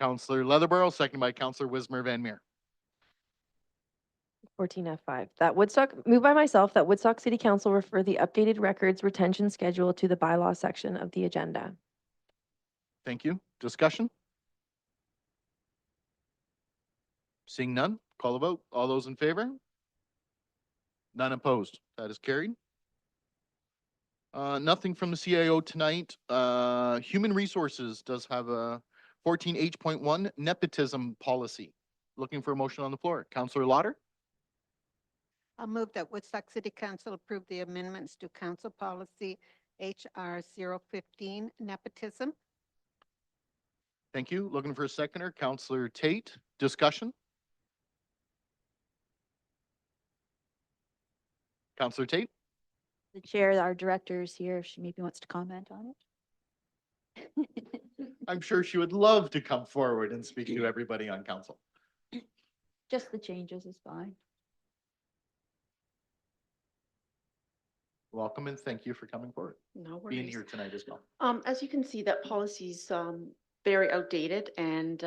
Councillor Leatherborough, seconded by Councillor Wismer Van Meer. 14F5, that Woodstock, moved by myself, that Woodstock City Council refer the updated records retention schedule to the bylaw section of the agenda. Thank you. Discussion? Seeing none, call the vote. All those in favor? None opposed. That is carried. Nothing from the CIO tonight. Human Resources does have a 14H.1 nepotism policy. Looking for a motion on the floor. Councillor Lauder. I'll move that Woodstock City Council approve the amendments to Council Policy HR 015 nepotism. Thank you. Looking for a seconder. Councillor Tate. Discussion? Councillor Tate. The chair, our director is here, if she maybe wants to comment on it. I'm sure she would love to come forward and speak to everybody on council. Just the changes is fine. Welcome and thank you for coming forward, No being worries. here tonight as well. As you can see, that policy's very outdated, and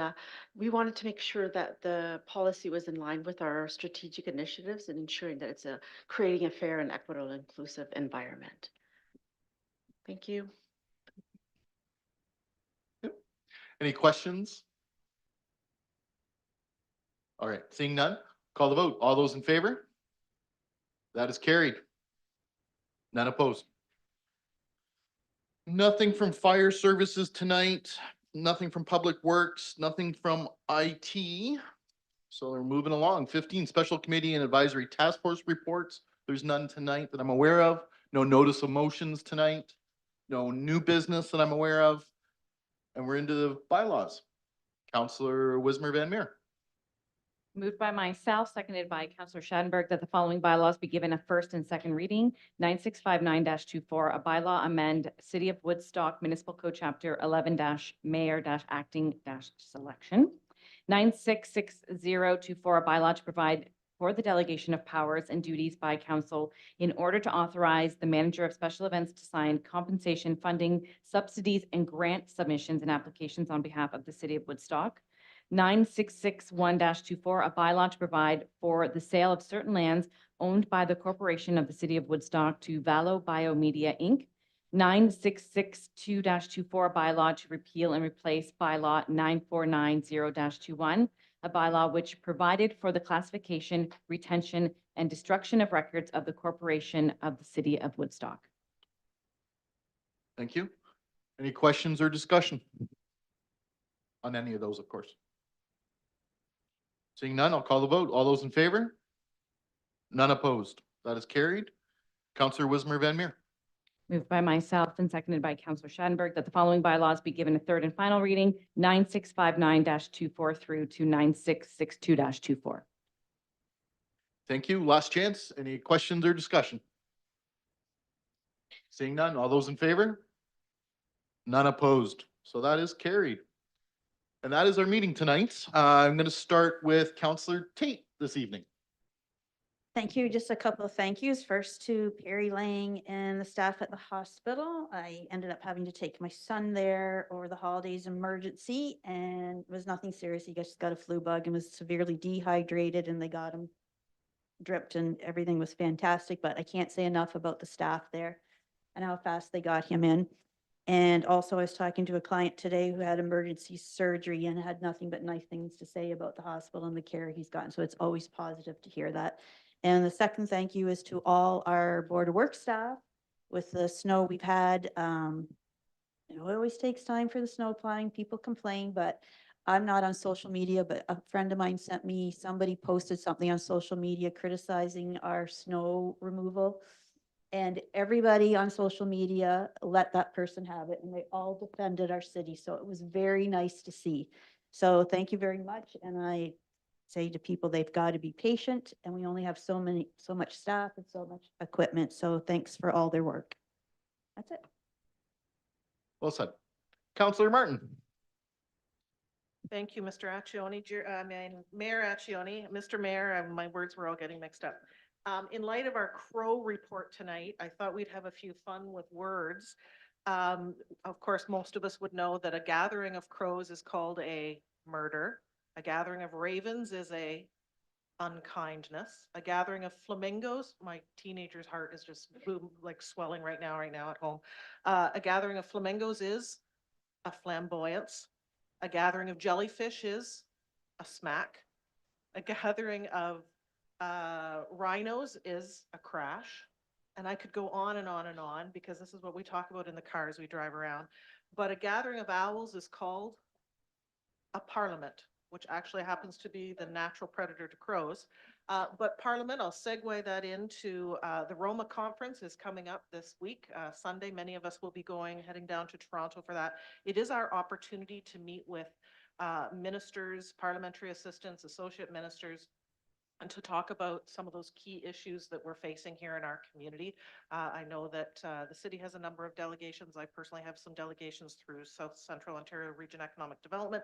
we wanted to make sure that the policy was in line with our strategic initiatives and ensuring that it's creating a fair and equitable, inclusive environment. Thank you. Any questions? All right, seeing none, call the vote. All those in favor? That is carried. None opposed. Nothing from fire services tonight, nothing from public works, nothing from IT. So we're moving along. 15 special committee and advisory task force reports. There's none tonight that I'm aware of. No notice of motions tonight. No new business that I'm aware of. And we're into the bylaws. Councillor Wismer Van Meer. Moved by myself, seconded by Councillor Schadenberg, that the following bylaws be given a first and second reading. 9659-24, a bylaw amend City of Woodstock Municipal Code Chapter 11-Mayor-Acting-Selection. 9660-24, a bylaw to provide for the delegation of powers and duties by council in order to authorize the manager of special events to sign compensation, funding, subsidies, and grant submissions and applications on behalf of the city of Woodstock. 9661-24, a bylaw to provide for the sale of certain lands owned by the corporation of the city of Woodstock to Valo Biomedia, Inc. 9662-24, a bylaw to repeal and replace bylaw 9490-21, a bylaw which provided for the classification, retention, and destruction of records of the corporation of the city of Woodstock. Thank you. Any questions or discussion on any of those, of course? Seeing none, I'll call the vote. All those in favor? None opposed. That is carried. Counselor Wismer Van Meer. Moved by myself and seconded by Councillor Schadenberg that the following bylaws be given a third and final reading, 9659-24 through to 9662-24. Thank you. Last chance. Any questions or discussion? Seeing none, all those in favor? None opposed. So that is carried. And that is our meeting tonight. I'm going to start with Counselor Tate this evening. Thank you. Just a couple of thank yous. First to Perry Lang and the staff at the hospital. I ended up having to take my son there over the holidays emergency, and it was nothing serious. He just got a flu bug and was severely dehydrated, and they got him dripped and everything was fantastic, but I can't say enough about the staff there and how fast they got him in. And also I was talking to a client today who had emergency surgery and had nothing but nice things to say about the hospital and the care he's gotten. So it's always positive to hear that. And the second thank you is to all our Board of Work staff. With the snow we've had, it always takes time for the snow plowing. People complain, but I'm not on social media, but a friend of mine sent me, somebody posted something on social media criticizing our snow removal. And everybody on social media let that person have it, and they all defended our city. So it was very nice to see. So thank you very much. And I say to people, they've got to be patient, and we only have so much staff and so much equipment. So thanks for all their work. That's it. Well said. Counselor Martin. Thank you, Mr. Accioni, Mayor Accioni, Mr. Mayor, my words were all getting mixed up. In light of our Crow report tonight, I thought we'd have a few fun with words. Of course, most of us would know that a gathering of crows is called a murder. A gathering of ravens is a unkindness. A gathering of flamingos, my teenager's heart is just boom, like swelling right now at home. A gathering of flamingos is a flamboyance. A gathering of jellyfish is a smack. A gathering of rhinos is a crash. And I could go on and on and on because this is what we talk about in the cars we drive around. But a gathering of owls is called a parliament, which actually happens to be the natural predator to crows. But Parliament, I'll segue that into the Roma conference is coming up this week, Sunday. Many of us will be heading down to Toronto for that. It is our opportunity to meet with ministers, parliamentary assistants, associate ministers, and to talk about some of those key issues that we're facing here in our community. I know that the city has a number of delegations. I personally have some delegations through South Central Ontario Region Economic Development.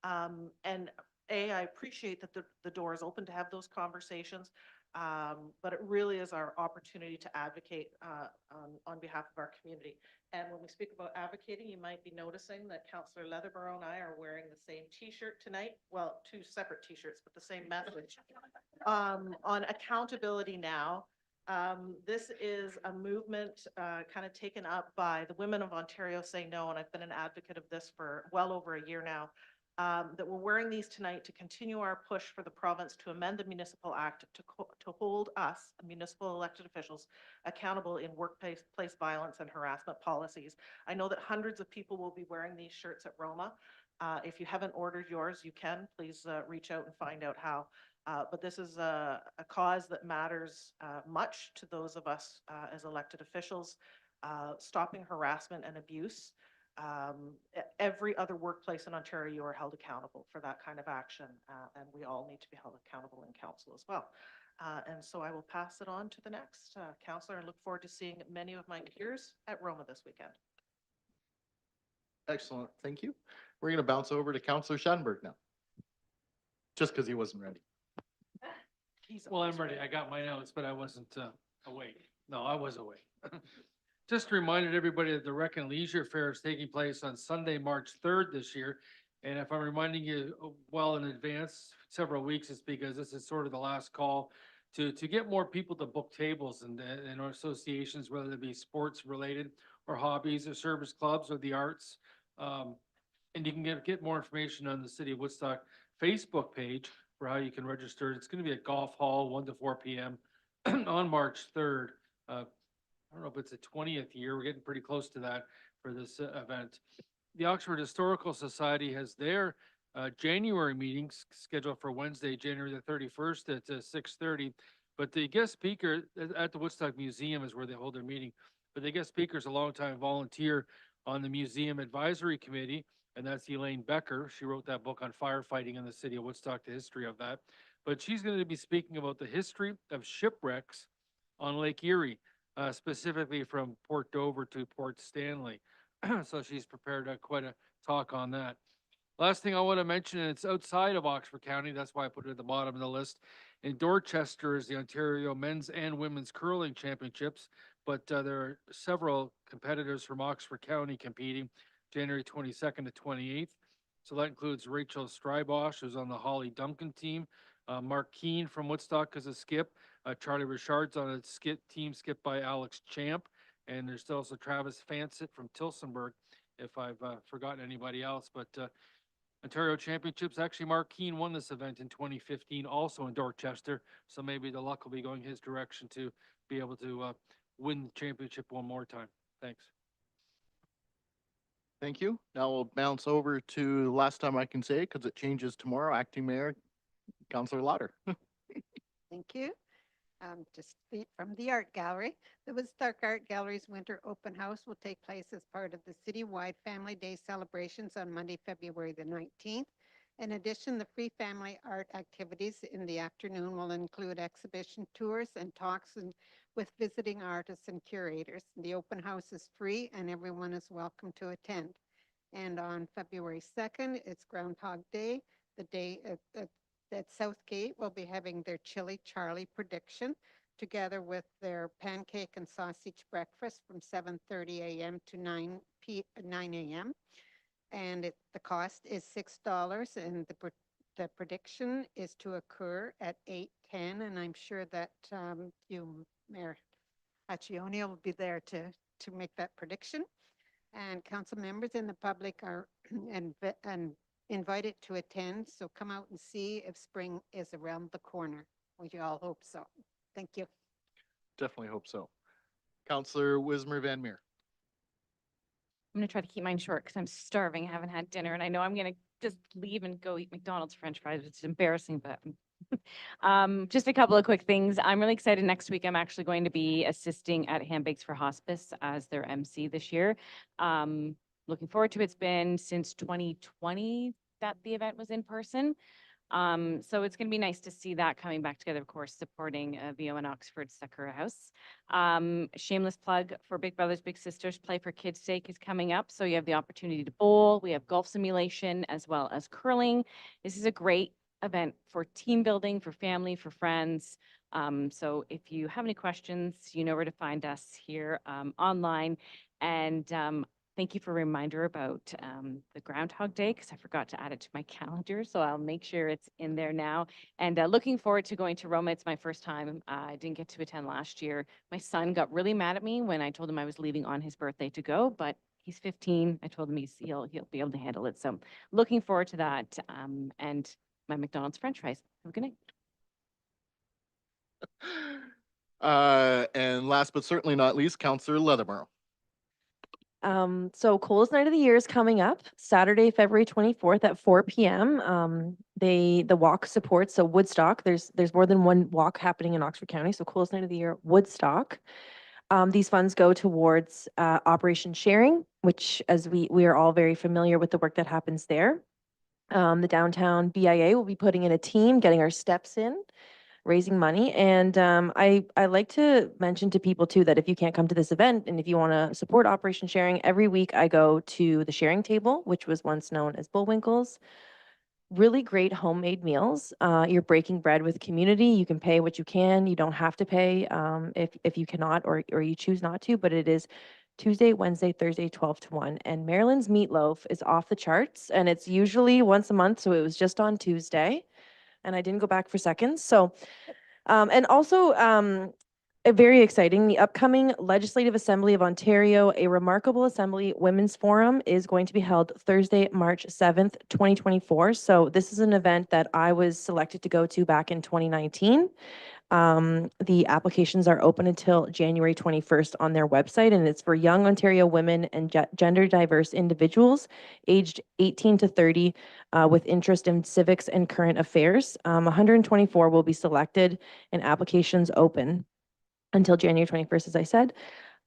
And I appreciate that the door is open to have those conversations, but it really is our opportunity to advocate on behalf of our community. And when we speak about advocating, you might be noticing that Councillor Leatherborough and I are wearing the same T-shirt tonight. Well, two separate T-shirts, but the same message on accountability now. This is a movement kind of taken up by the Women of Ontario Say No, and I've been an advocate of this for well over a year now. That we're wearing these tonight to continue our push for the province to amend the Municipal Act to hold us, municipal elected officials, accountable in workplace violence and harassment policies. I know that hundreds of people will be wearing these shirts at Roma. If you haven't ordered yours, you can. Please reach out and find out how. But this is a cause that matters much to those of us as elected officials, stopping harassment and abuse. Every other workplace in Ontario, you are held accountable for that kind of action, and we all need to be held accountable in council as well. And so I will pass it on to the next councillor and look forward to seeing many of my peers at Roma this weekend. Excellent. Thank you. We're going to bounce over to Councillor Schadenberg now. Just because he wasn't ready. He's Well, I'm always ready. I got my notes, but I wasn't awake. No, I was awake. Just reminded everybody that the Rec and Leisure Fair is taking place on Sunday, March 3rd this year. And if I'm reminding you well in advance, several weeks, it's because this is sort of the last call to get more people to book tables and our associations, whether it be sports related or hobbies or service clubs or the arts. And you can get more information on the City of Woodstock Facebook page for how you can register. It's going to be at Golf Hall, 1 to 4 p.m. on March 3rd. I don't know if it's the 20th year. We're getting pretty close to that for this event. The Oxford Historical Society has their January meetings scheduled for Wednesday, January the 31st at 6:30. But the guest speaker at the Woodstock Museum is where they hold their meeting. But the guest speaker is a longtime volunteer on the Museum Advisory Committee, and that's Elaine Becker. She wrote that book on firefighting in the city of Woodstock, the history of that. But she's going to be speaking about the history of shipwrecks on Lake Erie, specifically from Port Dover to Port Stanley. So she's prepared quite a talk on that. Last thing I want to mention, and it's outside of Oxford County, that's why I put it at the bottom of the list. In Dorchester is the Ontario Men's and Women's Curling Championships, but there are several competitors from Oxford County competing January 22nd to 28th. So that includes Rachel Strybosch, who's on the Holly Duncan team, Mark Keane from Woodstock as a skip, Charlie Richard's on a skip team skipped by Alex Champ, and there's also Travis Fansett from Tilsonburg, if I've forgotten anybody else. But Ontario Championships, actually Mark Keane won this event in 2015, also in Dorchester, so maybe the luck will be going his direction to be able to win the championship one more time. Thanks. Thank you. Now we'll bounce over to the last time I can say, because it changes tomorrow, Acting Mayor, Councillor Lauder. Thank you. Just from the Art Gallery. The Woodstock Art Gallery's Winter Open House will take place as part of the citywide Family Day celebrations on Monday, February the 19th. In addition, the free family art activities in the afternoon will include exhibition tours and talks with visiting artists and curators. The open house is free and everyone is welcome to attend. And on February 2nd, it's Groundhog Day. The day that Southgate will be having their Chili Charlie prediction together with their pancake and sausage breakfast from 7:30 a.m. to 9 a.m. And the cost is $6, and the prediction is to occur at 8:10. And I'm sure that you, Mayor Accioni, will be there to make that prediction. And council members and the public are and invited to attend, so come out and see if spring is around the corner. We all hope so. Thank you. Definitely hope so. Councillor Wismer Van Meer. I'm gonna try to keep mine short because I'm starving. I haven't had dinner, and I know I'm gonna just leave and go eat McDonald's French fries, which is embarrassing, but just a couple of quick things. I'm really excited. Next week, I'm actually going to be assisting at Handbakes for Hospice as their MC this year. Looking forward to it. It's been since 2020 that the event was in person. So it's going to be nice to see that coming back together, of course, supporting VO and Oxford Sakura House. Shameless plug for Big Brothers Big Sisters Play for Kids' Sake is coming up. So you have the opportunity to bowl. We have golf simulation as well as curling. This is a great event for team building, for family, for friends. So if you have any questions, you know where to find us here online. And thank you for a reminder about the Groundhog Day, because I forgot to add it to my calendar. So I'll make sure it's in there now. And looking forward to going to Roma. It's my first time. I didn't get to attend last year. My son got really mad at me when I told him I was leaving on his birthday to go, but he's 15. I told him he'll be able to handle it. So looking forward to that. And my McDonald's French fries. Have a good night. And last but certainly not least, Councillor Leathermore. So Cole's Night of the Year is coming up Saturday, February 24th at 4 p.m. The walk supports, so Woodstock, there's more than one walk happening in Oxford County. So Cole's Night of the Year, Woodstock. These funds go towards Operation Sharing, which as we are all very familiar with the work that happens there. The downtown BIA will be putting in a team, getting our steps in, raising money. And I like to mention to people too that if you can't come to this event and if you want to support Operation Sharing, every week I go to the sharing table, which was once known as Bullwinkle's. really great homemade meals. You're breaking bread with community. You can pay what you can. You don't have to pay if you cannot or you choose not to, but it is Tuesday, Wednesday, Thursday, 12 to 1. And Maryland's meatloaf is off the charts, and it's usually once a month. So it was just on Tuesday, and I didn't go back for seconds. So, and also, very exciting. The upcoming Legislative Assembly of Ontario, a Remarkable Assembly Women's Forum, is going to be held Thursday, March 7th, 2024. So this is an event that I was selected to go to back in 2019. The applications are open until January 21st on their website, and it's for young Ontario women and gender diverse individuals aged 18 to 30 with interest in civics and current affairs. 124 will be selected and applications open until January 21st, as I said.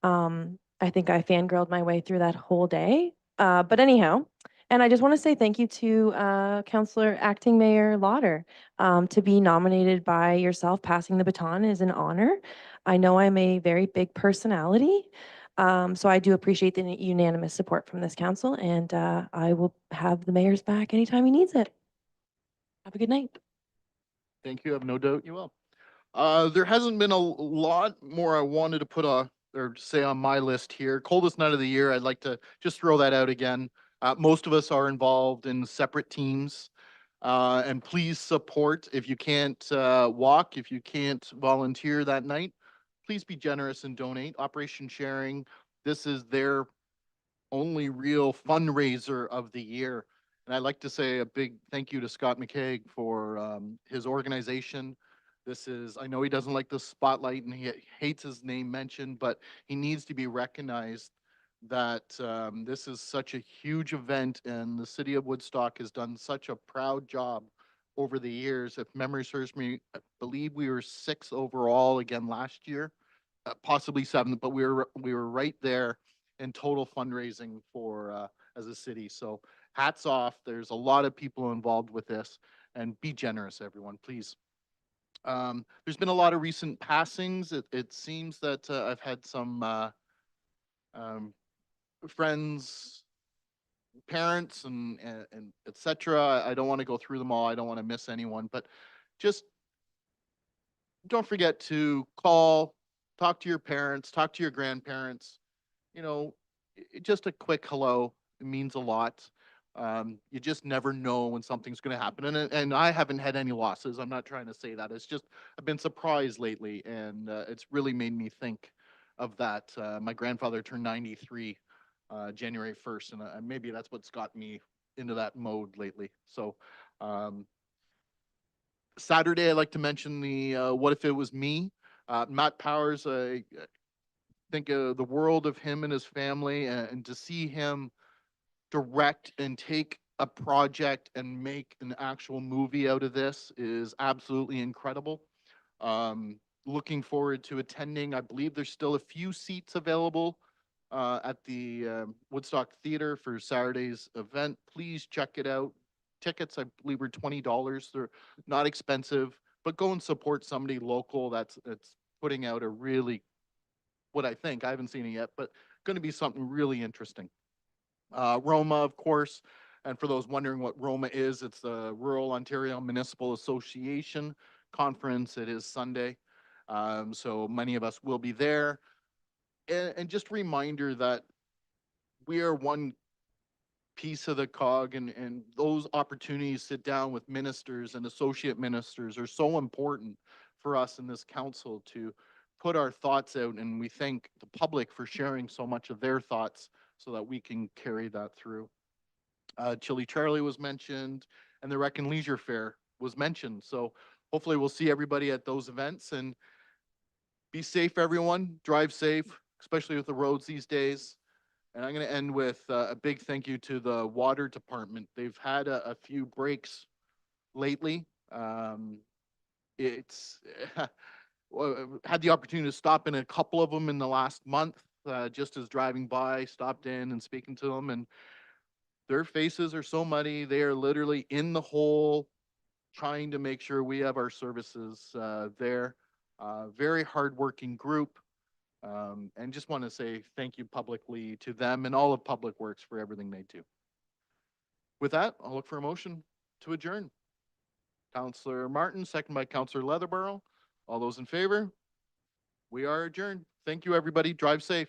I think I fangirled my way through that whole day. But anyhow, and I just want to say thank you to Councillor Acting Mayor Lauder. To be nominated by yourself, passing the baton is an honor. I know I'm a very big personality, so I do appreciate the unanimous support from this council, and I will have the mayor's back anytime he needs it. Have a good night. Thank you. I have no doubt you will. There hasn't been a lot more I wanted to put or say on my list here. Coldest night of the year, I'd like to just throw that out again. Most of us are involved in separate teams. And please support, if you can't walk, if you can't volunteer that night, please be generous and donate. Operation Sharing, this is their only real fundraiser of the year. And I'd like to say a big thank you to Scott McCaig for his organization. This is, I know he doesn't like the spotlight and he hates his name mentioned, but he needs to be recognized that this is such a huge event, and the city of Woodstock has done such a proud job over the years. If memory serves me, I believe we were 6th overall again last year, possibly 7th, but we were right there in total fundraising for as a city. So hats off. There's a lot of people involved with this, and be generous, everyone, please. There's been a lot of recent passings. It seems that I've had some friends, parents, and et cetera. I don't want to go through them all. I don't want to miss anyone, but just don't forget to call, talk to your parents, talk to your grandparents. You know, just a quick hello, it means a lot. You just never know when something's going to happen. And I haven't had any losses. I'm not trying to say that. It's just, I've been surprised lately, and it's really made me think of that. My grandfather turned 93 January 1st, and maybe that's what's got me into that mode lately. So Saturday, I'd like to mention the What If It Was Me? Matt Powers, think of the world of him and his family, and to see him direct and take a project and make an actual movie out of this is absolutely incredible. Looking forward to attending. I believe there's still a few seats available at the Woodstock Theater for Saturday's event. Please check it out. Tickets, I believe, are $20. They're not expensive, but go and support somebody local that's putting out a really, what I think, I haven't seen it yet, but going to be something really interesting. Roma, of course, and for those wondering what Roma is, it's the Rural Ontario Municipal Association Conference. It is Sunday, so many of us will be there. And just a reminder that we are one piece of the cog, and those opportunities to sit down with ministers and associate ministers are so important for us in this council to put our thoughts out, and we thank the public for sharing so much of their thoughts so that we can carry that through. Chili Charlie was mentioned, and the Rec and Leisure Fair was mentioned. So hopefully we'll see everybody at those events, and be safe, everyone. Drive safe, especially with the roads these days. And I'm going to end with a big thank you to the water department. They've had a few breaks lately. It's had the opportunity to stop in a couple of them in the last month, just as driving by, stopped in and speaking to them. And their faces are so muddy. They are literally in the hole trying to make sure we have our services there. Very hardworking group. And just want to say thank you publicly to them and all of Public Works for everything they do. With that, I'll look for a motion to adjourn. Counselor Martin, second by Counselor Leatherborough. All those in favor? We are adjourned. Thank you, everybody. Drive safe.